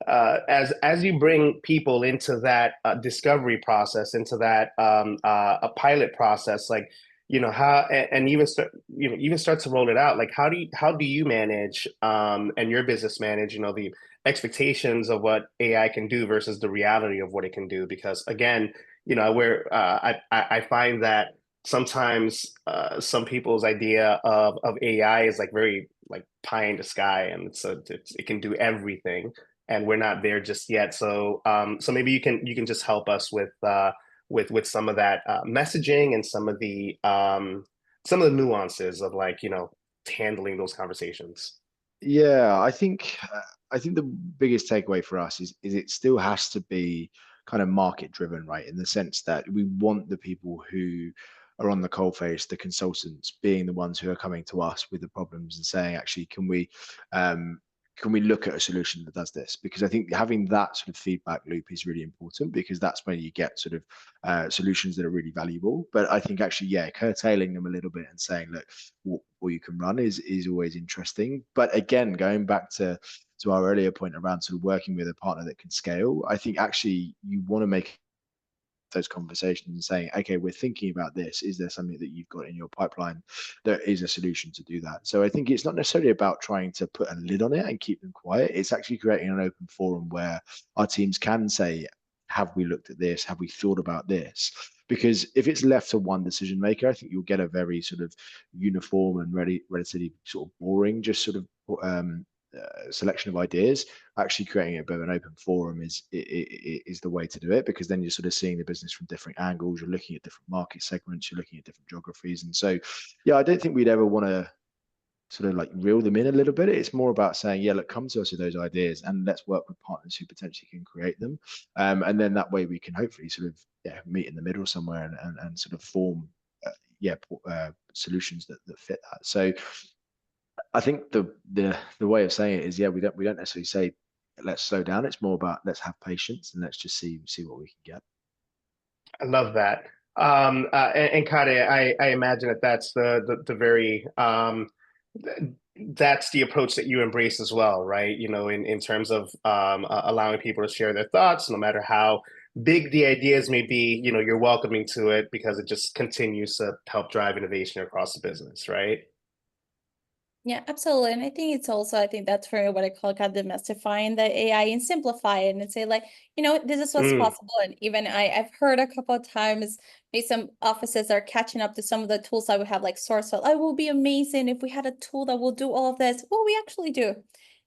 As you bring people into that discovery process, into that a pilot process, like, how, and even start to roll it out, like how do you manage and your business manage, the expectations of what AI can do versus the reality of what it can do? Because again, where I find that sometimes some people's idea of AI is like very like pie in the sky, and it can do everything, and we're not there just yet. So so maybe you can just help us with some of that messaging and some of the nuances of, like, handling those conversations. Yeah, I think the biggest takeaway for us is it still has to be kind of market driven, right? In the sense that we want the people who are on the coalface, the consultants, being the ones who are coming to us with the problems and saying, actually, can we look at a solution that does this? Because I think having that sort of feedback loop is really important, because that's when you get sort of solutions that are really valuable. But I think actually, yeah, curtailing them a little bit and saying, look, what you can run is always interesting. But again, going back to our earlier point around sort of working with a partner that can scale, I think actually you want to make those conversations and saying, okay, we're thinking about this. Is there something that you've got in your pipeline that is a solution to do that? So I think it's not necessarily about trying to put a lid on it and keep them quiet. It's actually creating an open forum where our teams can say, have we looked at this? Have we thought about this? Because if it's left to one decision maker, I think you'll get a very sort of uniform and relatively sort of boring, just sort of selection of ideas. Actually creating a bit of an open forum is the way to do it, because then you're sort of seeing the business from different angles. You're looking at different market segments, you're looking at different geographies. And so, yeah, I don't think we'd ever want to sort of like reel them in a little bit. It's more about saying, yeah, look, come to us with those ideas and let's work with partners who potentially can create them. And then that way we can hopefully sort of meet in the middle somewhere and sort of form solutions that fit that. So I think the way of saying it is, yeah, we don't necessarily say let's slow down. It's more about let's have patience and let's just see what we can get. I love that. And Kade, I imagine that's the very that's the approach that you embrace as well, right? You know, in terms of allowing people to share their thoughts, no matter how big the ideas may be, you know, you're welcoming to it because it just continues to help drive innovation across the business, right? Yeah, absolutely. And I think it's also, I think that's for what I call kind of demystifying the AI and simplify it and say like, you know, this is what's possible. And even I've heard a couple of times, maybe some offices are catching up to some of the tools that we have, like Sourcewell. It will be amazing if we had a tool that will do all of this. Well, we actually do.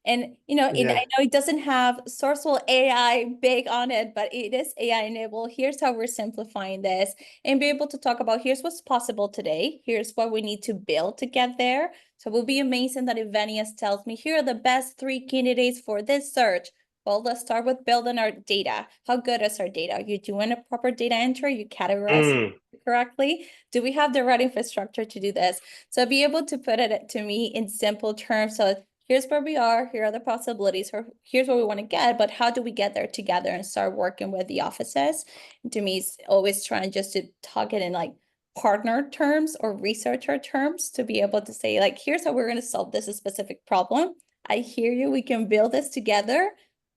And, you know, I know it doesn't have Sourcewell AI big on it, but it is AI enabled. Here's how we're simplifying this and be able to talk about here's what's possible today. Here's what we need to build to get there. So it will be amazing that Invenias tells me, here are the best 3 candidates for this search. Well, let's start with building our data. How good is our data? Are you doing a proper data entry? You categorize correctly? Do we have the right infrastructure to do this? So be able to put it to me in simple terms. So here's where we are, here are the possibilities, or here's what we want to get, but how do we get there together and start working with the offices? And to me, it's always trying just to talk it in like partner terms or researcher terms to be able to say like, here's how we're going to solve this specific problem. I hear you, we can build this together.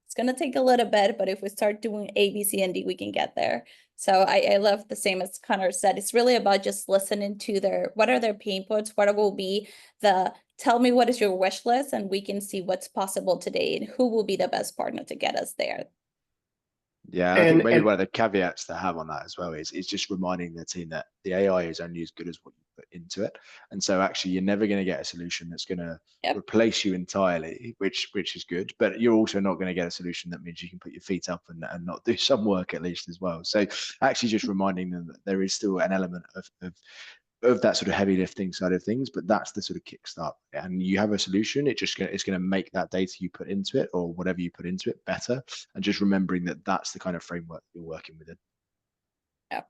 It's going to take a little bit, but if we start doing A, B, C, and D, we can get there. So I love the same as Connor said, it's really about just listening to what are their pain points, what will be tell me what is your wish list, and we can see what's possible today and who will be the best partner to get us there. Yeah, I think maybe one of the caveats to have on that as well is just reminding the team that the AI is only as good as what you put into it. And so actually you're never going to get a solution that's going to replace you entirely, which is good, but you're also not going to get a solution that means you can put your feet up and not do some work at least as well. So actually just reminding them that there is still an element of that sort of heavy lifting side of things, but that's the sort of kickstart. And you have a solution, it's going to make that data you put into it or whatever you put into it better. And just remembering that that's the kind of framework you're working within. Yeah.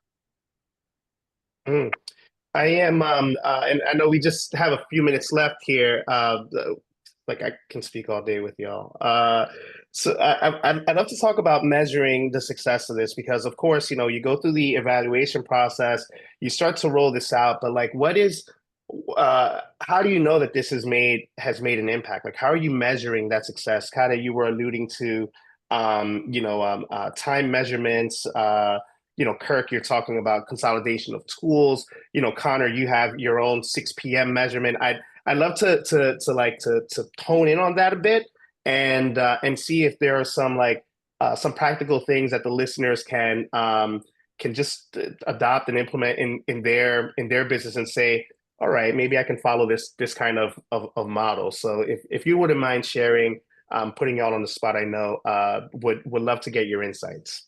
I am, and I know we just have a few minutes left here. Like I can speak all day with y'all. So I'd love to talk about measuring the success of this because, of course, you know, you go through the evaluation process, you start to roll this out, but like, how do you know that this has made an impact? Like, how are you measuring that success? Kind of, you were alluding to, time measurements. You know, Kirk, you're talking about consolidation of tools. You know, Connor, you have your own 6 p.m. measurement. I'd love to hone in on that a bit and see if there are some practical things that the listeners can just adopt and implement in their business and say, all right, maybe I can follow this kind of model. So if you wouldn't mind sharing, putting y'all on the spot, I know would love to get your insights.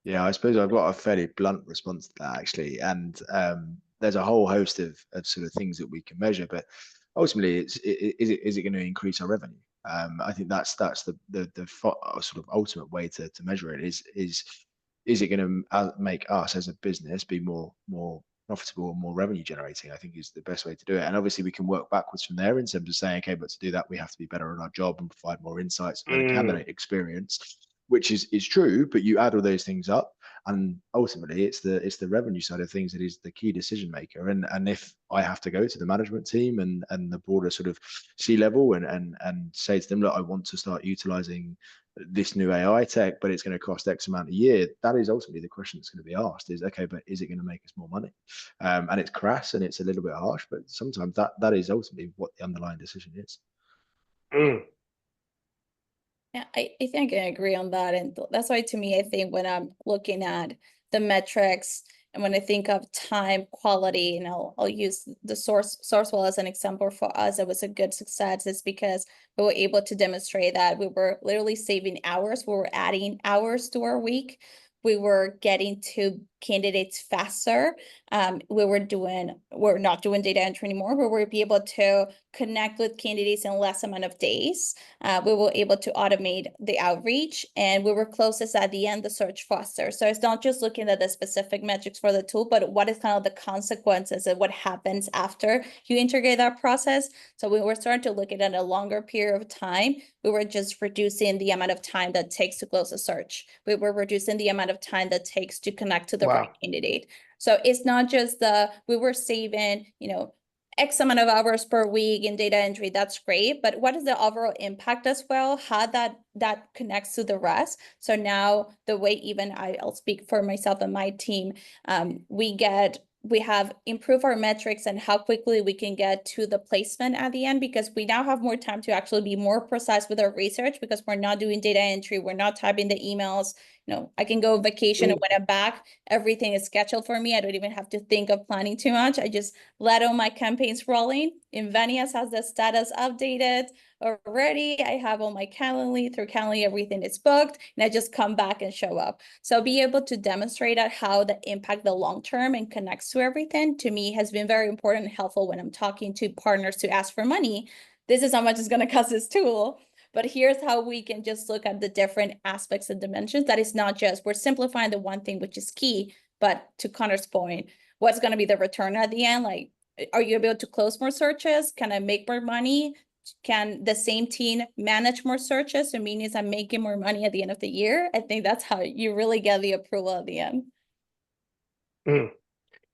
Yeah, I suppose I've got a fairly blunt response to that actually, and there's a whole host of sort of things that we can measure, but ultimately, is it going to increase our revenue? I think that's the sort of ultimate way to measure it. Is it going to make us as a business be more profitable and more revenue generating? I think is the best way to do it. And obviously, we can work backwards from there in terms of saying, okay, but to do that, we have to be better at our job and provide more insights and better candidate experience. Which is true, but you add all those things up, and ultimately it's the revenue side of things that is the key decision maker. And if I have to go to the management team and the broader sort of C-level and say to them, look, I want to start utilizing this new AI tech, but it's going to cost X amount a year, that is ultimately the question that's going to be asked is, okay, but is it going to make us more money? And it's crass and it's a little bit harsh, but sometimes that is ultimately what the underlying decision is. Yeah, I think I agree on that. And that's why to me, I think when I'm looking at the metrics and when I think of time quality, and I'll use the Sourcewell as an example for us, it was a good success is because we were able to demonstrate that we were literally saving hours. We were adding hours to our week. We were getting to candidates faster. We're not doing data entry anymore, but we're able to connect with candidates in less amount of days. We were able to automate the outreach, and we were closest at the end, the search faster. So it's not just looking at the specific metrics for the tool, but what is kind of the consequences of what happens after you integrate that process. So we were starting to look at it a longer period of time. We were just reducing the amount of time that takes to close a search. We were reducing the amount of time that takes to connect to the right candidate. So it's not just we were saving, X amount of hours per week in data entry, that's great, but what is the overall impact as well? How that connects to the rest? So now the way even I'll speak for myself and my team, we have improved our metrics and how quickly we can get to the placement at the end, because we now have more time to actually be more precise with our research, because we're not doing data entry, we're not typing the emails. I can go on vacation, and when I'm back, everything is scheduled for me. I don't even have to think of planning too much. I just let all my campaigns rolling. Invenias has the status updated already. I have all my Calendly, through Calendly, everything is booked, and I just come back and show up. So be able to demonstrate how that impact the long term and connects to everything, to me, has been very important and helpful when I'm talking to partners to ask for money. This is how much it's going to cost this tool, but here's how we can just look at the different aspects and dimensions. That is not just, we're simplifying the one thing, which is key, but to Connor's point, what's going to be the return at the end? Like, are you able to close more searches? Can I make more money? Can the same team manage more searches? So means I'm making more money at the end of the year. I think that's how you really get the approval at the end.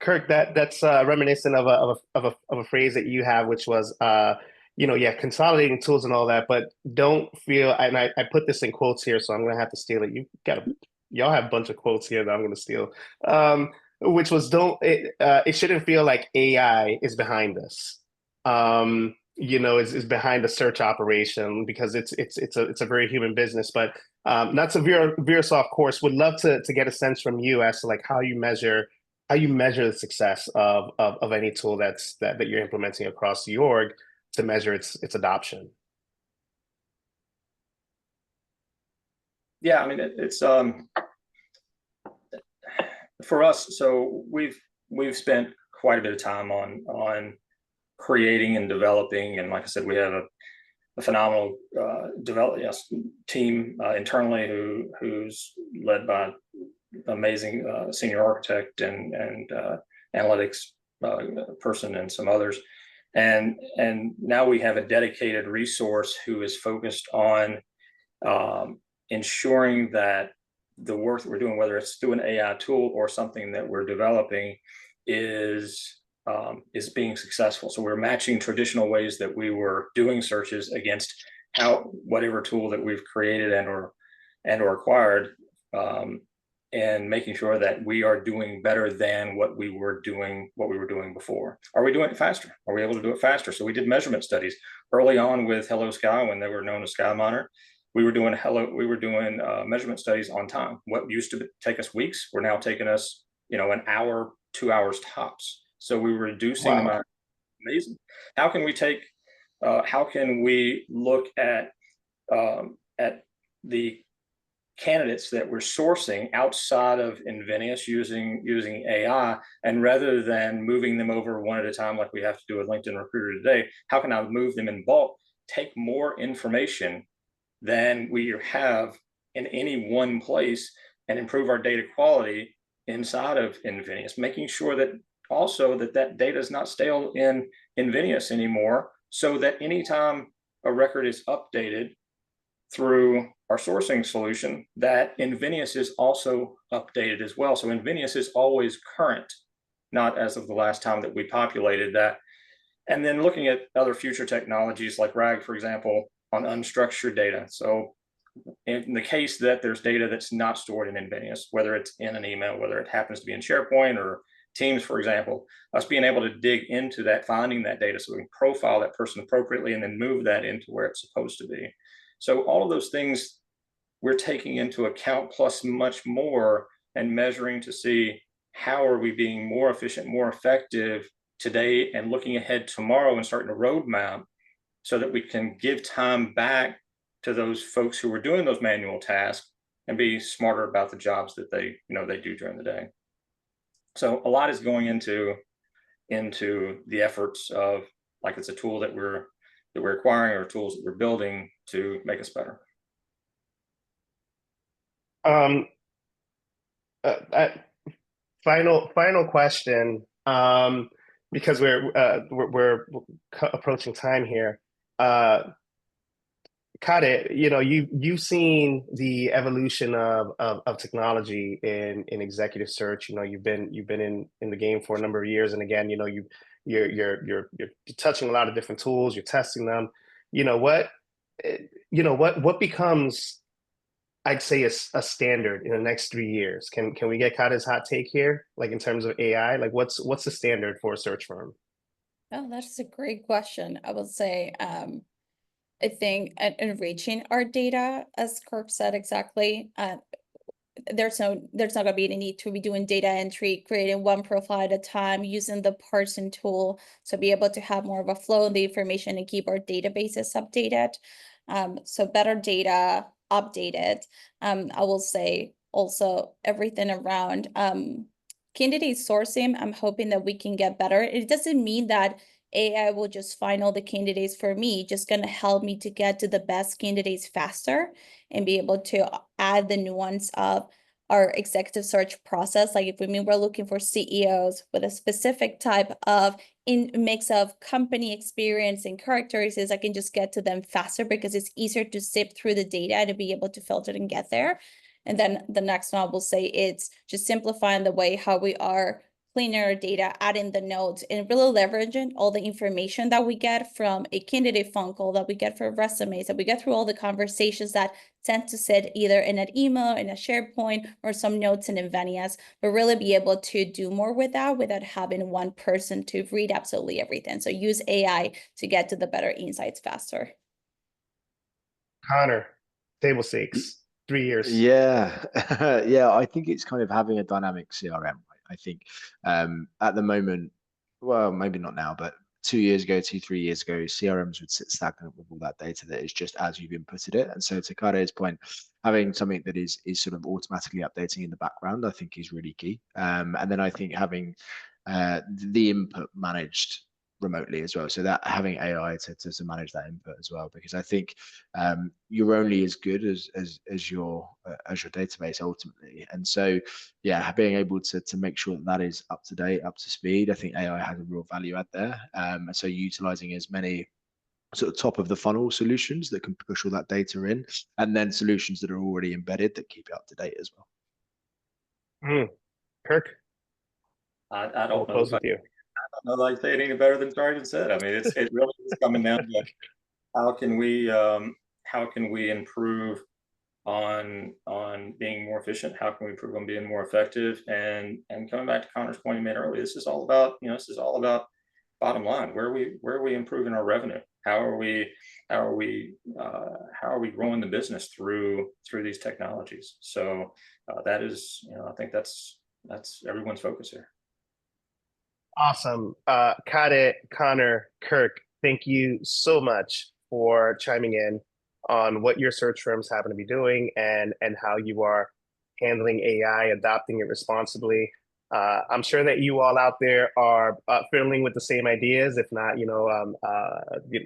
Kirk, that's reminiscent of a phrase that you have, which was consolidating tools and all that, but don't feel, and I put this in quotes here, so I'm gonna have to steal it. Y'all have a bunch of quotes here that I'm gonna steal. Which was, it shouldn't feel like AI is behind this. Is behind the search operation, because it's a very human business. But not to veer us off course, would love to get a sense from you as to like how you measure the success of any tool that you're implementing across the org, to measure its adoption. Yeah, I mean, it's for us. So we've spent quite a bit of time on creating and developing, and like I said, we have a phenomenal team internally who's led by amazing senior architect and analytics person and some others, and now we have a dedicated resource who is focused on ensuring that the work that we're doing, whether it's through an AI tool or something that we're developing, is being successful. So we're matching traditional ways that we were doing searches against whatever tool that we've created and or acquired, and making sure that we are doing better than what we were doing before. Are we doing it faster? Are we able to do it faster? So we did measurement studies early on with Hello Sky, when they were known as Sky Monitor. We were doing measurement studies on time. What used to take us weeks, were now taking us, an hour, 2 hours tops. So we were reducing the amount. Amazing. How can we look at the candidates that we're sourcing outside of Invenias using AI, and rather than moving them over one at a time like we have to do with LinkedIn Recruiter today, how can I move them in bulk, take more information than we have in any one place, and improve our data quality inside of Invenias, making sure that also that data is not stale in Invenias anymore, so that anytime a record is updated through our sourcing solution, that Invenias is also updated as well. So Invenias is always current, not as of the last time that we populated that. And then looking at other future technologies like RAG, for example, on unstructured data. So in the case that there's data that's not stored in Invenias, whether it's in an email, whether it happens to be in SharePoint or Teams, for example, us being able to dig into that, finding that data so we can profile that person appropriately and then move that into where it's supposed to be. So all of those things we're taking into account, plus much more, and measuring to see how are we being more efficient, more effective today, and looking ahead tomorrow and starting a roadmap so that we can give time back to those folks who are doing those manual tasks and be smarter about the jobs that they do during the day. So a lot is going into the efforts of, like, it's a tool that we're acquiring, or tools that we're building to make us better. Final question, because we're approaching time here. Kade, you've seen the evolution of technology in executive search. You've been in the game for a number of years, and again, you're touching a lot of different tools, you're testing them. What becomes, I'd say, a standard in the next 3 years? Can we get Kata's hot take here? Like in terms of AI, like what's the standard for a search firm? Oh, that's a great question. I would say, I think enriching our data, as Kirk said exactly, there's not going to be any need to be doing data entry, creating one profile at a time, using the parsing tool to be able to have more of a flow of the information and keep our databases updated. So better data, updated. I will say also everything around candidate sourcing. I'm hoping that we can get better. It doesn't mean that AI will just find all the candidates for me, just going to help me to get to the best candidates faster and be able to add the nuance of our executive search process. Like if we're looking for CEOs with a specific type of mix of company experience and characteristics, I can just get to them faster because it's easier to sift through the data to be able to filter and get there. And then the next one I will say it's just simplifying the way how we are cleaning our data, adding the notes, and really leveraging all the information that we get from a candidate phone call, that we get from resumes, that we get through all the conversations that tend to sit either in an email, in a SharePoint, or some notes in Invenias, but really be able to do more with that without having one person to read absolutely everything. So use AI to get to the better insights faster. Connor, table stakes, 3 years. Yeah, yeah. I think it's kind of having a dynamic CRM. I think at the moment, well, maybe not now, but 2 years ago, 3 years ago, CRMs would sit stagnant with all that data that is just as you've inputted it. And so to Kade's point, having something that is sort of automatically updating in the background, I think is really key. And then I think having the input managed remotely as well, so that having AI to manage that input as well, because I think you're only as good as your database ultimately. And so yeah, being able to make sure that is up to date, up to speed, I think AI has a real value add there. And so utilizing as many sort of top of the funnel solutions that can push all that data in, and then solutions that are already embedded that keep it up to date as well. Kirk, I we'll don't know close if with you. I don't know if I say it any better than Sergeant said. I mean, it really is coming down to how can we improve on being more efficient? How can we improve on being more effective? And coming back to Connor's point he made earlier, this is all about bottom line. Where are we improving our revenue? How are we growing the business through these technologies? So that is, I think that's everyone's focus here. Awesome. Kate, Connor, Kirk, thank you so much for chiming in on what your search firms happen to be doing and how you are handling AI, adopting it responsibly. I'm sure that you all out there are fiddling with the same ideas, if not,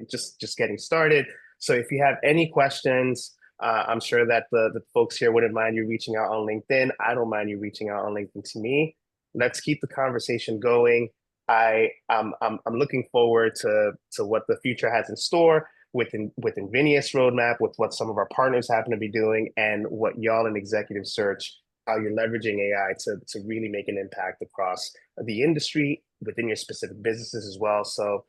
just getting started. So if you have any questions, I'm sure that the folks here wouldn't mind you reaching out on LinkedIn. I don't mind you reaching out on LinkedIn to me. Let's keep the conversation going. I'm looking forward to what the future has in store with Invenias roadmap, with what some of our partners happen to be doing, and what y'all in executive search, how you're leveraging AI to really make an impact across the industry within your specific businesses as well. So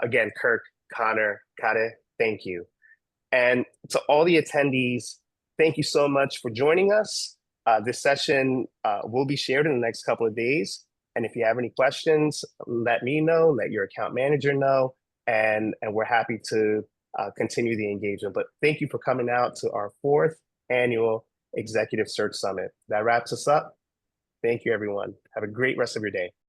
again, Kirk, Connor, Kate, thank you. And to all the attendees, thank you so much for joining us. This session will be shared in the next couple of days. And if you have any questions, let me know, let your account manager know, and we're happy to continue the engagement. But thank you for coming out to our 4th annual Executive Search Summit. That wraps us up. Thank you, everyone. Have a great rest of your day.